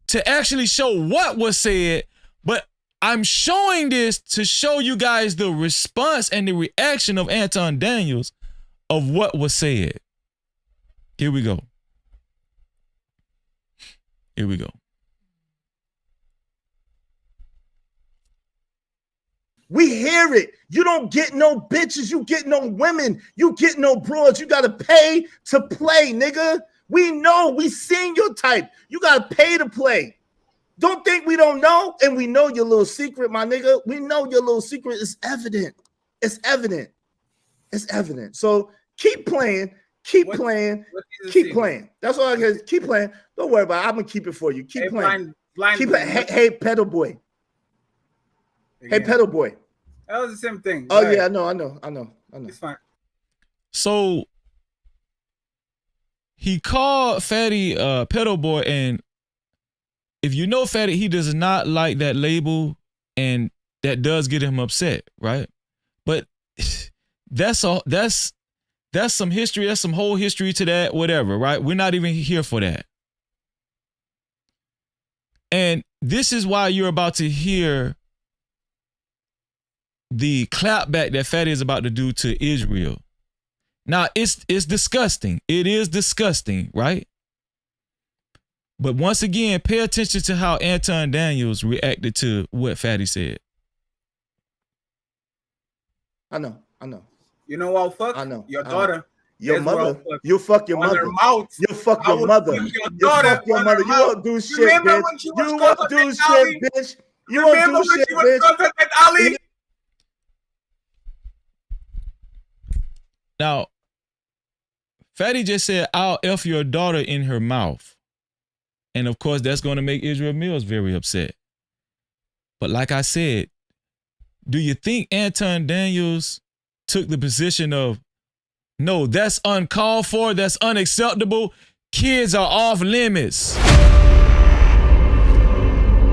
to actually show what was said, but I'm showing this to show you guys the response and the reaction of Anton Daniels of what was said. Here we go. We hear it. You don't get no bitches. You get no women. You get no broads. You got to pay to play, nigga. We know. We seen your type. You got to pay to play. Don't think we don't know. And we know your little secret, my nigga. We know your little secret is evident. It's evident. It's evident. So keep playing. Keep playing. Keep playing. That's all I can. Keep playing. Don't worry about it. I'm going to keep it for you. Keep playing. Keep it. Hey, pedal boy. Hey, pedal boy. That was the same thing. Oh, yeah, I know. It's fine. So he called Fatty pedal boy, and if you know Fatty, he does not like that label And that does get him upset, right? But that's some history, that's some whole history to that, whatever, right? We're not even here for that. And this is why you're about to hear the clapback that Fatty is about to do to Israel. Now, it's disgusting. It is disgusting, right? But once again, pay attention to how Anton Daniels reacted to what Fatty said. I know. You know what? Fuck. I know. Your daughter. Your mother. You fuck your mother. Mouth. You fuck your mother. You fuck your mother. You won't do shit, bitch. You won't do shit, bitch. You won't do shit, bitch. Now, Fatty just said, I'll F your daughter in her mouth. And of course, that's going to make Israel Mills very upset. But like I said, do you think Anton Daniels took the position of, no, that's uncalled for, that's unacceptable, kids are off limits?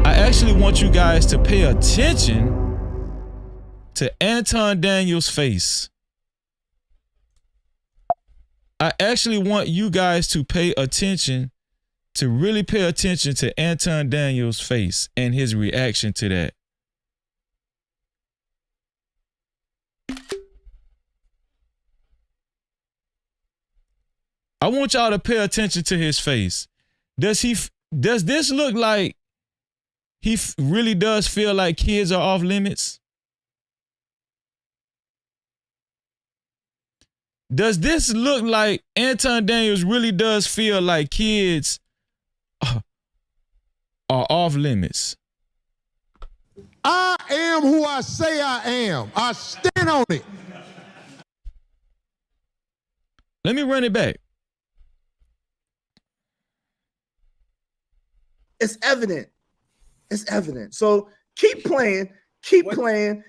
I actually want you guys to pay attention to Anton Daniels' face. I actually want you guys to pay attention, to really pay attention to Anton Daniels' face and his reaction to that. I want y'all to pay attention to his face. Does this look like he really does feel like kids are off limits? Does this look like Anton Daniels really does feel like kids are off limits? I am who I say I am. I stand on it. Let me run it back. It's evident. It's evident. So keep playing. Keep playing.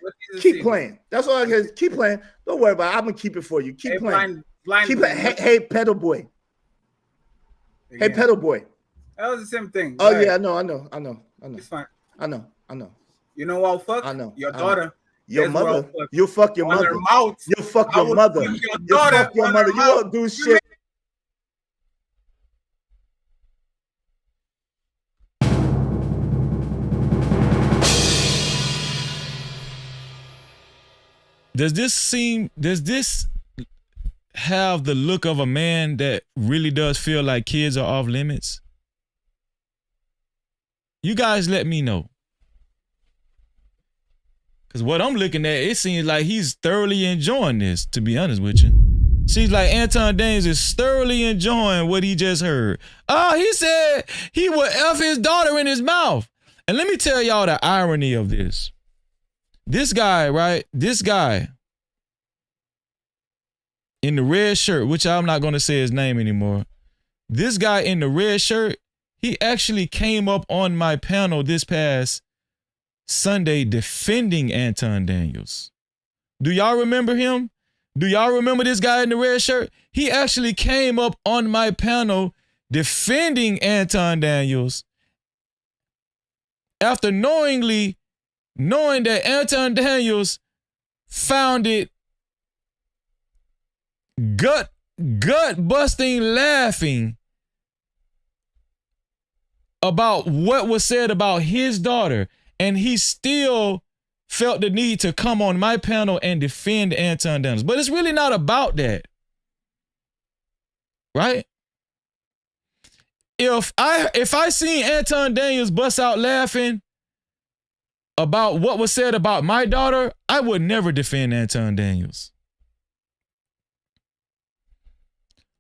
That's all I can. Keep playing. Don't worry about it. I'm gonna keep it for you. Keep playing. Keep playing. Hey, pedal boy. Hey, pedal boy. That was the same thing. Oh yeah, I know. It's fine. I know. You know what? Fuck. I know. Your daughter. Your mother. You fuck your mother. Mouth. You fuck your mother. You fuck your mother. You won't do shit. Does this have the look of a man that really does feel like kids are off limits? You guys let me know. Because what I'm looking at, it seems like he's thoroughly enjoying this, to be honest with you. Seems like Anton Daniels is thoroughly enjoying what he just heard. Oh, he said he would F his daughter in his mouth. And let me tell y'all the irony of this. This guy, right? This guy in the red shirt, which I'm not going to say his name anymore. This guy in the red shirt, he actually came up on my panel this past Sunday defending Anton Daniels. Do y'all remember him? Do y'all remember this guy in the red shirt? He actually came up on my panel defending Anton Daniels after knowing that Anton Daniels found it gut busting laughing about what was said about his daughter, and he still felt the need to come on my panel and defend Anton Daniels. But it's really not about that, right? If I seen Anton Daniels bust out laughing about what was said about my daughter, I would never defend Anton Daniels.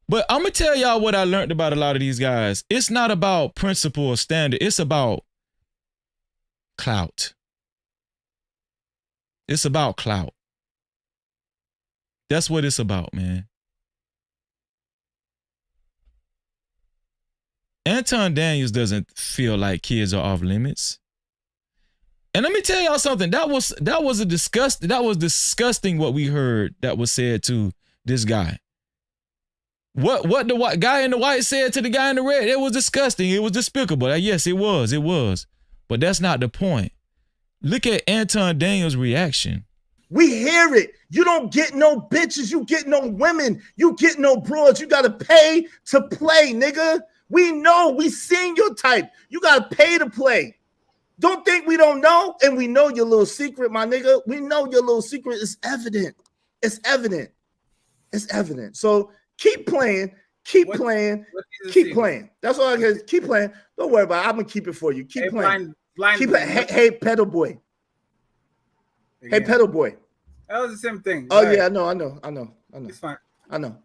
But I'm going to tell y'all what I learned about a lot of these guys. It's not about principle or standard. It's about clout. It's about clout. That's what it's about, man. Anton Daniels doesn't feel like kids are off limits. And let me tell y'all something. That was disgusting what we heard that was said to this guy. What the guy in the white said to the guy in the red, it was disgusting. It was despicable. Yes, it was. But that's not the point. Look at Anton Daniels' reaction. We hear it. You don't get no bitches. You get no women. You get no broads. You got to pay to play, nigga. We know. We seen your type. You got to pay to play. Don't think we don't know. And we know your little secret, my nigga. We know your little secret is evident. It's evident. It's evident. So keep playing. Keep playing. Keep playing. That's all I can. Keep playing. Don't worry about it. I'm going to keep it for you. Keep playing. Keep it. Hey, pedal boy. Hey, pedal boy. That was the same thing. Oh, yeah, I know. It's fine. I know.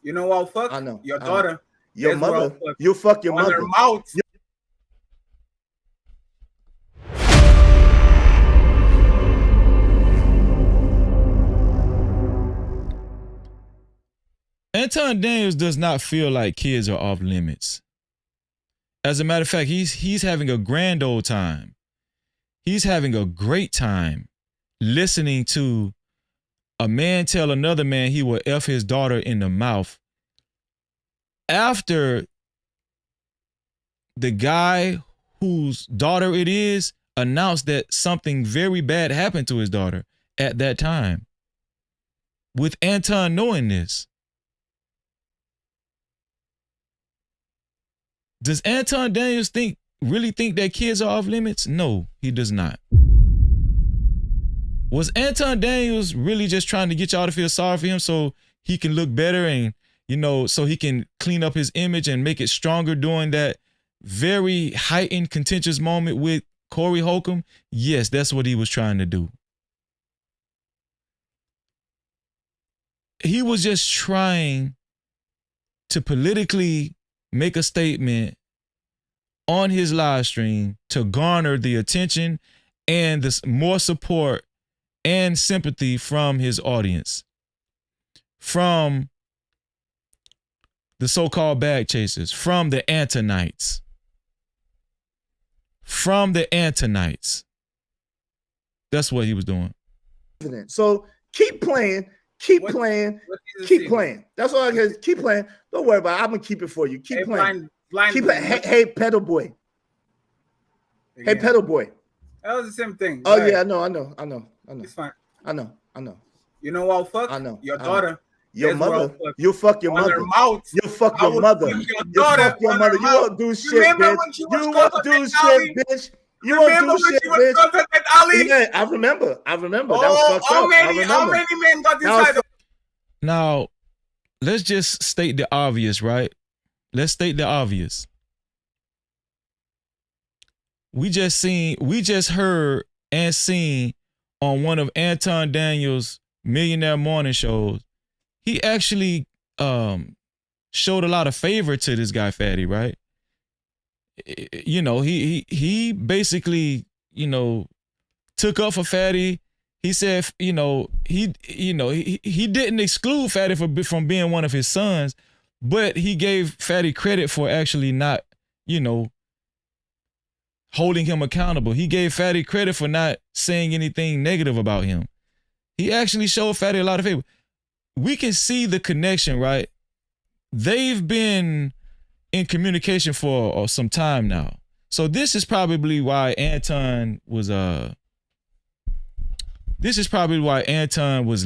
You know what? Fuck. I know. Your daughter. Your mother. You fuck your mother. Her mouth. Anton Daniels does not feel like kids are off limits. As a matter of fact, he's having a grand old time. He's having a great time listening to a man tell another man he will F his daughter in the mouth after the guy whose daughter it is announced that something very bad happened to his daughter at that time. With Anton knowing this. Does Anton Daniels really think that kids are off limits? No, he does not. Was Anton Daniels really just trying to get y'all to feel sorry for him so he can look better and, so he can clean up his image and make it stronger during that very heightened, contentious moment with Cory Holcomb? Yes, that's what he was trying to do. He was just trying to politically make a statement on his live stream to garner the attention and this more support and sympathy from his audience, from the so-called bag chasers, from the Antonites. That's what he was doing. So keep playing. Keep playing. That's all I can. Keep playing. Don't worry about it. I'm gonna keep it for you. Keep playing. Keep it. Hey, pedal boy. Hey, pedal boy. That was the same thing. Oh yeah, I know. It's fine. I know. You know what? Fuck. I know. Your daughter. Your mother. You fuck your mother. Her mouth. You fuck your mother. You fuck your mother. You won't do shit, bitch. You won't do shit, bitch. You won't do shit, bitch. Yeah, I remember. That was fucked up. How many men got inside? Now, let's just state the obvious, right? Let's state the obvious. We just heard and seen on one of Anton Daniels' Millionaire Morning shows, he actually showed a lot of favor to this guy Fatty, right? He basically, took up for Fatty. He said, he didn't exclude Fatty from being one of his sons, but he gave Fatty credit for actually not, holding him accountable. He gave Fatty credit for not saying anything negative about him. He actually showed Fatty a lot of favor. We can see the connection, right? They've been in communication for some time now. So this is probably why Anton was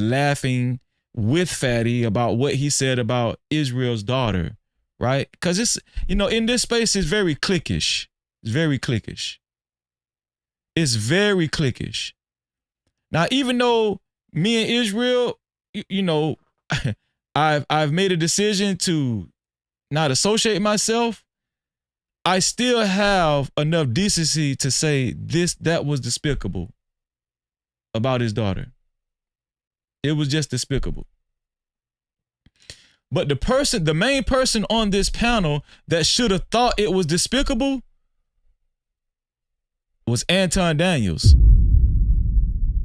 laughing with Fatty about what he said about Israel's daughter, right? Because it's, in this space, it's very cliquish. It's very cliquish. Now, even though me and Israel, I've made a decision to not associate myself, I still have enough decency to say that was despicable about his daughter. It was just despicable. But the main person on this panel that should have thought it was despicable was Anton Daniels.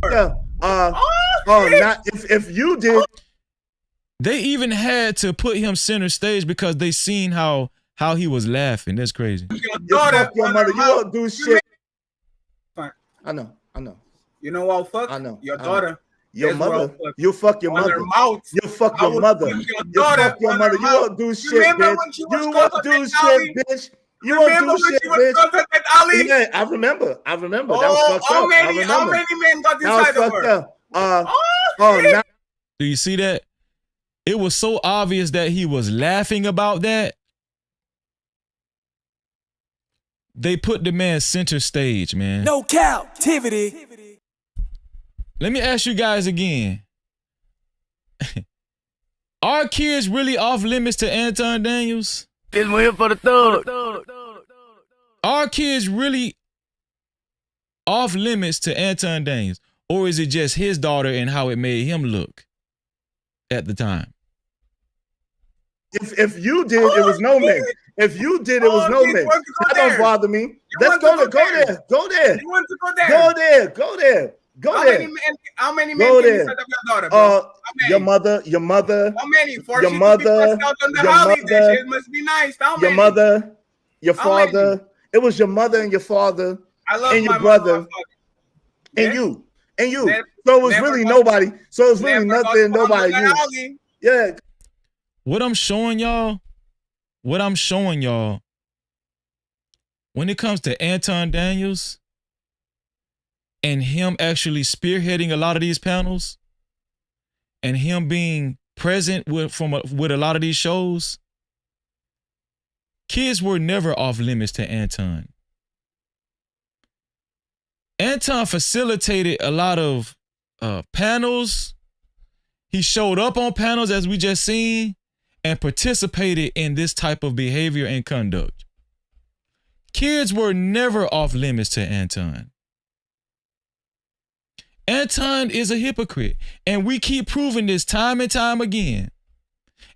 Yeah. Not if you did. They even had to put him center stage because they seen how he was laughing. That's crazy. You fuck your mother. You won't do shit. Fine. I know. You know what? Fuck. I know. Your daughter. Your mother. You fuck your mother. Her mouth. You fuck your mother. You fuck your mother. You won't do shit, bitch. You won't do shit, bitch. You don't Remember do when shit, she was bitch. content with Ali? Yeah, I remember. That was Oh, fucked how up. many men got That was inside of fucked her? up. shit. Now, Do you see that? It was so obvious that he was laughing about that. They put the man center stage, man. No Cap-tivity. Let me ask you guys again. Are kids really off limits to Anton Daniels? This one here for the thug. Are kids really off limits to Anton Daniels? Or is it just his daughter and how it made him look at the time? if you did, it was no man. If you did, it was no man. That don't bother me. Let's go there. Go there. Go there. You want to go there? Go there. Go there. Go there. How many men Go can you there. set up your daughter, bro? Your mother. How many? For your she mother, to be out on the your holiday, mother, it must be nice. How your many? mother, your How many? father. It was your mother and your father I love and your my brother mother. and you. And you. Never- So it was never really got- nobody. So it's really never nothing, got nobody. on You. the alley. Yeah. What I'm showing y'all, when it comes to Anton Daniels and him actually spearheading a lot of these panels and him being present with a lot of these shows, kids were never off limits to Anton. Anton facilitated a lot of panels. He showed up on panels, as we just seen, and participated in this type of behavior and conduct. Kids were never off limits to Anton. Anton is a hypocrite, and we keep proving this time and time again.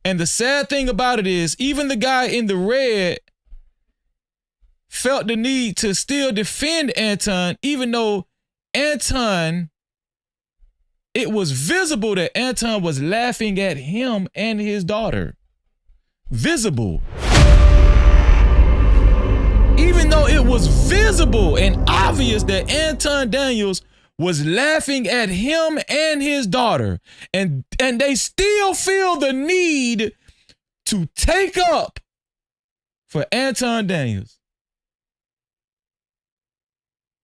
And the sad thing about it is, even the guy in the red felt the need to still defend Anton, even though Anton, it was visible that Anton was laughing at him and his daughter. Visible. Even though it was visible and obvious that Anton Daniels was laughing at him and his daughter, and they still feel the need to take up for Anton Daniels.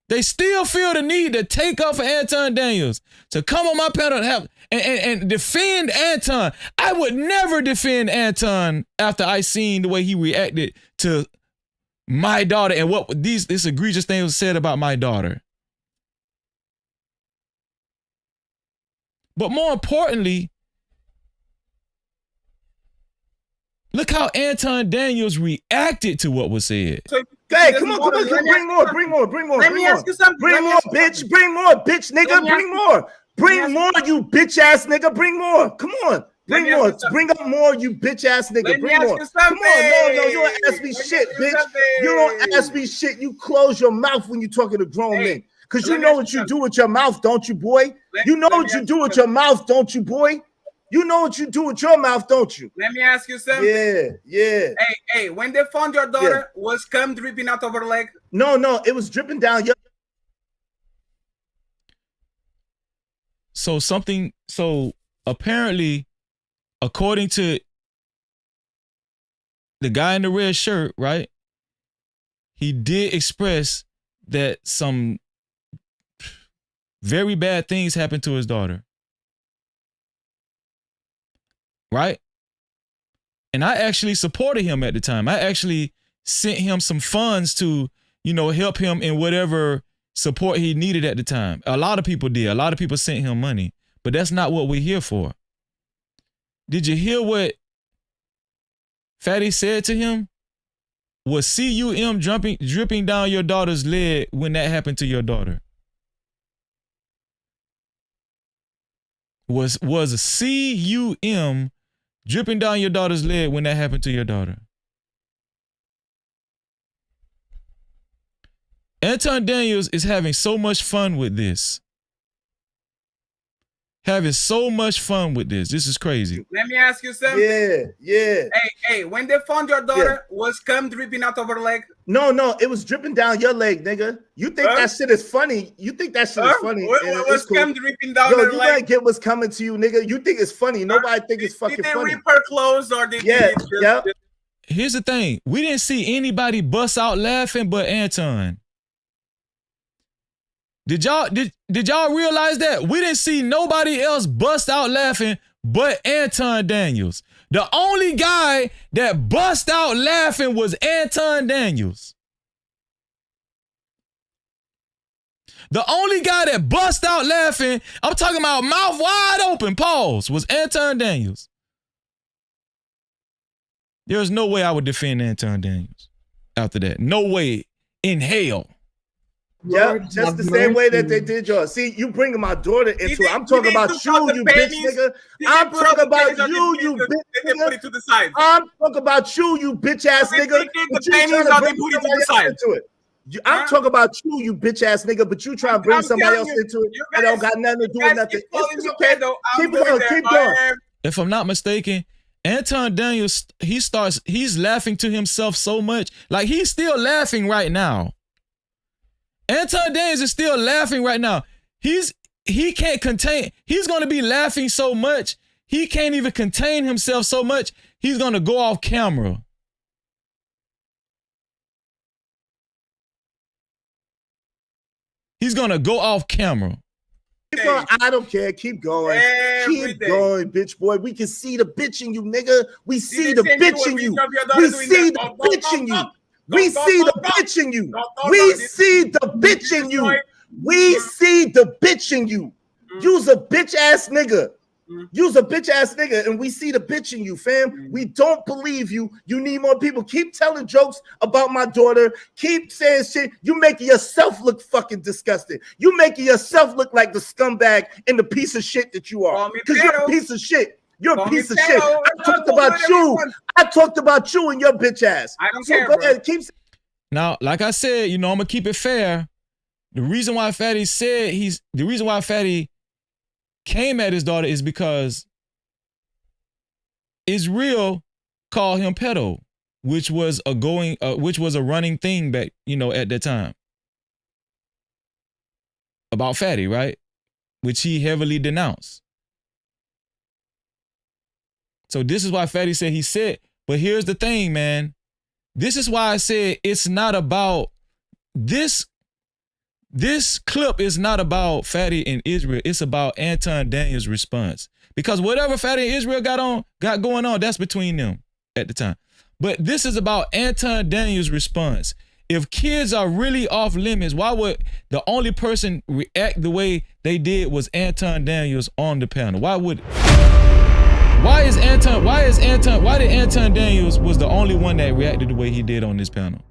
They still feel the need to take up for Anton Daniels, to come on my panel and have and defend Anton. I would never defend Anton after I seen the way he reacted to my daughter and what this egregious thing was said about my daughter. But more importantly, look how Anton Daniels reacted to what was said. Hey, come on, bring more. Let me ask you something. Bring more, bitch, nigga, bring more. Bring more, you bitch ass nigga, bring more. Come on. Bring more. Bring up more, you bitch ass nigga. Bring more. Come on, no, you don't ask me shit, bitch. You don't ask me shit. You close your mouth when you're talking to grown men. Because you know what you do with your mouth, don't you, boy? You know what you do with your mouth, don't you, boy? You know what you do with your mouth, don't you? Let me ask you something. Yeah. Hey, when they found your daughter, was cum dripping out of her leg? No, it was dripping down your. So apparently, according to the guy in the red shirt, right? He did express that some very bad things happened to his daughter. Right? And I actually supported him at the time. I actually sent him some funds to, help him in whatever support he needed at the time. A lot of people did. A lot of people sent him money. But that's not what we're here for. Did you hear what Fatty said to him? Was CUM dripping down your daughter's leg when that happened to your daughter? Was CUM dripping down your daughter's leg when that happened to your daughter? Anton Daniels is having so much fun with this. This is crazy. Let me ask you something. Yeah. Hey, when they found your daughter, was cum dripping out of her leg? No, it was dripping down your leg, nigga. You think that shit is funny? What was cum dripping down her leg? You gotta get what's coming to you, nigga. You think it's funny. Nobody think it's fucking funny. Did they rip her clothes or did they here's the thing. We didn't see anybody bust out laughing but Anton. Did y'all realize that? We didn't see nobody else bust out laughing but Anton Daniels. The only guy that bust out laughing was Anton Daniels. The only guy that bust out laughing, I'm talking about mouth wide open, pause, was Anton Daniels. There's no way I would defend Anton Daniels after that. No way in hell. Yeah, just the same way that they did yours. See, you bringing my daughter into it. I'm talking about you bitch nigga. I'm talking about you bitch nigga. To the side. I'm talking about you bitch ass nigga. I'm talking about you bitch ass nigga, but you trying to bring somebody else into it. I don't got nothing to do with nothing. It's okay though. Keep going. If I'm not mistaken, Anton Daniels, he's laughing to himself so much. Like he's still laughing right now. Anton Daniels is still laughing right now. He can't contain. He's going to be laughing so much. He can't even contain himself so much. He's going to go off camera. He's going to go off camera. I don't care. Keep going. Keep going, bitch boy. We can see the bitch in you, nigga. We see the bitch in you. We see the bitch in you. We see the bitch in you. We see the bitch in you. We see the bitch in you. You's a bitch ass nigga. You's a bitch ass nigga, and we see the bitch in you, fam. We don't believe you. You need more people. Keep telling jokes about my daughter. Keep saying shit. You making yourself look fucking disgusting. You making yourself look like the scumbag and the piece of shit that you are. Because you're a piece of shit. You're a piece of shit. I talked about you. I talked about you and your bitch ass. I don't care, go ahead. Keep. Now, like I said, I'm gonna keep it fair. The reason why Fatty came at his daughter is because Israel called him pedo, which was a running thing back, at that time. About Fatty, right? Which he heavily denounced. So this is why Fatty said, but here's the thing, man. This is why I said it's not about this clip is not about Fatty and Israel. It's about Anton Daniels' response. Because whatever Fatty and Israel got going on, that's between them at the time. But this is about Anton Daniels' response. If kids are really off limits, why would the only person react the way they did was Anton Daniels on the panel? Why did Anton Daniels was the only one that reacted the way he did on this panel?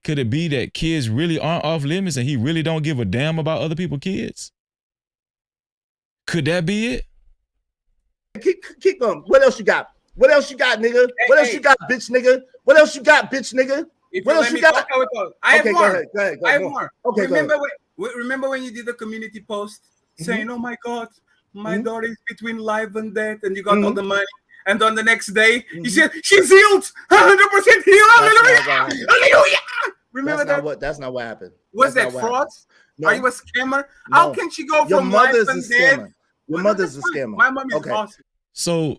Could it be that kids really aren't off limits and he really don't give a damn about other people's kids? Could that be it? Keep going. What else you got? What else you got, nigga? What else you got, bitch nigga? What else you got, bitch nigga? What else you got? I have more. Go ahead. I have more. Okay, remember when you did the community post saying, "Oh my God, my daughter is between life and death," and you got all the money. And on the next day, you said, "She's healed, 100% healed." Hallelujah! Remember that? That's not what happened. Was that fraud? No. Are you a scammer? No. How can she go from life and death? Your mother's a scammer. My mom is awesome. So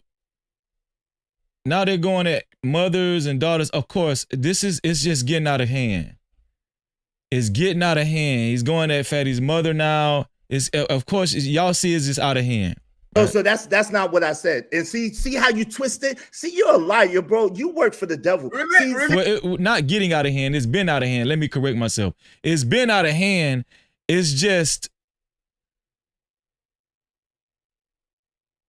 now they're going at mothers and daughters. Of course, it's just getting out of hand. It's getting out of hand. He's going at Fatty's mother now. Of course, y'all see it's just out of hand. Oh, so that's not what I said. And see how you twist it? See, you're a liar, bro. You work for the devil. Not getting out of hand. It's been out of hand. Let me correct myself. It's been out of hand. It's just,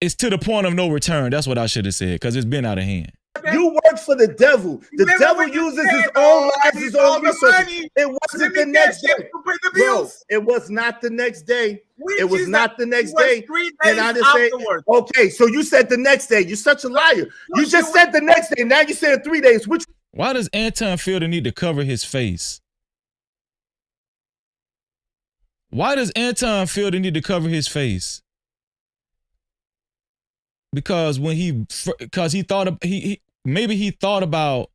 it's to the point of no return. That's what I should have said, because it's been out of hand. You work for the devil. The devil uses his own lives, his own resources. It wasn't the next day. Bro, it was not the next day. It was not the next day. And I just say, okay, so you said the next day. You're such a liar. You just said the next day. Now you said 3 days. Why does Anton feel the need to cover his face? Why does Anton feel the need to cover his face? Because when he thought about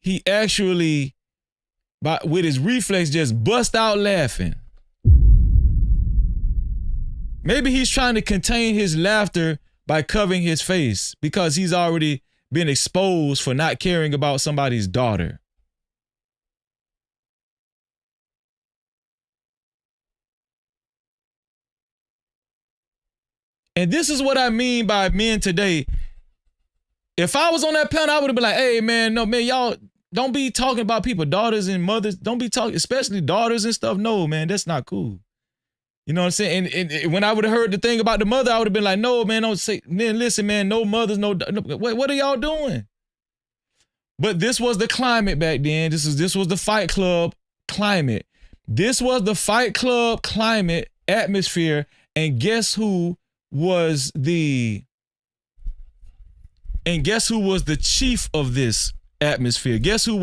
he actually with his reflex just bust out laughing. Maybe he's trying to contain his laughter by covering his face because he's already been exposed for not caring about somebody's daughter. And this is what I mean by men today. If I was on that panel, I would have been like, hey, man, no, man, y'all don't be talking about people, daughters and mothers. Don't be talking, especially daughters and stuff. No, man, that's not cool. You know what I'm saying? And when I would have heard the thing about the mother, I would have been like, no, man, don't say, man, listen, man, no mothers, no, what are y'all doing? But this was the climate back then. This was the Fight Club climate. This was the Fight Club climate atmosphere. And guess who was the chief of this atmosphere? Guess who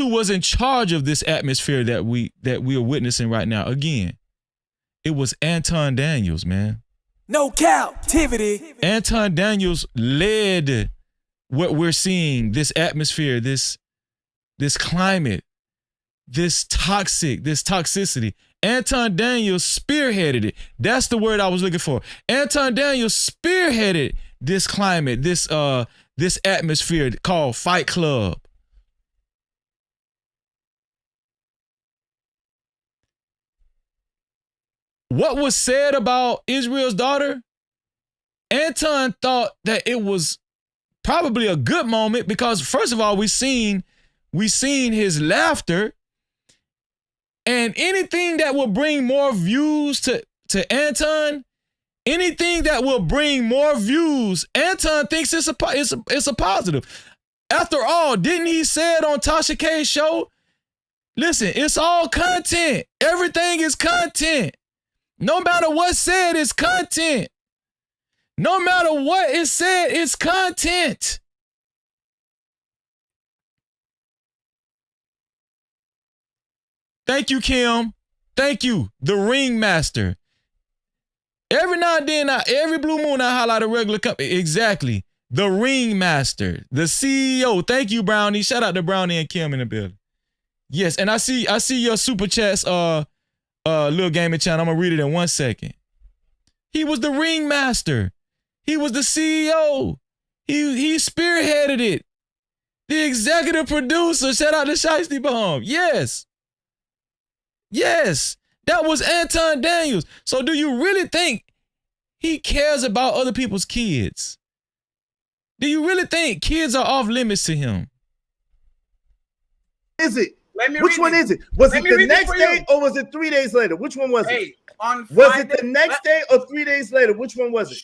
was in charge of this atmosphere that we are witnessing right now? Again, it was Anton Daniels, man. No Cap-tivity. Anton Daniels led what we're seeing, this atmosphere, this climate, this toxicity. Anton Daniels spearheaded it. That's the word I was looking for. Anton Daniels spearheaded this climate, this atmosphere called Fight Club. What was said about Israel's daughter? Anton thought that it was probably a good moment because, first of all, we seen his laughter, and anything that will bring more views to Anton, anything that will bring more views, Anton thinks it's a positive. After all, didn't he say it on Tasha K's show? Listen, it's all content. Everything is content. No matter what's said, it's content. No matter what is said, it's content. Thank you, Kim. Thank you, the ringmaster. Every now and then, every blue moon, I highlight a regular company. Exactly. The ringmaster, the CEO. Thank you, Brownie. Shout out to Brownie and Kim in the building. Yes, and I see your super chats, Little Gaming Channel. I'm gonna read it in 1 second. He was the ringmaster. He was the CEO. He spearheaded it. The executive producer. Shout out to Shiesty Baham. Yes. Yes. That was Anton Daniels. So do you really think he cares about other people's kids? Do you really think kids are off limits to him? Is it? Which one is it? Was it the next day or was it 3 days later? Which one was it? Was it the next day or 3 days later? Which one was it?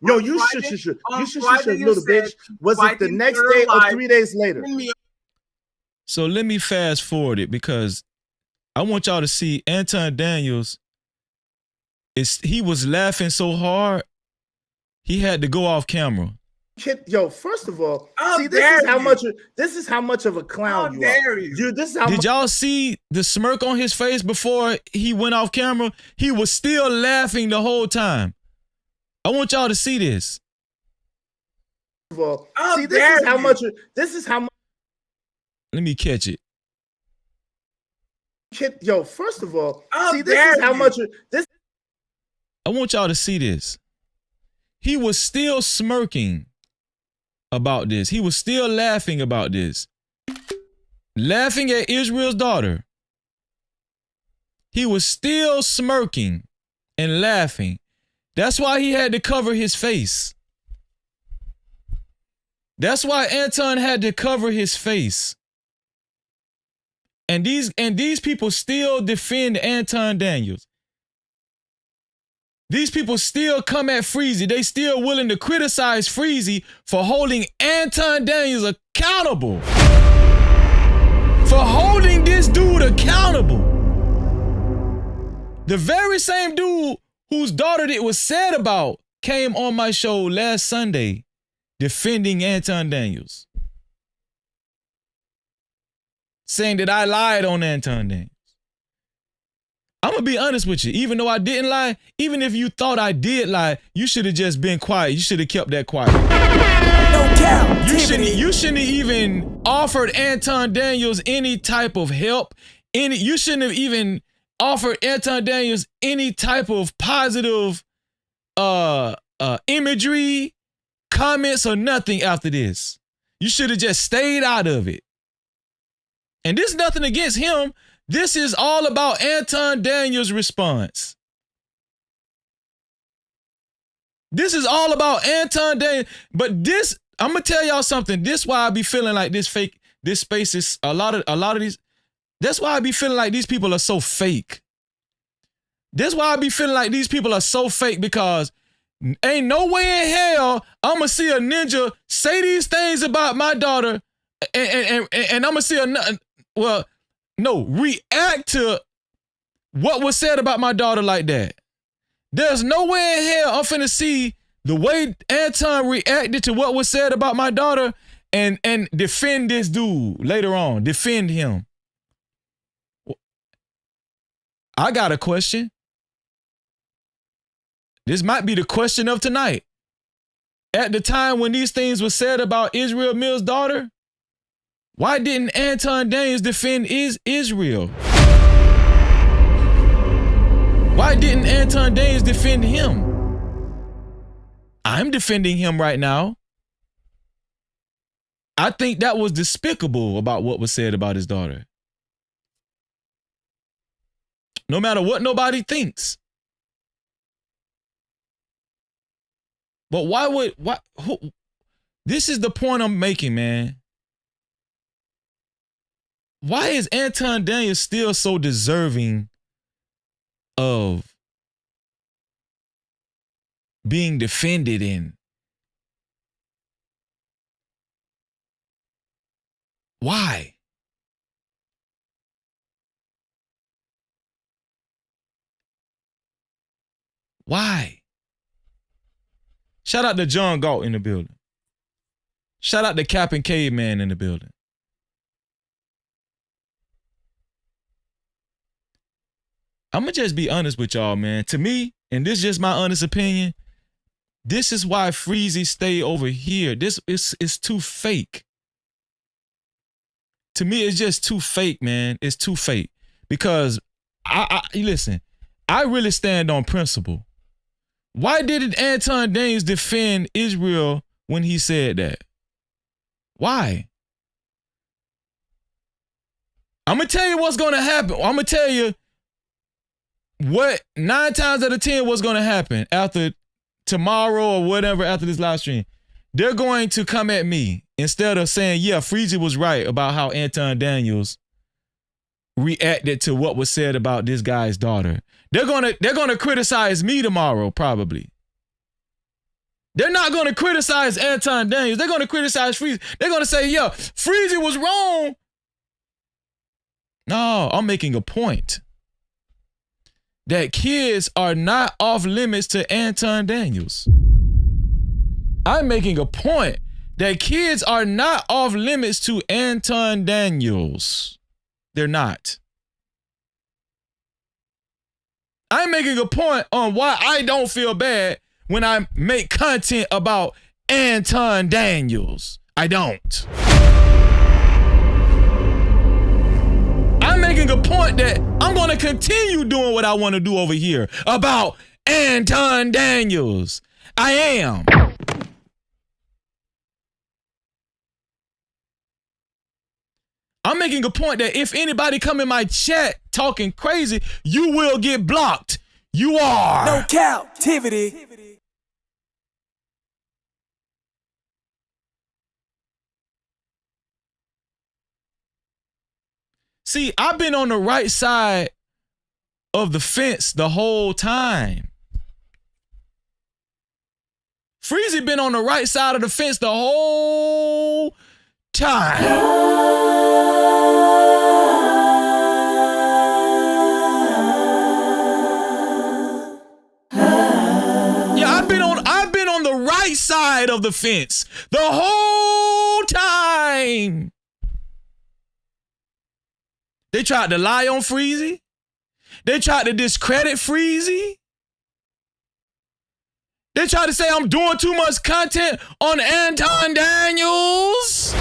No, you should, little bitch. Was it the next day or 3 days later? So let me fast forward it because I want y'all to see Anton Daniels. He was laughing so hard, he had to go off camera. Yo, first of all, see, this is how much of a clown you are. Dude, this is how Did y'all see the smirk on his face before he went off camera? He was still laughing the whole time. I want y'all to see this. See, this is how much. Let me catch it. Yo, first of all, see, this is how much. I want y'all to see this. He was still smirking about this. He was still laughing about this. Laughing at Israel's daughter. He was still smirking and laughing. That's why he had to cover his face. That's why Anton had to cover his face. And these people still defend Anton Daniels. These people still come at Freezy. They still willing to criticize Freezy for holding Anton Daniels accountable. For holding this dude accountable. The very same dude whose daughter it was said about came on my show last Sunday defending Anton Daniels. Saying that I lied on Anton Daniels. I'm going to be honest with you. Even though I didn't lie, even if you thought I did lie, you should have just been quiet. You should have kept that quiet. No cap. You shouldn't have even offered Anton Daniels any type of help. You shouldn't have even offered Anton Daniels any type of positive imagery, comments, or nothing after this. You should have just stayed out of it. And this is nothing against him. This is all about Anton Daniels' response. This is all about Anton Daniels. But this, I'm gonna tell y'all something. This is why I be feeling like this space is a lot of these. That's why I be feeling like these people are so fake. That's why I be feeling like these people are so fake, because ain't no way in hell I'm gonna see a ninja say these things about my daughter and I'm gonna see react to what was said about my daughter like that. There's no way in hell I'm finna see the way Anton reacted to what was said about my daughter and defend this dude later on. Defend him. I got a question. This might be the question of tonight. At the time when these things were said about Israel Mills' daughter, why didn't Anton Daniels defend Israel? Why didn't Anton Daniels defend him? I'm defending him right now. I think that was despicable about what was said about his daughter. No matter what nobody thinks. But this is the point I'm making, man. Why is Anton Daniels still so deserving of being defended in? Why? Why? Shout out to John Galt in the building. Shout out to Cap and Caveman in the building. I'm going to just be honest with y'all, man. To me, and this is just my honest opinion, this is why Freezy stay over here. This is too fake. To me, it's just too fake, man. It's too fake. Because, listen, I really stand on principle. Why didn't Anton Daniels defend Israel when he said that? Why? I'm going to tell you what's going to happen. I'm going to tell you what 9 times out of 10 what's going to happen after tomorrow or whatever, after this live stream. They're going to come at me instead of saying, yeah, Freezy was right about how Anton Daniels reacted to what was said about this guy's daughter. They're gonna criticize me tomorrow, probably. They're not gonna criticize Anton Daniels. They're gonna criticize Freezy. They're gonna say, yeah, Freezy was wrong. No, I'm making a point that kids are not off limits to Anton Daniels. I'm making a point that kids are not off limits to Anton Daniels. They're not. I'm making a point on why I don't feel bad when I make content about Anton Daniels. I don't. I'm making a point that I'm going to continue doing what I want to do over here about Anton Daniels. I am. I'm making a point that if anybody come in my chat talking crazy, you will get blocked. You are. No Cap-tivity. See, I've been on the right side of the fence the whole time. Freezy been on the right side of the fence the whole time. I've been on the right side of the fence the whole time. They tried to lie on Freezy. They tried to discredit Freezy. They tried to say I'm doing too much content on Anton Daniels.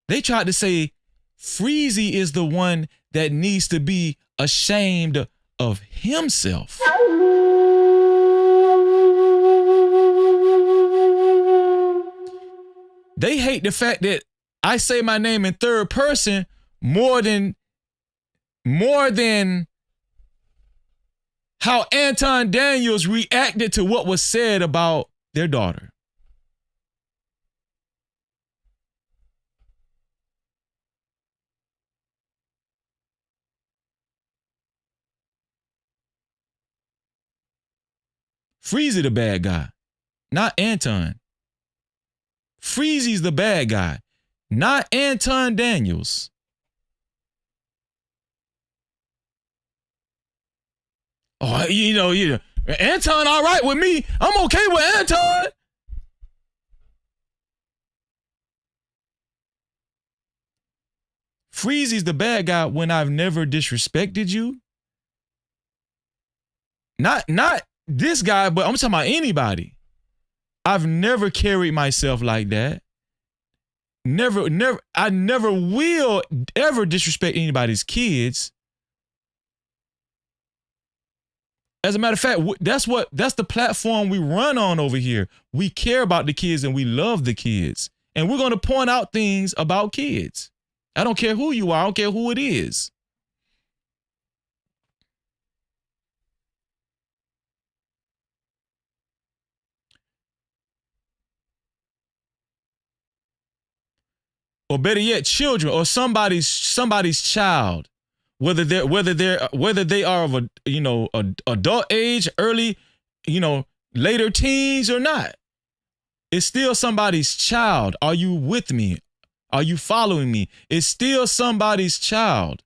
They tried to say Freezy is the one that needs to be ashamed of himself. They hate the fact that I say my name in third person more than how Anton Daniels reacted to what was said about their daughter. Freezy the bad guy, not Anton. Freezy's the bad guy, not Anton Daniels. Oh, you know, Anton all right with me. I'm okay with Anton. Freezy's the bad guy when I've never disrespected you. Not this guy, but I'm talking about anybody. I've never carried myself like that. I never will ever disrespect anybody's kids. As a matter of fact, that's the platform we run on over here. We care about the kids and we love the kids. And we're going to point out things about kids. I don't care who you are. I don't care who it is. Or better yet, children or somebody's child, whether they are of a adult age, early, later teens or not. It's still somebody's child. Are you with me? Are you following me? It's still somebody's child.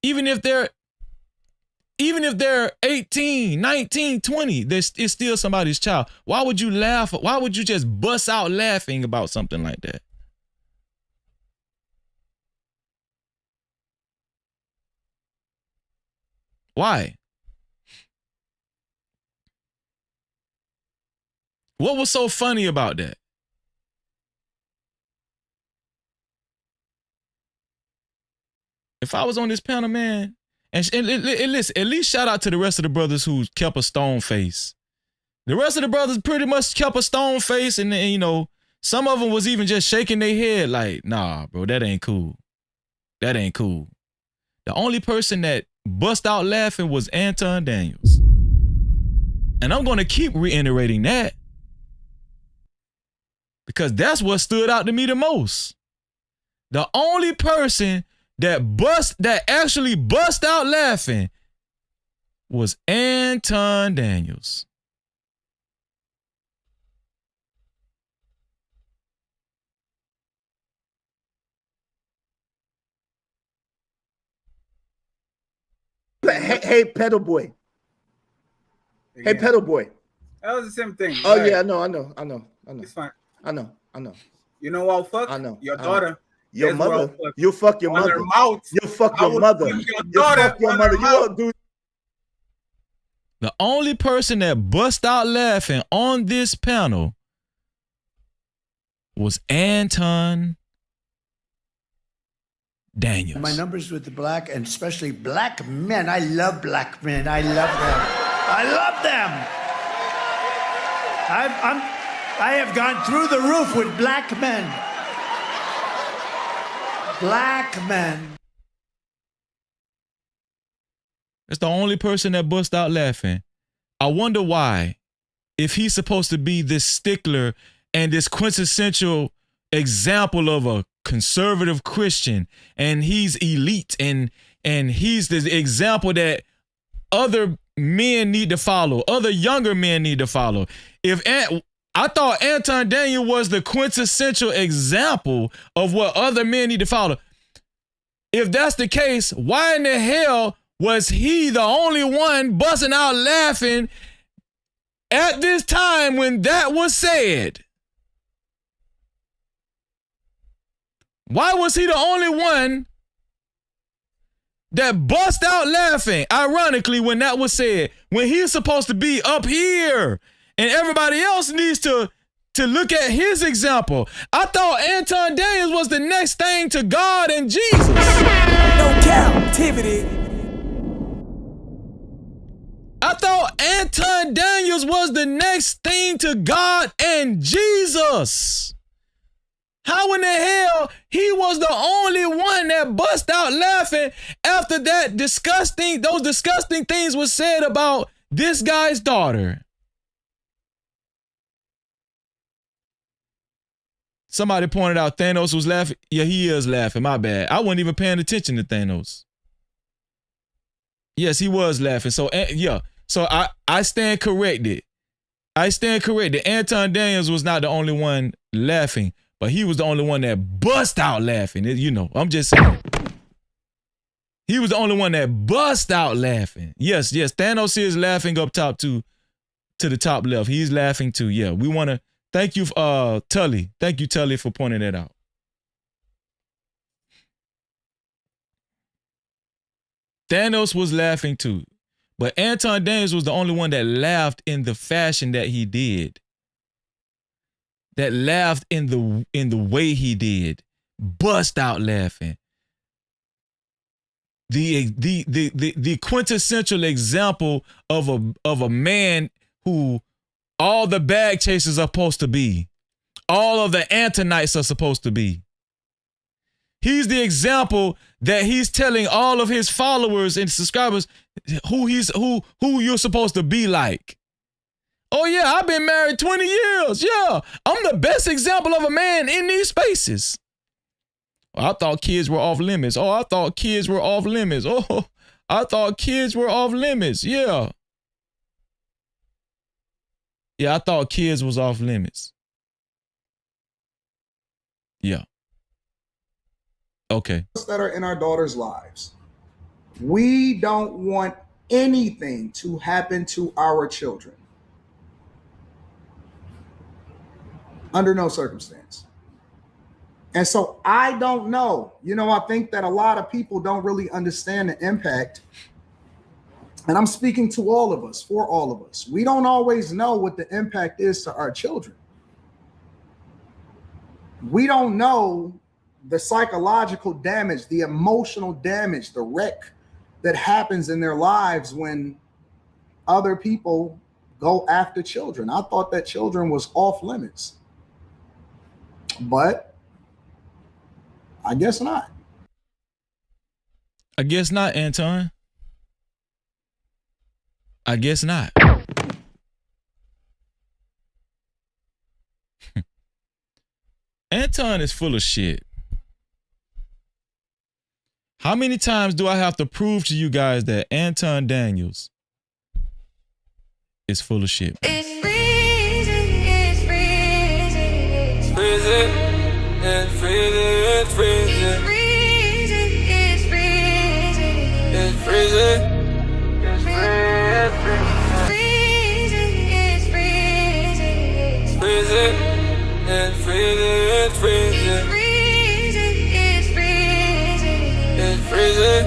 Even if they're 18, 19, 20, it's still somebody's child. Why would you laugh? Why would you just bust out laughing about something like that? Why? What was so funny about that? If I was on this panel, man, and listen, at least shout out to the rest of the brothers who kept a stone face. The rest of the brothers pretty much kept a stone face, and some of them was even just shaking their head like, nah, bro, that ain't cool. That ain't cool. The only person that bust out laughing was Anton Daniels. And I'm going to keep reiterating that because that's what stood out to me the most. The only person that actually bust out laughing was Anton Daniels. Hey, pedal boy. Hey, pedal boy. That was the same thing. Oh, yeah, I know. It's fine. I know. You know what? Fuck. I know. Your daughter. Your mother. You fuck your mother. Her mouth. You fuck your mother. You fuck your mother. You don't do. The only person that bust out laughing on this panel was Anton Daniels. My numbers with the black and especially black men. I love black men. I love them. I love them. I have gone through the roof with black men. Black men. That's the only person that bust out laughing. I wonder why, if he's supposed to be this stickler and this quintessential example of a conservative Christian, and he's elite and he's the example that other men need to follow, other younger men need to follow. I thought Anton Daniel was the quintessential example of what other men need to follow. If that's the case, why in the hell was he the only one busting out laughing at this time when that was said? Why was he the only one that bust out laughing, ironically, when that was said, when he's supposed to be up here and everybody else needs to to look at his example. I thought Anton Daniels was the next thing to God and Jesus. No captivity. I thought Anton Daniels was the next thing to God and Jesus. How in the hell he was the only one that bust out laughing after those disgusting things were said about this guy's daughter? Somebody pointed out Thanos was laughing. Yeah, he is laughing. My bad. I wasn't even paying attention to Thanos. Yes, he was laughing. So, yeah. So I stand corrected. I stand corrected. Anton Daniels was not the only one laughing, but he was the only one that bust out laughing. You know, I'm just saying. He was the only one that bust out laughing. Yes. Thanos is laughing up top to the top left. He's laughing too. Yeah, we want to thank you, Tully. Thank you, Tully, for pointing that out. Thanos was laughing too. But Anton Daniels was the only one that laughed in the fashion that he did. That laughed in the way he did. Bust out laughing. The quintessential example of a man who all the bag chasers are supposed to be. All of the Antonites are supposed to be. He's the example that he's telling all of his followers and subscribers who you're supposed to be like. Oh yeah, I've been married 20 years. Yeah, I'm the best example of a man in these spaces. I thought kids were off limits. Oh, I thought kids were off limits. Oh, I thought kids were off limits. Yeah. Yeah, I thought kids was off limits. Yeah. Okay. That are in our daughters' lives. We don't want anything to happen to our children. Under no circumstance. And so I don't know. I think that a lot of people don't really understand the impact. And I'm speaking to all of us, for all of us. We don't always know what the impact is to our children. We don't know the psychological damage, the emotional damage, the wreck that happens in their lives when other people go after children. I thought that children was off limits. But I guess not. I guess not, Anton. I guess not. Anton is full of shit. How many times do I have to prove to you guys that Anton Daniels is full of shit? It's freezing, it's freezing, it's freezing, it's freezing, it's freezing, it's freezing, it's freezing, it's freezing, it's freezing, it's freezing, it's freezing, it's freezing.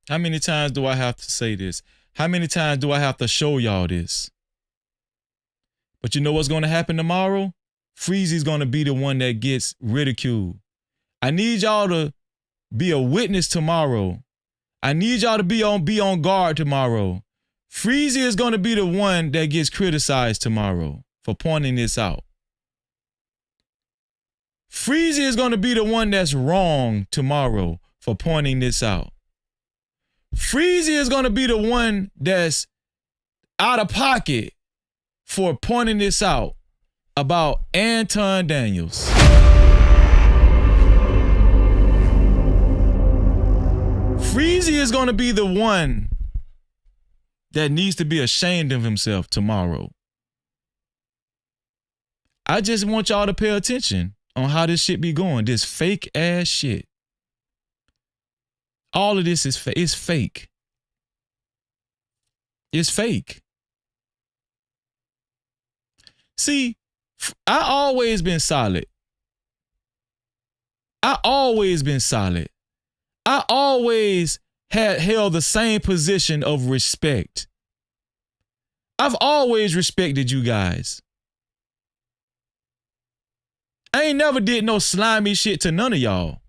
How many times do I have to say this? How many times do I have to show y'all this? But you know what's going to happen tomorrow? Freezy's going to be the one that gets ridiculed. I need y'all to be a witness tomorrow. I need y'all to be on guard tomorrow. Freezy is going to be the one that gets criticized tomorrow for pointing this out. Freezy is going to be the one that's wrong tomorrow for pointing this out. Freezy is going to be the one that's out of pocket for pointing this out about Anton Daniels. Freezy is going to be the one that needs to be ashamed of himself tomorrow. I just want y'all to pay attention on how this shit be going. This fake ass shit. All of this is fake. It's fake. It's fake. See, I always been solid. I always been solid. I always had held the same position of respect. I've always respected you guys. I ain't never did no slimy shit to none of y'all.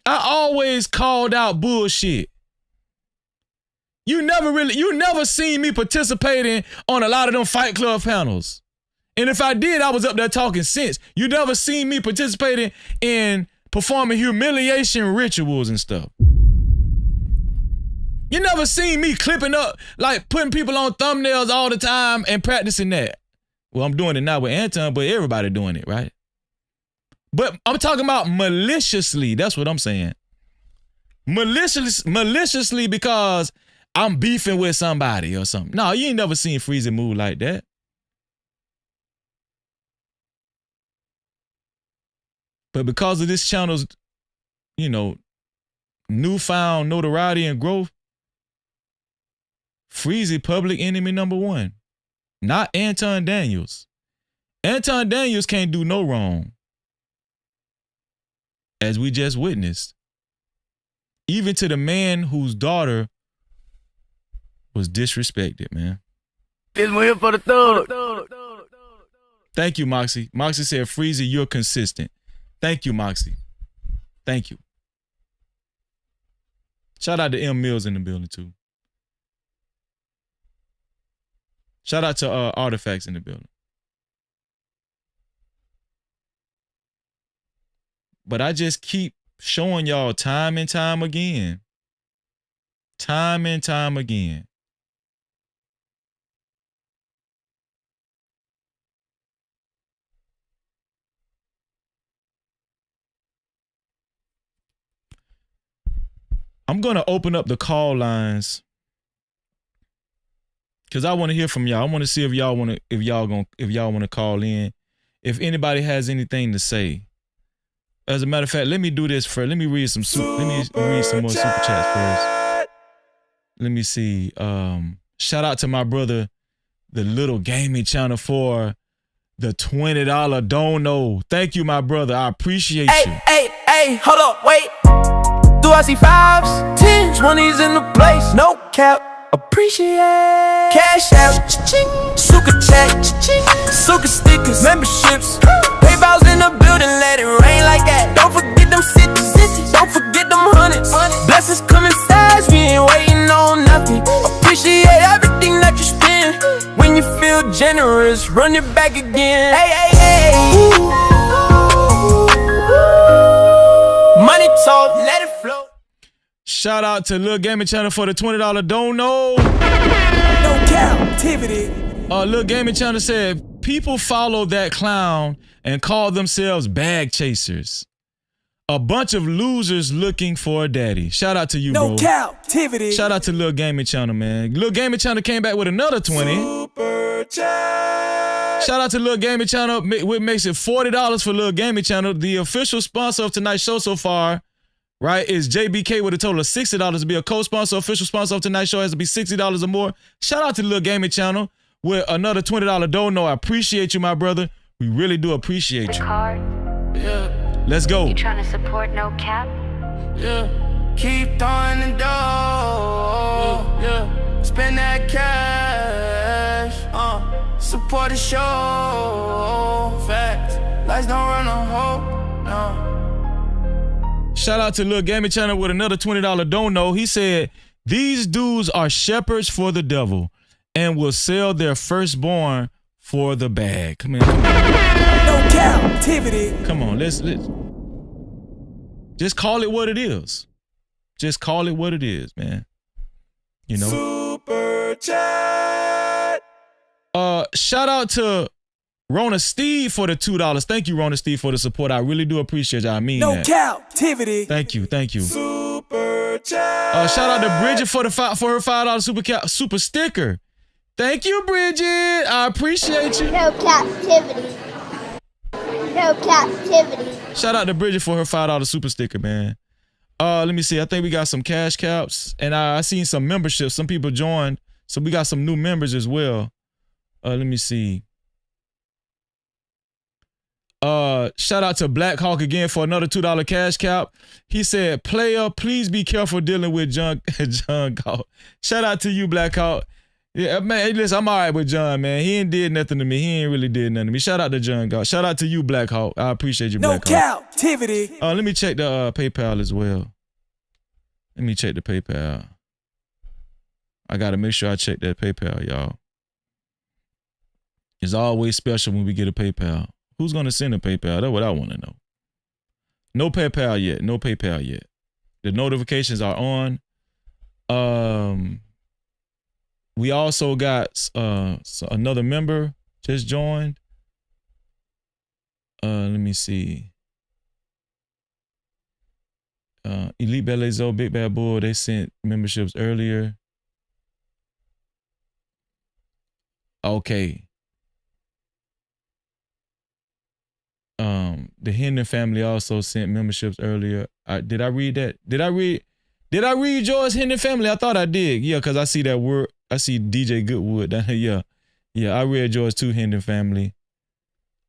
I always called out bullshit. You never seen me participating on a lot of them Fight Club panels. And if I did, I was up there talking sense. You never seen me participating in performing humiliation rituals and stuff. You never seen me clipping up, like putting people on thumbnails all the time and practicing that. Well, I'm doing it now with Anton, but everybody doing it, right? But I'm talking about maliciously. That's what I'm saying. Maliciously because I'm beefing with somebody or something. No, you ain't never seen Freezy move like that. But because of this channel's, newfound notoriety and growth, Freezy public enemy number one. Not Anton Daniels. Anton Daniels can't do no wrong. As we just witnessed. Even to the man whose daughter was disrespected, man. This one here for the thug. Thank you, Moxie. Moxie said, Freezy, you're consistent. Thank you, Moxie. Thank you. Shout out to M Mills in the building, too. Shout out to Artifacts in the building. But I just keep showing y'all time and time again. Time and time again. I'm going to open up the call lines because I want to hear from y'all. I want to see if y'all want to call in. If anybody has anything to say. As a matter of fact, let me do this first. Let me read some more super chats first. Let me see. Shout out to my brother, the Little Gaming Channel, for the $20 dono. Thank you, my brother. I appreciate you. Hey, hold up, wait. Do I see 5s, 10s, 20s in the place? No cap, appreciate. Cash out, cha-ching. Suka chat, cha-ching. Suka stickers, memberships. PayPal's in the building, let it rain like that. Don't forget them cities, don't forget them hundreds. Blessings coming fast, we ain't waiting on nothing. Appreciate everything that you spend. When you feel generous, run it back again. Hey. Money talk, let it flow. Shout out to Lil Gaming Channel for the $20 dono. No Cap-tivity. Lil Gaming Channel said, people follow that clown and call themselves bag chasers. A bunch of losers looking for a daddy. Shout out to you, bro. No Cap-tivity. Shout out to Lil Gaming Channel, man. Lil Gaming Channel came back with another 20. Super chat. Shout out to Lil Gaming Channel, which makes it $40 for Lil Gaming Channel. The official sponsor of tonight's show so far, right, is JBK with a total of $60 to be a co-sponsor. Official sponsor of tonight's show has to be $60 or more. Shout out to Lil Gaming Channel with another $20 dono. I appreciate you, my brother. We really do appreciate you. Yeah. Let's go. You trying to support No Cap? Yeah. Keep throwing the dough. Yeah. Spend that cash. Support the show. Facts. Lights don't run on hope. No. Shout out to Lil Gaming Channel with another $20 dono. He said, these dudes are shepherds for the devil and will sell their firstborn for the bag. Come on. No Cap-tivity. Come on, let's just call it what it is. Just call it what it is, man. You know. Super chat. Shout out to Rona Steve for the $2. Thank you, Rona Steve, for the support. I really do appreciate you. I mean no that. Cap-tivity. Thank you. Super chat. Shout out to Bridget for her $5 super sticker. Thank you, Bridget. I appreciate you. No Cap-tivity. No Cap-tivity. Shout out to Bridget for her $5 super sticker, man. Let me see. I think we got some cash caps, and I seen some memberships. Some people joined, so we got some new members as well. Let me see. Shout out to Black Hawk again for another $2 cash cap. He said, player, please be careful dealing with John Galt. Shout out to you, Black Hawk. Yeah, man, hey, listen, I'm all right with John, man. He ain't did nothing to me. He ain't really did nothing to me. Shout out to John Galt. Shout out to you, Black Hawk. I appreciate you, Black Hawk. No Cap-tivity. Let me check the PayPal as well. Let me check the PayPal. I got to make sure I check that PayPal, y'all. It's always special when we get a PayPal. Who's going to send a PayPal? That's what I want to know. No PayPal yet. No PayPal yet. The notifications are on. We also got another member just joined. Let me see. Elite Belezo, Big Bad Bull, they sent memberships earlier. Okay. The Hendon family also sent memberships earlier. Did I read that? Did I read yours, Hendon family? I thought I did. Yeah, because I see that word. I see DJ Goodwood. Yeah. I read yours too, Hendon family.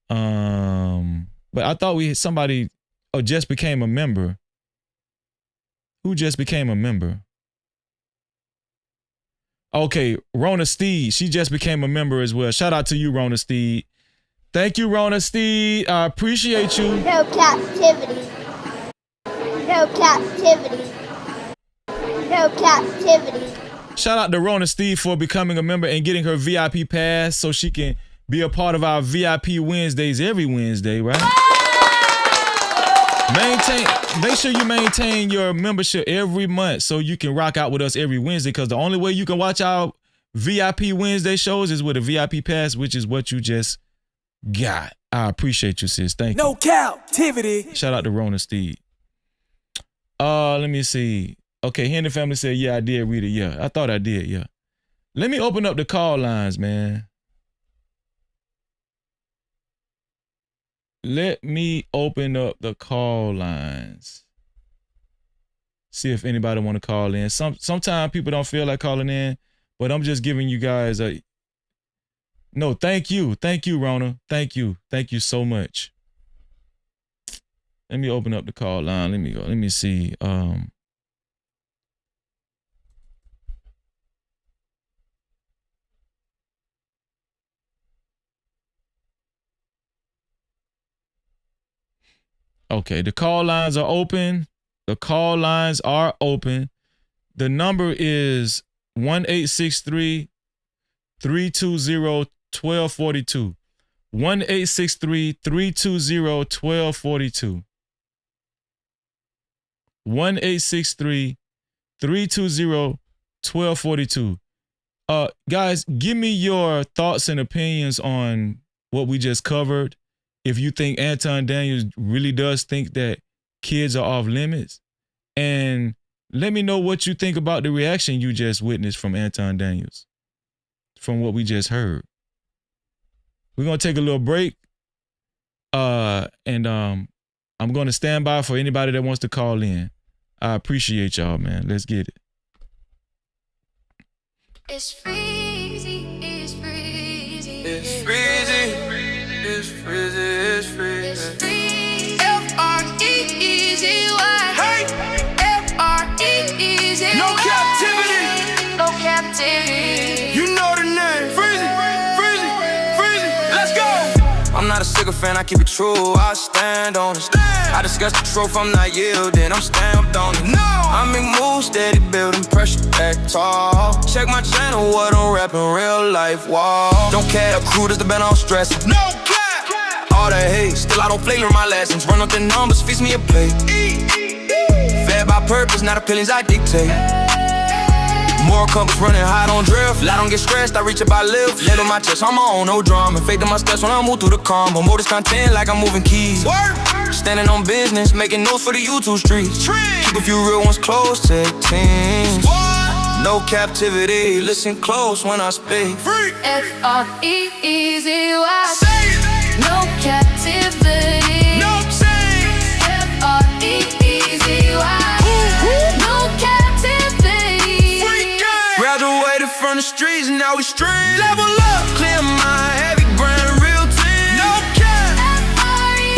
But I thought somebody just became a member. Who just became a member? Okay, Rona Steed. She just became a member as well. Shout out to you, Rona Steed. Thank you, Rona Steed. I appreciate you. No Cap-tivity. No Cap-tivity. No Cap-tivity. Shout out to Rona Steve for becoming a member and getting her VIP pass so she can be a part of our VIP Wednesdays every Wednesday, right? Make sure you maintain your membership every month so you can rock out with us every Wednesday, because the only way you can watch our VIP Wednesday shows is with a VIP pass, which is what you just got. I appreciate you, sis. Thank you. No Cap-tivity. Shout out to Rona Steve. Let me see. Okay, Henry family said, yeah, I did read it. Yeah, I thought I did. Yeah. Let me open up the call lines, man. Let me open up the call lines. See if anybody want to call in. Sometimes people don't feel like calling in, but I'm just giving you guys a... No, thank you. Thank you, Rona. Thank you. Thank you so much. Let me open up the call line. Let me go. Let me see. Okay, the call lines are open. The call lines are open. The number is 1-863-320-1242. 1-863-320-1242. 1-863-320-1242. Guys, give me your thoughts and opinions on what we just covered. If you think Anton Daniels really does think that kids are off limits, and let me know what you think about the reaction you just witnessed from Anton Daniels, from what we just heard. We're going to take a little break, and I'm going to stand by for anybody that wants to call in. I appreciate y'all, man. Let's get it. It's freezy, it's freezy, it's freezy, it's freezy, it's freezy. It's free. F-R-E-E-Z-Y. Hey! F-R-E-E-Z-Y. No captivity. No captivity. You know the name. Freezy, freezy, freezy. Let's go. I'm not a sycophant, I keep it true, I stand on it. I discuss the truth, I'm not yielding, I'm stamped on it. No. I make moves, steady building pressure back tall. Check my channel, what I'm rapping, real life, wall. Don't care, crew does the band all stress. No cap. All that hate, still I don't flavor my lessons. Run up the numbers, feast me a plate. Fed by purpose, not opinions I dictate. More compass running hot on drift. I don't get stressed, I reach up, I live. Let on my chest, I'm on, no drama. Fake to my steps when I move through the combo. More this content like I'm moving keys. Standing on business, making notes for the YouTube streets. Keep a few real ones close, take teams. No captivity, listen close when I speak. F-R-E-E-Z-Y. No captivity. No change. F-R-E-E-Z-Y. No captivity. Graduated from the streets, now we street. Level up, clear mind, heavy brand, real team. No cap. F-R-E-E-Z-Y.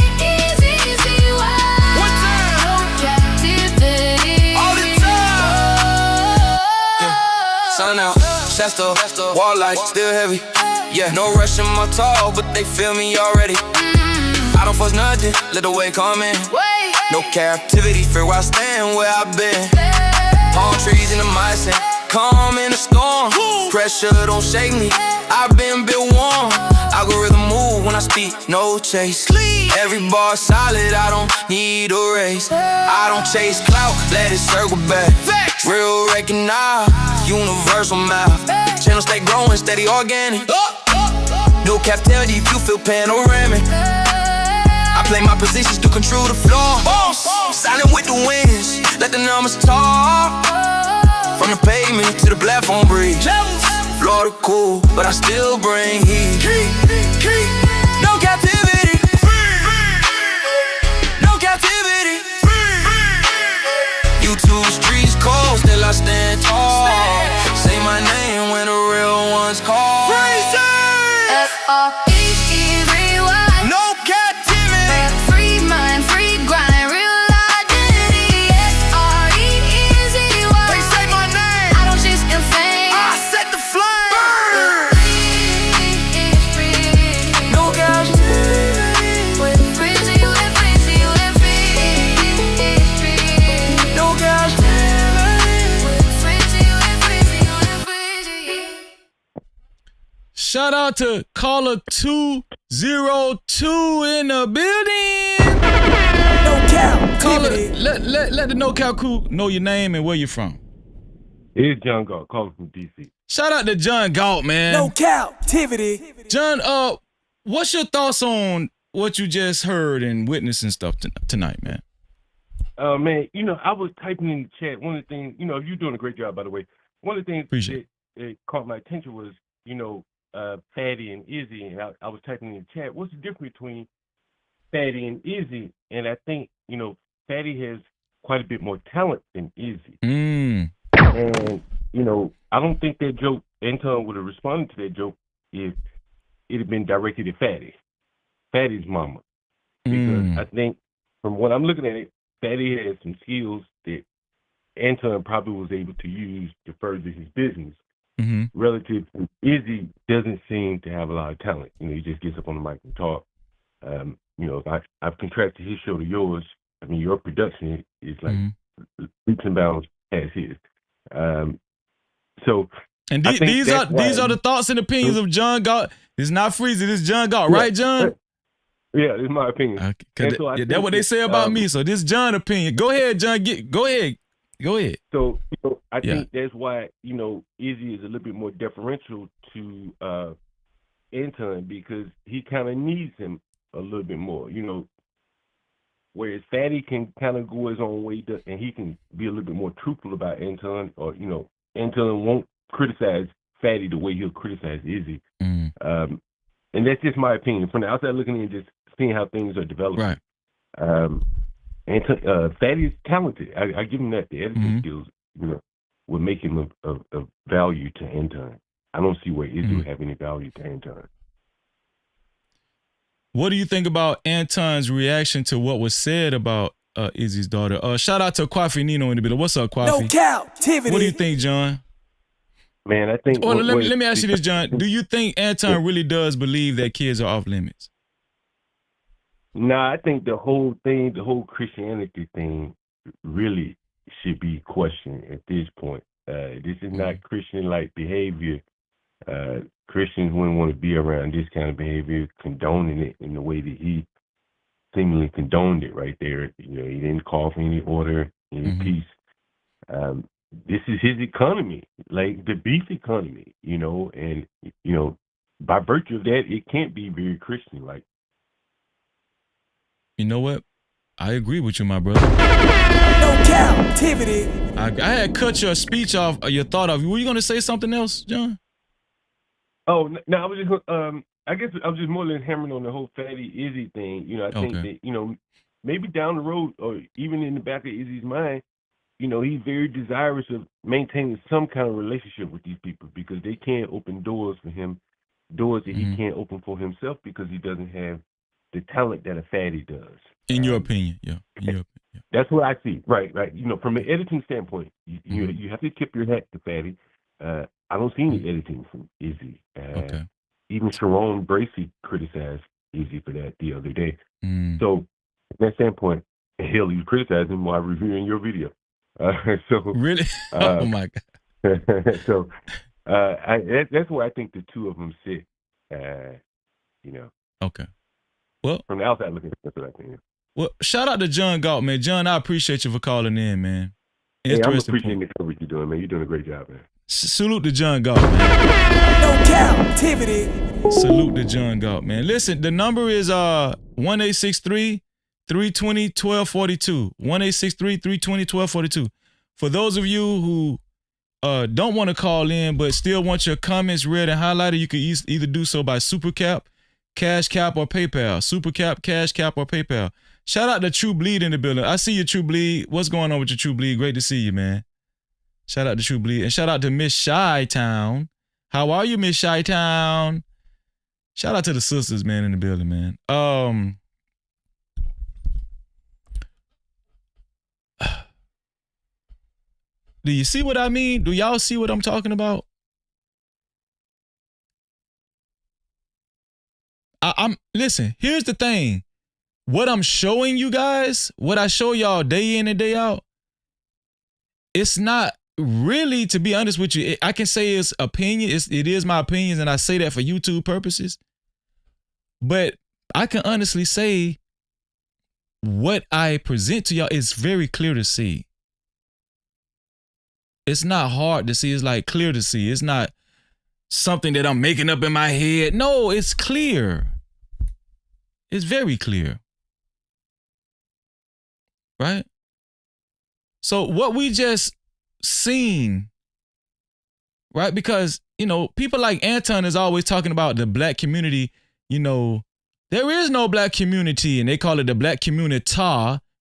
sun out. Shasta, wall light, still heavy. Yeah, no rush in my talk, but they feel me already. I don't force nothing, let the way come in. No captivity, fear where I stand, where I've been. Palm trees in the mindset, calm in the storm. Pressure don't shake me, I've been built warm. Algorithm move when I speak, no chase. Every bar solid, I don't need a race. I don't chase clout, let it circle back. Real recognize, universal math. Channel stay growing, steady organic. No captivity if you feel panoramic. I play my positions to control the floor. Silent with the winds, let the numbers talk. From the pavement to the platform bridge. Florida cool, but I still bring heat. No captivity. No captivity. YouTube streets cold, still I stand tall. Say my name when the real ones call. F-R-E-E-V-Y. No captivity. Free mind, free grind, real identity. S-R-E-E-Z-Y. They say my name, I don't chase in fame, I set the flame. Burn. No captivity. With freezing, you live freezing, you live free. No captivity. With freezing, you live freezing, you live freezing. Shout out to caller 202 in the building. No cap. Caller, let the no cap crew know your name and where you're from. It's John Galt calling from DC. Shout out to John Galt, man. No captivity. John, what's your thoughts on what you just heard and witnessed and stuff tonight, man? Man, I was typing in the chat. One of the things, you're doing a great job, by the way. One of the things that caught my attention was, Fatty and Izzy, and I was typing in the chat, what's the difference between Fatty and Izzy? And I think, Fatty has quite a bit more talent than Izzy. And, I don't think that joke, Anton would have responded to that joke if it had been directed at Fatty's mama. Because I think, from what I'm looking at it, Fatty has some skills that Anton probably was able to use to further his business. Relative to Izzy, doesn't seem to have a lot of talent. He just gets up on the mic and talk. If I've contrasted his show to yours, I mean, your production is like leaps and bounds past his. And these are the thoughts and opinions of John Galt. It's not Freezy, this is John Galt, right, John? Yeah, it's my opinion. Okay. That's what they say about me. So this is John's opinion. Go ahead, John. Go ahead. So I think that's why Izzy is a little bit more deferential to Anton, because he kind of needs him a little bit more. Whereas Fatty can kind of go his own way, and he can be a little bit more truthful about Anton, or Anton won't criticize Fatty the way he'll criticize Izzy. And that's just my opinion. From the outside looking in, just seeing how things are developing. Right. Fatty is talented. I give him that. The editing skills, would make him of value to Anton. I don't see where Izzy would have any value to Anton. What do you think about Anton's reaction to what was said about Izzy's daughter? Shout out to Kwafi Nino in the building. What's up, Kwafi? No captivity. What do you think, John? Man, I think. Let me ask you this, John. Do you think Anton really does believe that kids are off limits? Nah, I think the whole Christianity thing really should be questioned at this point. This is not Christian-like behavior. Christians wouldn't want to be around this kind of behavior, condoning it in the way that he seemingly condoned it right there. He didn't call for any order, any peace. This is his economy, like the beef economy, and, by virtue of that, it can't be very Christian-like. You know what? I agree with you, my brother. No captivity. I had cut your speech off, your thought off. Were you going to say something else, John? Oh, no, I was just, I guess I was just more than hammering on the whole Fatty Izzy thing. I think that, maybe down the road, or even in the back of Izzy's mind, he's very desirous of maintaining some kind of relationship with these people, because they can't open doors for him, doors that he can't open for himself, because he doesn't have the talent that a Fatty does. In your opinion, yeah. That's what I see. Right. From an editing standpoint, you have to tip your hat to Fatty. I don't see any editing from Izzy. Okay. Even Sharon Bracey criticized Izzy for that the other day. Mm. So, from that standpoint, hell, you criticized him while reviewing your video. So really? Oh my God. So that's where I think the two of them sit. Okay. Well, from the outside looking, that's what I think. Well, shout out to John Galt, man. John, I appreciate you for calling in, man. Hey, I'm appreciating the coverage you're doing, man. You're doing a great job, man. Salute to John Galt, man. No Cap-tivity. Salute to John Galt, man. Listen, the number is 1-863-320-1242. 1-863-320-1242. For those of you who don't want to call in but still want your comments read and highlighted, you can either do so by Super Cap, Cash Cap, or PayPal. Super Cap, Cash Cap, or PayPal. Shout out to True Bleed in the building. I see you, True Bleed. What's going on with your True Bleed? Great to see you, man. Shout out to True Bleed. And shout out to Miss Chi-Town. How are you, Miss Chi-Town? Shout out to the sisters, man, in the building, man. Do you see what I mean? Do y'all see what I'm talking about? Listen, here's the thing. What I'm showing you guys, what I show y'all day in and day out, it's not really, to be honest with you, I can say it's opinion. It is my opinions, and I say that for YouTube purposes. But I can honestly say what I present to y'all is very clear to see. It's not hard to see. It's like clear to see. It's not something that I'm making up in my head. No, it's clear. It's very clear. Right? So what we just seen, right? Because, people like Anton is always talking about the black community. There is no black community, and they call it the black community,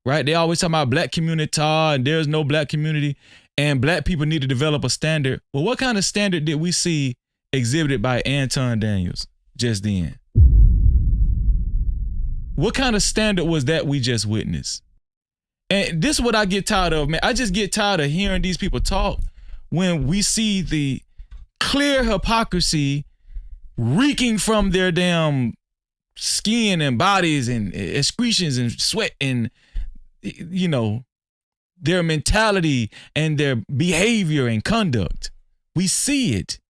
right? They always talk about black community, and there's no black community, and black people need to develop a standard. Well, what kind of standard did we see exhibited by Anton Daniels just then? What kind of standard was that we just witnessed? And this is what I get tired of, man. I just get tired of hearing these people talk when we see the clear hypocrisy reeking from their damn skin and bodies and excretions and sweat and, their mentality and their behavior and conduct. We see it.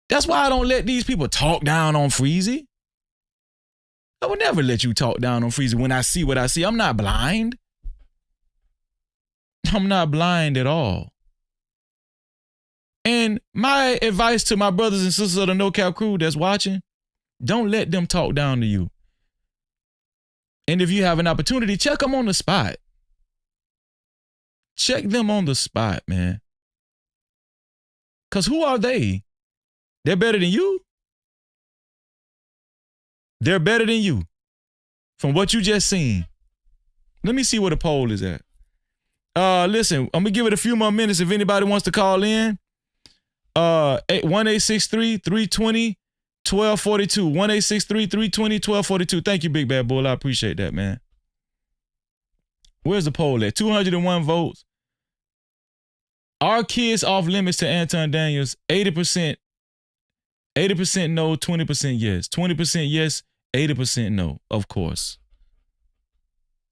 That's why I don't let these people talk down on Freezy. I would never let you talk down on Freezy when I see what I see. I'm not blind. I'm not blind at all. And my advice to my brothers and sisters of the No Cap crew that's watching, don't let them talk down to you. And if you have an opportunity, check them on the spot. Check them on the spot, man. Because who are they? They're better than you? They're better than you from what you just seen. Let me see where the poll is at. Listen, I'm going to give it a few more minutes if anybody wants to call in. 1-863-320-1242. 1-863-320-1242. Thank you, Big Bad Bull. I appreciate that, man. Where's the poll at? 201 votes. Are kids off limits to Anton Daniels? 80%. 80% no, 20% yes. 20% yes, 80% no, of course.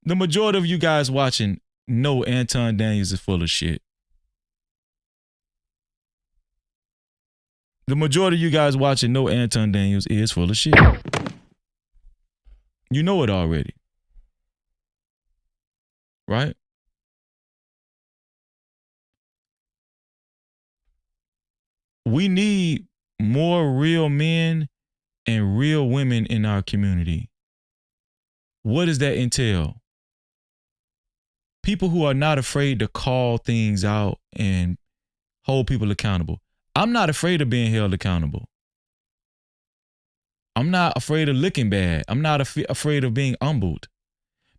The majority of you guys watching know Anton Daniels is full of shit. The majority of you guys watching know Anton Daniels is full of shit. You know it already. Right? We need more real men and real women in our community. What does that entail? People who are not afraid to call things out and hold people accountable. I'm not afraid of being held accountable. I'm not afraid of looking bad. I'm not afraid of being humbled,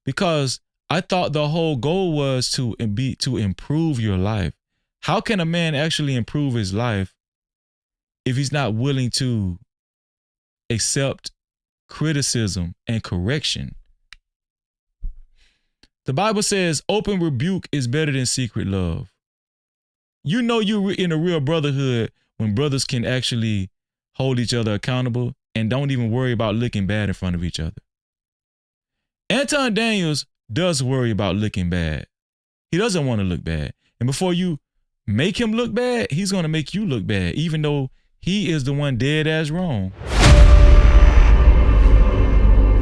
because I thought the whole goal was to improve your life. How can a man actually improve his life if he's not willing to accept criticism and correction? The Bible says open rebuke is better than secret love. You know you're in a real brotherhood when brothers can actually hold each other accountable and don't even worry about looking bad in front of each other. Anton Daniels does worry about looking bad. He doesn't want to look bad. And before you make him look bad, he's going to make you look bad, even though he is the one dead as wrong.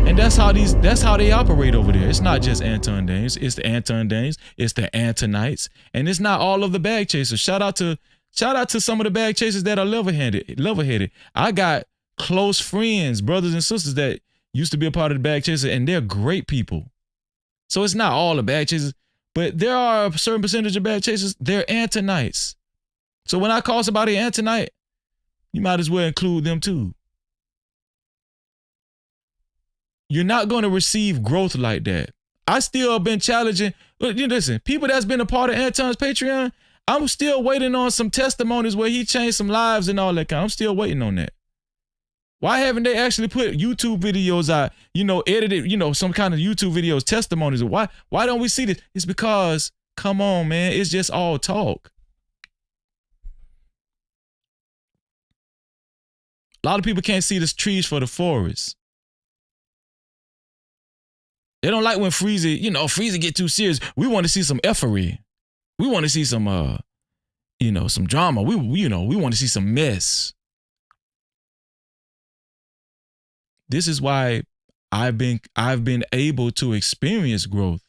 And that's how they operate over there. It's not just Anton Daniels. It's the Anton Daniels. It's the Antonites. And it's not all of the bag chasers. Shout out to some of the bag chasers that are level-headed. I got close friends, brothers and sisters that used to be a part of the bag chaser, and they're great people. So it's not all the bag chasers, but there are a certain percentage of bag chasers, they're Antonites. So when I call somebody Antonite, you might as well include them too. You're not going to receive growth like that. I still been challenging. Listen, people that's been a part of Anton's Patreon, I'm still waiting on some testimonies where he changed some lives and all that kind. I'm still waiting on that. Why haven't they actually put YouTube videos out, edited, some kind of YouTube videos, testimonies? Why don't we see this? It's because, come on, man, it's just all talk. A lot of people can't see the trees for the forest. They don't like when Freezy get too serious. We want to see some effery. We want to see some, some drama. We want to see some mess. This is why I've been able to experience growth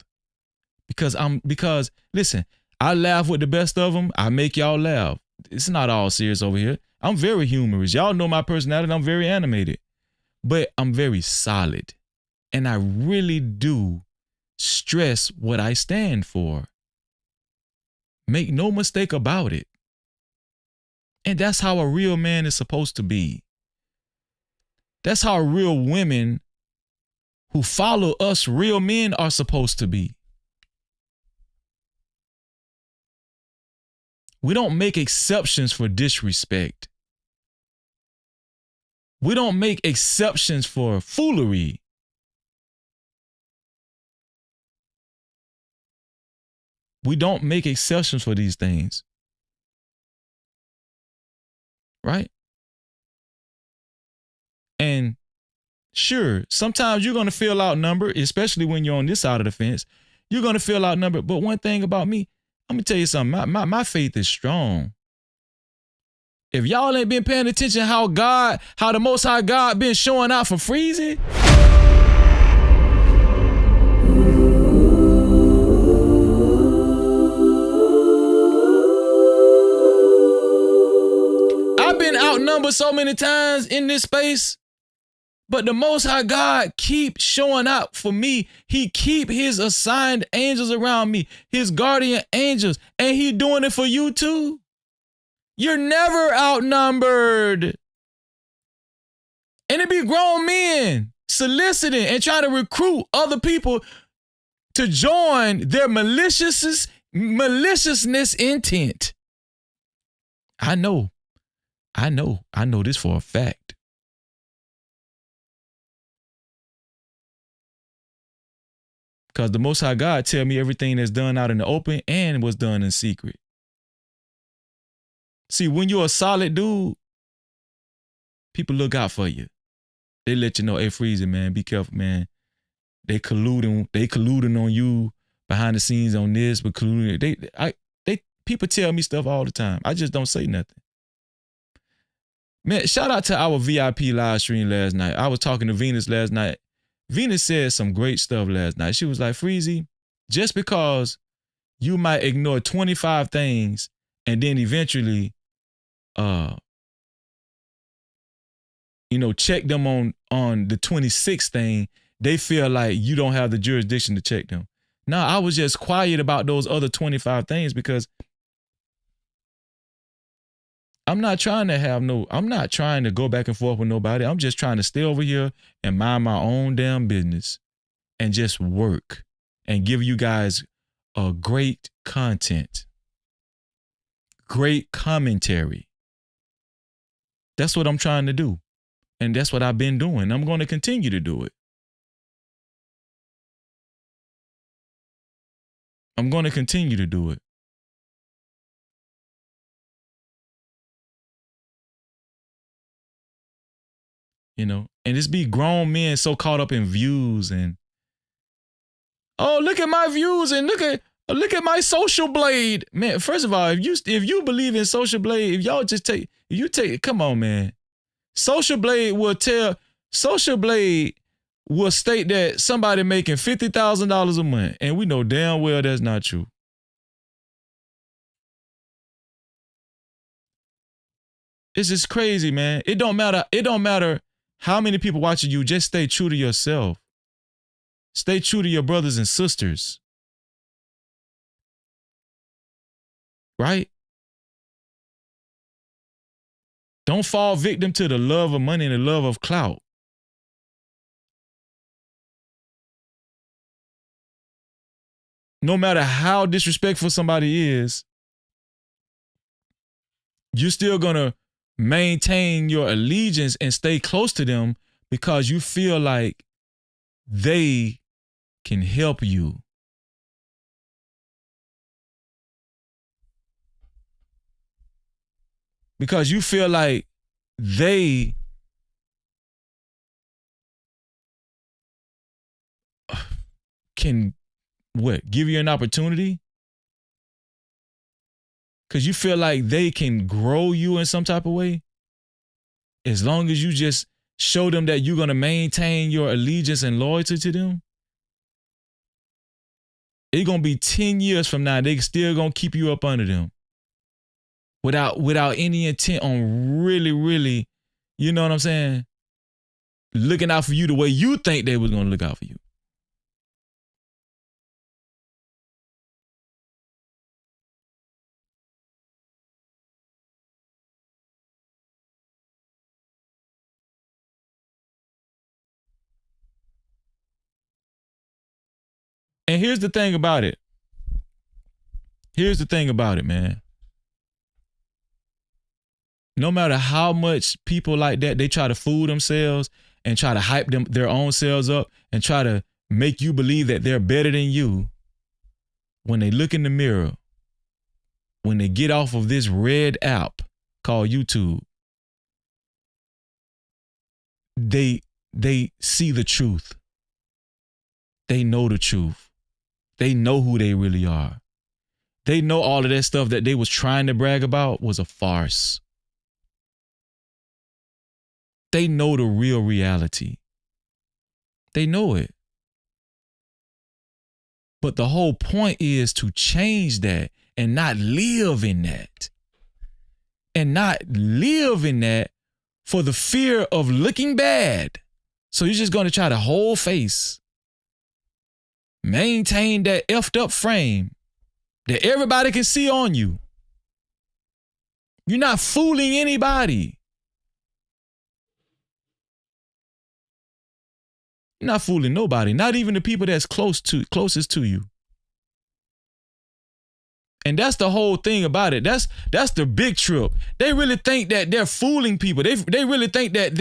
because listen, I laugh with the best of them. I make y'all laugh. It's not all serious over here. I'm very humorous. Y'all know my personality. I'm very animated, but I'm very solid. And I really do stress what I stand for. Make no mistake about it. And that's how a real man is supposed to be. That's how real women who follow us real men are supposed to be. We don't make exceptions for disrespect. We don't make exceptions for foolery. We don't make exceptions for these things. Right? And sure, sometimes you're going to feel outnumbered, especially when you're on this side of the fence. You're going to feel outnumbered. But one thing about me, I'm going to tell you something. My faith is strong. If y'all ain't been paying attention how the Most High God been showing out for Freezy, I've been outnumbered so many times in this space, but the Most High God keep showing out for me. He keep his assigned angels around me, his guardian angels, and he doing it for you too. You're never outnumbered. And it be grown men soliciting and trying to recruit other people to join their maliciousness intent. I know this for a fact. Because the Most High God tell me everything that's done out in the open and was done in secret. See, when you're a solid dude, people look out for you. They let you know, hey, Freezy, man, be careful, man. They colluding on you behind the scenes on this, but colluding. People tell me stuff all the time. I just don't say nothing. Man, shout out to our VIP live stream last night. I was talking to Venus last night. Venus said some great stuff last night. She was like, Freezy, just because you might ignore 25 things and then eventually, check them on the 26th thing, they feel like you don't have the jurisdiction to check them. No, I was just quiet about those other 25 things because I'm not trying to go back and forth with nobody. I'm just trying to stay over here and mind my own damn business and just work and give you guys a great content, great commentary. That's what I'm trying to do. And that's what I've been doing. I'm going to continue to do it. I'm going to continue to do it. you know, and it's be grown men so caught up in views and, oh, look at my views and look at my social blade. Man, first of all, if you believe in social blade, if y'all just come on, man. Social blade will state that somebody making $50,000 a month, and we know damn well that's not true. It's just crazy, man. It don't matter how many people watching you, just stay true to yourself. Stay true to your brothers and sisters. Right? Don't fall victim to the love of money and the love of clout. No matter how disrespectful somebody is, you're still gonna maintain your allegiance and stay close to them because you feel like they can help you. Because you feel like they can give you an opportunity? Because you feel like they can grow you in some type of way? As long as you just show them that you're going to maintain your allegiance and loyalty to them? It's going to be 10 years from now, they still going to keep you up under them. Without any intent on really, you know what I'm saying? Looking out for you the way you think they was going to look out for you. And here's the thing about it. Man. No matter how much people like that, they try to fool themselves and try to hype their own selves up and try to make you believe that they're better than you. When they look in the mirror, when they get off of this red app called YouTube, they see the truth. They know the truth. They know who they really are. They know all of that stuff that they was trying to brag about was a farce. They know the real reality. They know it. But the whole point is to change that and not live in that. And not live in that for the fear of looking bad. So you're just going to try to hold face. Maintain that effed up frame that everybody can see on you. You're not fooling anybody. You're not fooling nobody, not even the people that's closest to you. And that's the whole thing about it. That's the big trip. They really think that they're fooling people. They really think that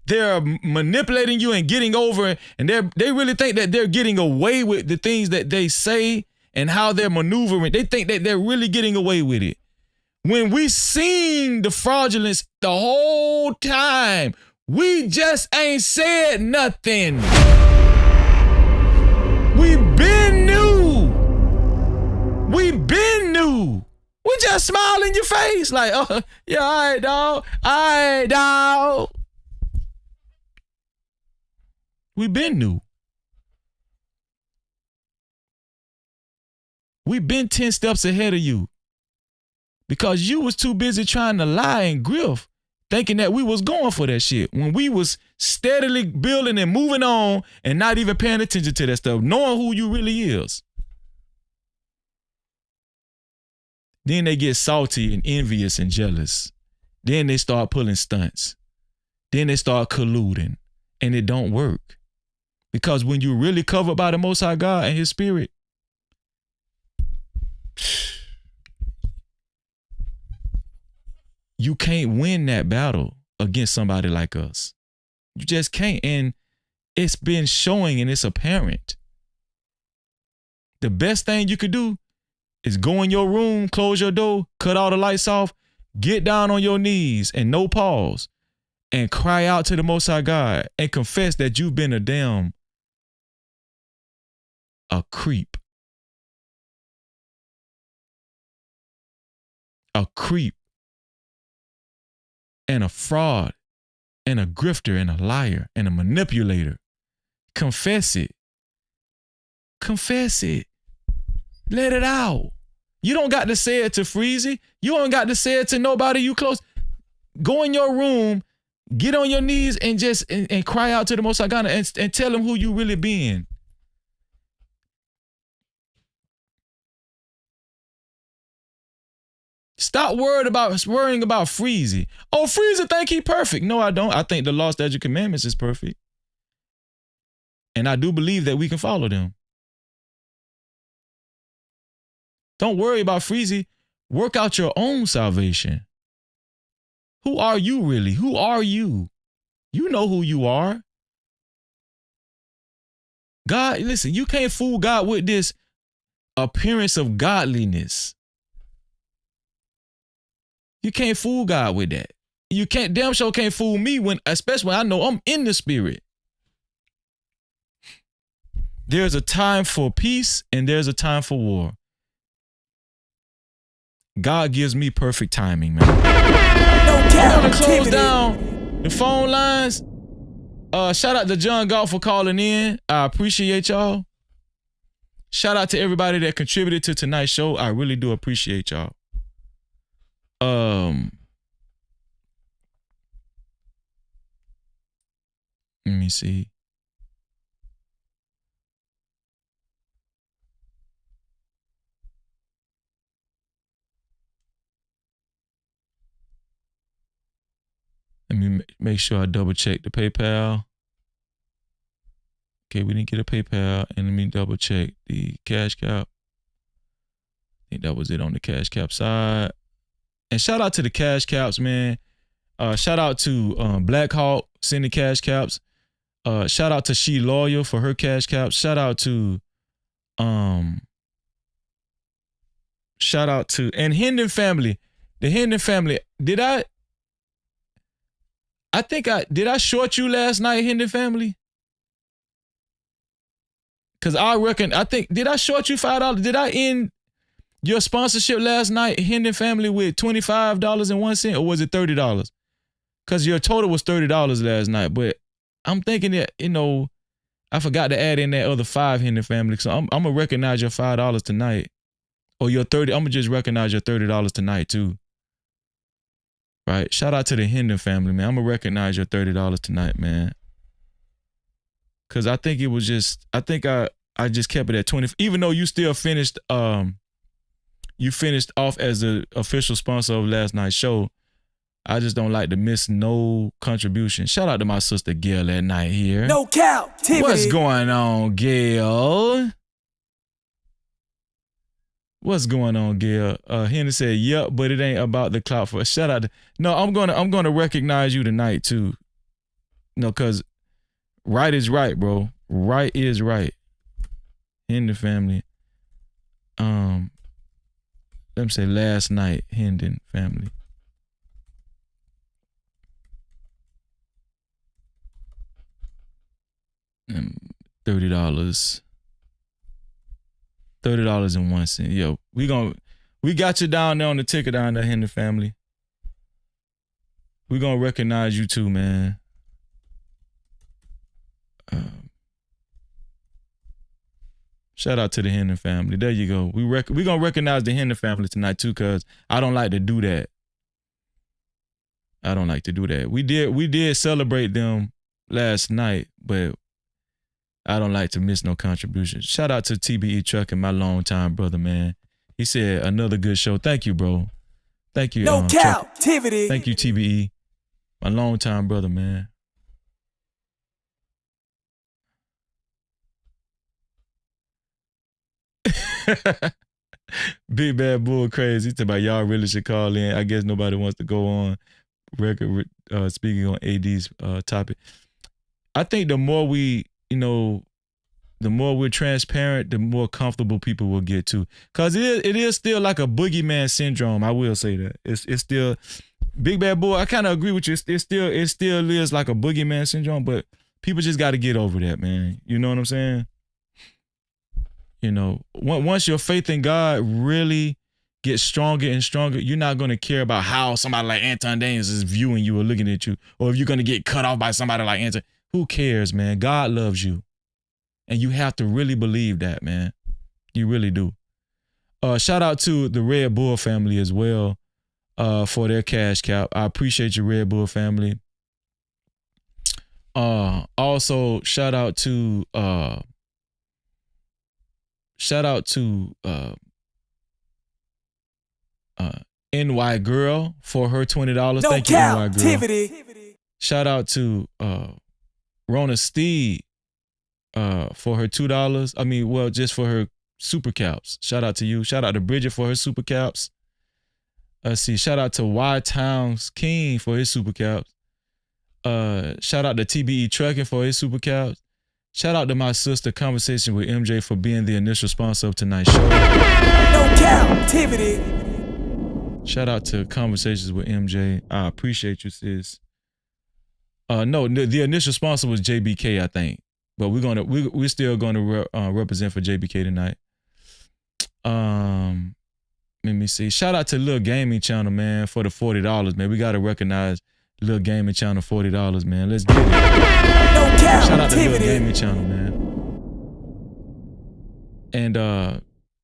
they're manipulating you and getting over, and they really think that they're getting away with the things that they say and how they're maneuvering. They think that they're really getting away with it. When we seen the fraudulence the whole time, we just ain't said nothing. We been new. We been new. We just smile in your face like, oh, yeah, all right, dog. All right, dog. We been new. We been 10 steps ahead of you because you was too busy trying to lie and grift, thinking that we was going for that shit when we was steadily building and moving on and not even paying attention to that stuff, knowing who you really is. Then they get salty and envious and jealous. Then they start pulling stunts. Then they start colluding, and it don't work. Because when you're really covered by the Most High God and His Spirit, you can't win that battle against somebody like us. You just can't. And it's been showing and it's apparent. The best thing you could do is go in your room, close your door, cut all the lights off, get down on your knees and no pause and cry out to the Most High God and confess that you've been a creep. A creep. And a fraud. And a grifter and a liar and a manipulator. Confess it. Confess it. Let it out. You don't got to say it to Freezy. You don't got to say it to nobody you close. Go in your room, get on your knees and just and cry out to the Most High God and tell him who you really being. Stop worrying about Freezy. Oh, Freezy think he perfect. No, I don't. I think the law, statute, commandments is perfect. And I do believe that we can follow them. Don't worry about Freezy. Work out your own salvation. Who are you really? Who are you? You know who you are. God, listen, you can't fool God with this appearance of godliness. You can't fool God with that. You can't, damn sure can't fool me especially when I know I'm in the spirit. There's a time for peace and there's a time for war. God gives me perfect timing, man. I want to close down the phone lines. Shout out to John Galt for calling in. I appreciate y'all. Shout out to everybody that contributed to tonight's show. I really do appreciate y'all. Let me see. Let me make sure I double check the PayPal. Okay, we didn't get a PayPal, and let me double check the Cash Cap. I think that was it on the Cash Cap side. And shout out to the Cash Caps, man. Shout out to Black Hawk sending Cash Caps. Shout out to She Loyal for her Cash Caps. Shout out to and Hendon family. The Hendon family. Did I short you last night, Hendon family? Cause did I short you $5? Did I end your sponsorship last night, Hendon family, with $25.01, or was it $30? Cause your total was $30 last night, but I'm thinking that, I forgot to add in that other 5, Hendon family. So I'm gonna recognize your $5 tonight. Or your 30, I'm gonna just recognize your $30 tonight too. Right? Shout out to the Hendon family, man. I'm gonna recognize your $30 tonight, man. Cause I think I just kept it at 20, even though you still finished you finished off as the official sponsor of last night's show. I just don't like to miss no contribution. Shout out to my sister Gail at night here. No Cap-tivity. What's going on, Gail? What's going on, Gail? Henry said, "Yep, but it ain't about the clout for." Shout out. No, I'm gonna recognize you tonight too. No, cause right is right, bro. Right is right. Hendon family. Let me say last night, Hendon family. $30. $30.01. Yo, we got you down there on the ticket down there, Hendon family. We gonna recognize you too, man. Shout out to the Hendon family. There you go. We gonna recognize the Hendon family tonight too, cause I don't like to do that. I don't like to do that. We did celebrate them last night, but I don't like to miss no contributions. Shout out to TBE Trucking, my longtime brother, man. He said another good show. Thank you, bro. Thank you. No Cap-tivity. Thank you, TBE, my longtime brother, man. Big Bad Bull crazy. He talking about y'all really should call in. I guess nobody wants to go on record speaking on AD's topic. I think the more we, the more we're transparent, the more comfortable people will get too. Cause it is still like a boogeyman syndrome. I will say that. It's still, Big Bad Boy, I kind of agree with you. It still is like a boogeyman syndrome, but people just got to get over that, man. You know what I'm saying? You know, once your faith in God really gets stronger and stronger, you're not going to care about how somebody like Anton Daniels is viewing you or looking at you, or if you're going to get cut off by somebody like Anton. Who cares, man? God loves you. And you have to really believe that, man. You really do. Shout out to the Red Bull family as well for their cash cap. I appreciate your Red Bull family. Also, shout out to NY Girl for her $20. Thank you, NY Girl. Shout out to Rona Steed for her $2. I mean, well, just for her super caps. Shout out to you. Shout out to Bridget for her super caps. Let's see. Shout out to Y Towns King for his super caps. Shout out to TBE Trucking for his super caps. Shout out to my sister Conversation with MJ for being the initial sponsor of tonight's show. No Cap-tivity. Shout out to Conversations with MJ. I appreciate you, sis. No, the initial sponsor was JBK, I think, but we're still gonna represent for JBK tonight. Let me see. Shout out to Lil Gaming Channel, man, for the $40, man. We gotta recognize Lil Gaming Channel, $40, man. Let's get it. No Shout out to Lil Gaming Channel, man. And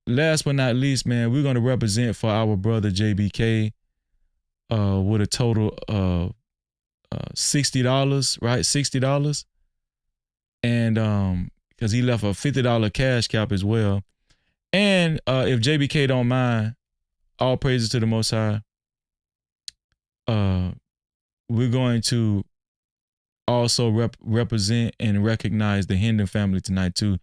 last but not least, man, we're gonna represent for our brother JBK with a total of $60, right? $60. And because he left a $50 cash cap as well. And if JBK don't mind, all praises to the Most High. We're going to also represent and recognize the Hendon family tonight too.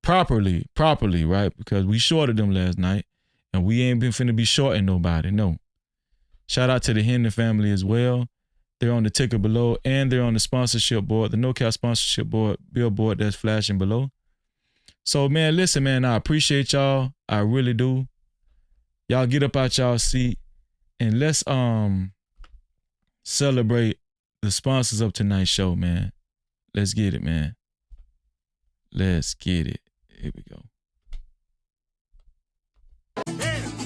Properly, right? Because we shorted them last night and we ain't been finna be shorting nobody, no. Shout out to the Hendon family as well. They're on the ticker below and they're on the sponsorship board, the No Cap sponsorship board, billboard that's flashing below. So, man, listen, man, I appreciate y'all. I really do. Y'all get up out y'all seat and let's celebrate the sponsors of tonight's show, man. Let's get it, man. Let's get it. Here we go.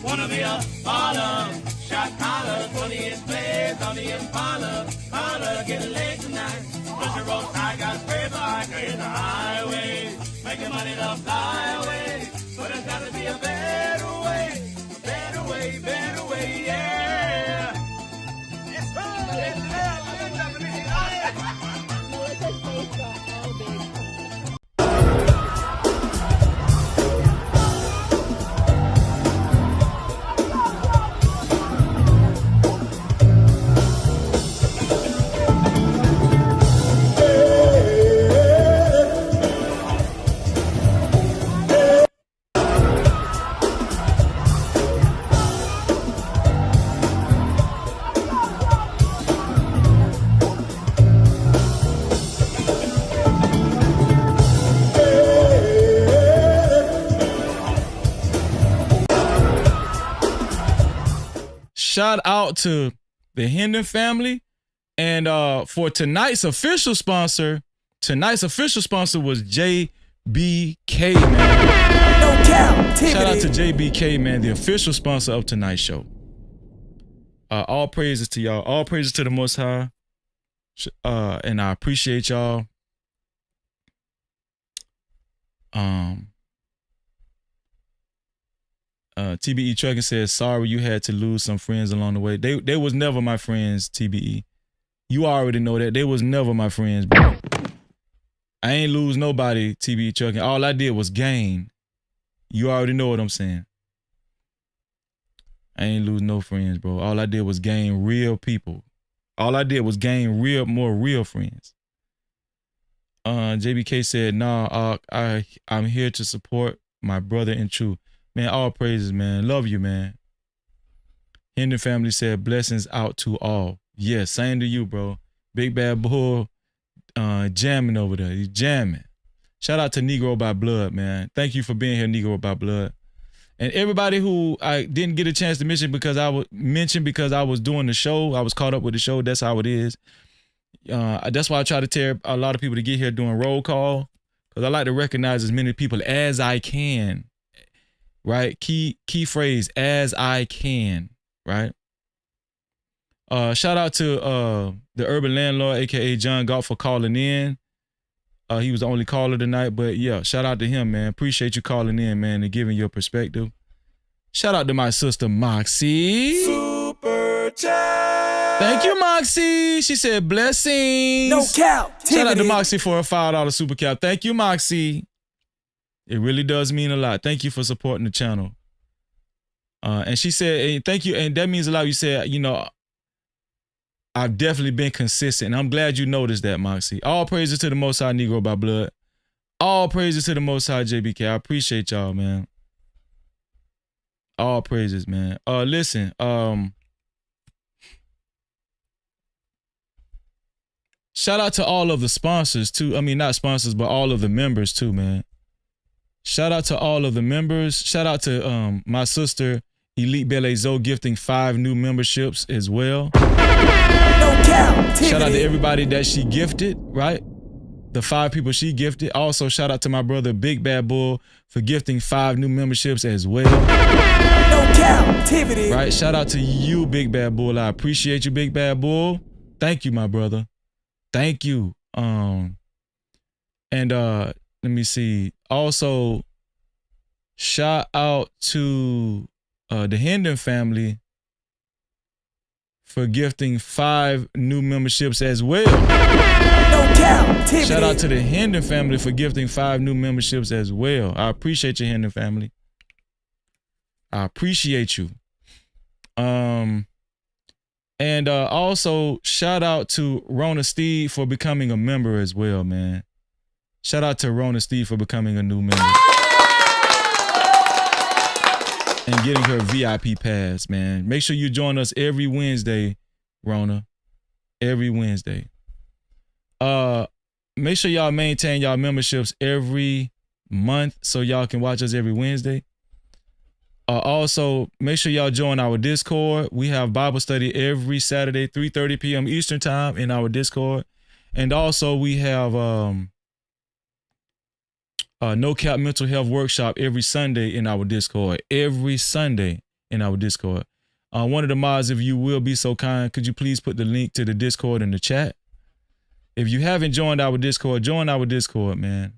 Wanna be a baller, shot collar, 20-inch blades on the Impala. Holla, get a leg tonight. Push your road, I got spray bike in the highway. Making money to fly away. But there's gotta be a better way. Better way, yeah. It's right, it's Shout out to the Hendon family. And for tonight's official sponsor was JBK, man. No Cap. Shout out to JBK, man, the official sponsor of tonight's show. All praises to y'all. All praises to the Most High. And I appreciate y'all. TBE Trucking says, sorry you had to lose some friends along the way. They was never my friends, TBE. You already know that. They was never my friends, bro. I ain't lose nobody, TBE Trucking. All I did was gain. You already know what I'm saying. I ain't lose no friends, bro. All I did was gain real people. All I did was gain more real friends. JBK said, nah, I'm here to support my brother in truth. Man, all praises, man. Love you, man. Hendon family said, blessings out to all. Yeah, same to you, bro. Big Bad Bull jamming over there. He's jamming. Shout out to Negro by Blood, man. Thank you for being here, Negro by Blood. And everybody who I didn't get a chance to mention because I was doing the show, I was caught up with the show. That's how it is. That's why I try to tell a lot of people to get here doing roll call, because I like to recognize as many people as I can. Right? Key phrase, as I can. Right? Shout out to the Urban Landlord, aka John Galt, for calling in. He was the only caller tonight, but yeah, shout out to him, man. Appreciate you calling in, man, and giving your perspective. Shout out to my sister Moxie. Super chat. Thank you, Moxie. She said blessings. No cap. Shout out to Moxie for a $5 super cap. Thank you, Moxie. It really does mean a lot. Thank you for supporting the channel. And she said, thank you, and that means a lot. You said, you know, I've definitely been consistent. And I'm glad you noticed that, Moxie. All praises to the Most High Negro by blood. All praises to the Most High JBK. I appreciate y'all, man. All praises, man. Listen, shout out to all of the sponsors too. I mean, not sponsors, but all of the members too, man. Shout out to all of the members. Shout out to my sister Elite Bele Zoe gifting 5 new memberships as well. Shout out to everybody that she gifted, right? The 5 people she gifted. Also, shout out to my brother Big Bad Bull for gifting 5 new memberships as well. Right? Shout out to you, Big Bad Bull. I appreciate you, Big Bad Bull. Thank you, my brother. Thank you. And let me see. Also, shout out to the Hendon family for gifting 5 new memberships as well. Shout out to the Hendon family for gifting 5 new memberships as well. I appreciate you, Hendon family. I appreciate you. And also shout out to Rona Steve for becoming a member as well, man. Shout out to Rona Steve for becoming a new member. And getting her VIP pass, man. Make sure you join us every Wednesday, Rona. Every Wednesday. Make sure y'all maintain y'all memberships every month so y'all can watch us every Wednesday. Also, make sure y'all join our Discord. We have Bible study every Saturday, 3:30 p.m. Eastern time in our Discord. And also we have No Cap Mental Health Workshop every Sunday in our Discord. Every Sunday in our Discord. One of the mods, if you will be so kind, could you please put the link to the Discord in the chat? If you haven't joined our Discord, join our Discord, man.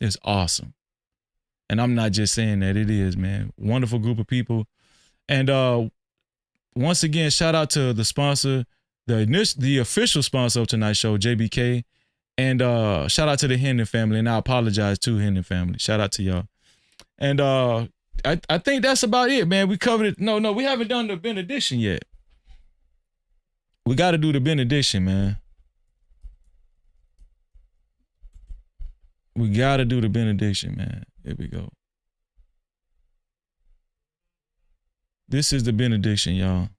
It's awesome. And I'm not just saying that, it is, man. Wonderful group of people. And once again, shout out to the sponsor, the official sponsor of tonight's show, JBK. And shout out to the Hendon family. And I apologize to Hendon family. Shout out to y'all. And I think that's about it, man. We covered it. No, we haven't done the benediction yet. We got to do the benediction, man. We got to do the benediction, man. Here we go. This is the benediction, y'all.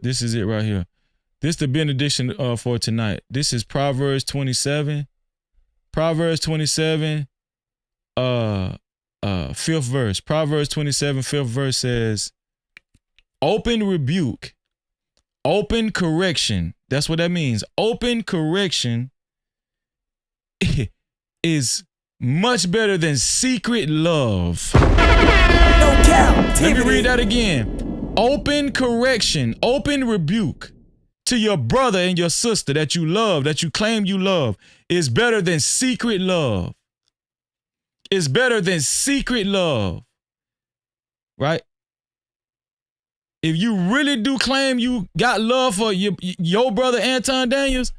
This is it right here. This is the benediction for tonight. This is Proverbs 27. Proverbs 27, 5th verse. Proverbs 27, 5th verse says, open rebuke, open correction. That's what that means. Open correction is much better than secret love. Let me read that again. Open correction, open rebuke to your brother and your sister that you love, that you claim you love, is better than secret love. It's better than secret love. Right? If you really do claim you got love for your brother Anton Daniels,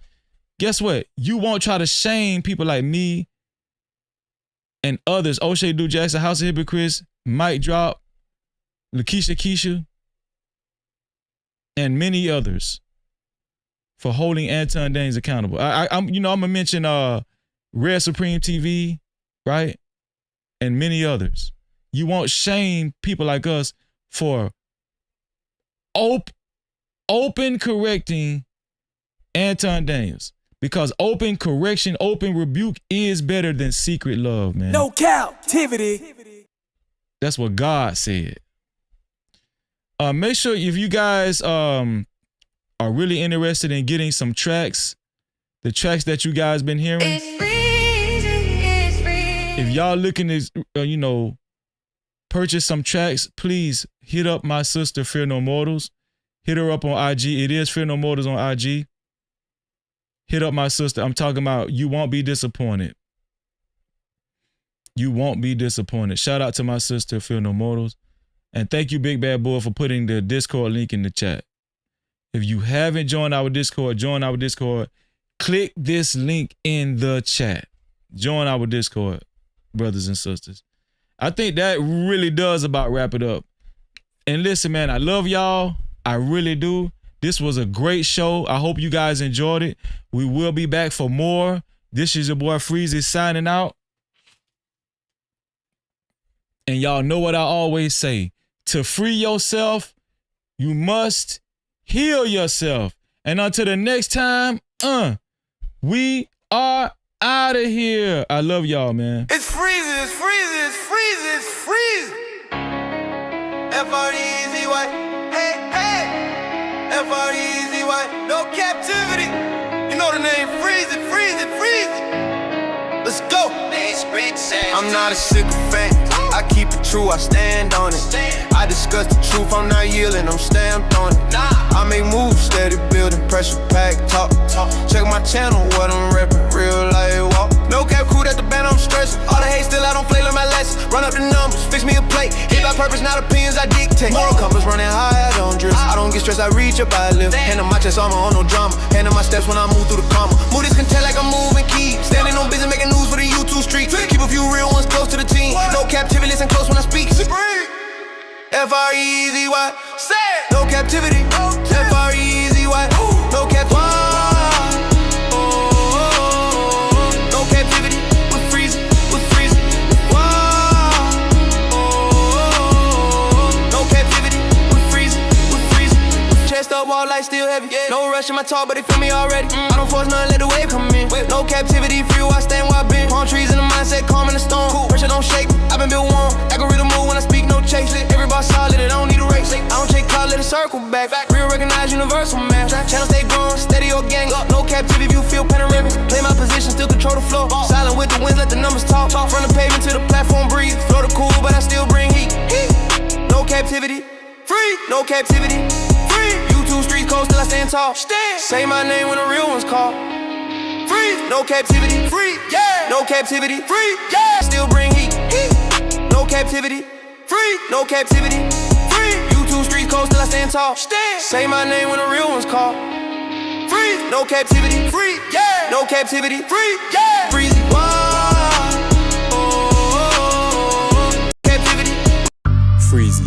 guess what? You won't try to shame people like me and others. O'Shea Du Jackson, House of Hypocrites, Mike Drop, Lakeisha Keisha, and many others for holding Anton Daniels accountable. I'm gonna mention Red Supreme TV, right? And many others. You won't shame people like us for open correcting Anton Daniels. Because open correction, open rebuke is better than secret love, man. No captivity. That's what God said. Make sure if you guys are really interested in getting some tracks, the tracks that you guys been hearing. If y'all looking to, purchase some tracks, please hit up my sister, Fear No Mortals. Hit her up on IG. It is Fear No Mortals on IG. Hit up my sister. I'm talking about you won't be disappointed. You won't be disappointed. Shout out to my sister, Fear No Mortals. And thank you, Big Bad Boy, for putting the Discord link in the chat. If you haven't joined our Discord, join our Discord. Click this link in the chat. Join our Discord, brothers and sisters. I think that really does about wrap it up. And listen, man, I love y'all. I really do. This was a great show. I hope you guys enjoyed it. We will be back for more. This is your boy Freezy signing out. And y'all know what I always say. To free yourself, you must heal yourself. And until the next time, we are out of here. I love y'all, man. It's freezing, it's freezing, it's freezing, it's freezing. F-R-E-E-Z-Y, hey, hey. F-R-E-E-Z-Y, no captivity. You know the name, freeze it, freeze it, freeze it. Let's go. I'm not a sycophant. I keep it true, I stand on it. I discuss the truth, I'm not yielding, I'm stamped on it. I make moves, steady building, pressure pack, talk. Check my channel, what I'm repping, real life walk. No cap crew at the band, I'm stressing. All the hate still, I don't play like my lessons. Run up the numbers, fix me a plate. Hit by purpose, not opinions, I dictate. Moral compass running high, I don't drift. I don't get stressed, I reach up, I lift. Hand on my chest, armor on no drama. Hand on my steps when I move through the comma. Move this content like I'm moving key. Standing on business, making news for the YouTube street. Keep a few real ones close to the team. No captivity, listen close when I speak. F-R-E-E-Z-Y, no captivity. F-R-E-E-Z-Y, no captivity. No captivity, we're freezing, we're freezing. No captivity, we're freezing, we're freezing. Chest up, wall light still heavy. No rush in my talk, but they feel me already. I don't force nothing, let the wave come in. No captivity, free where I stand where I been. Palm trees in the mindset, calm in the storm. Pressure don't shake, I've been built warm. Algorithm move when I speak, no chase. Everybody solid, I don't need a race. I don't take clout, let it circle back. Real recognize universal man. Channel stay growing, steady organic. No captivity, view feel panoramic. Play my position, still control the flow. Silent with the winds, let the numbers talk. From the pavement to the platform, breathe. Flow the cool, but I still bring heat. No captivity, free. No captivity, free. YouTube streets cold, still I stand tall. Say my name when the real ones call. Free. No captivity, free. Yeah. No captivity, free. Yeah. Still bring heat. No captivity, free. No captivity, free. YouTube streets cold, still I stand tall. Say my name when the real ones call. Free. No captivity, free. Yeah. No captivity, free. Yeah. Freezy. Captivity. Freezy.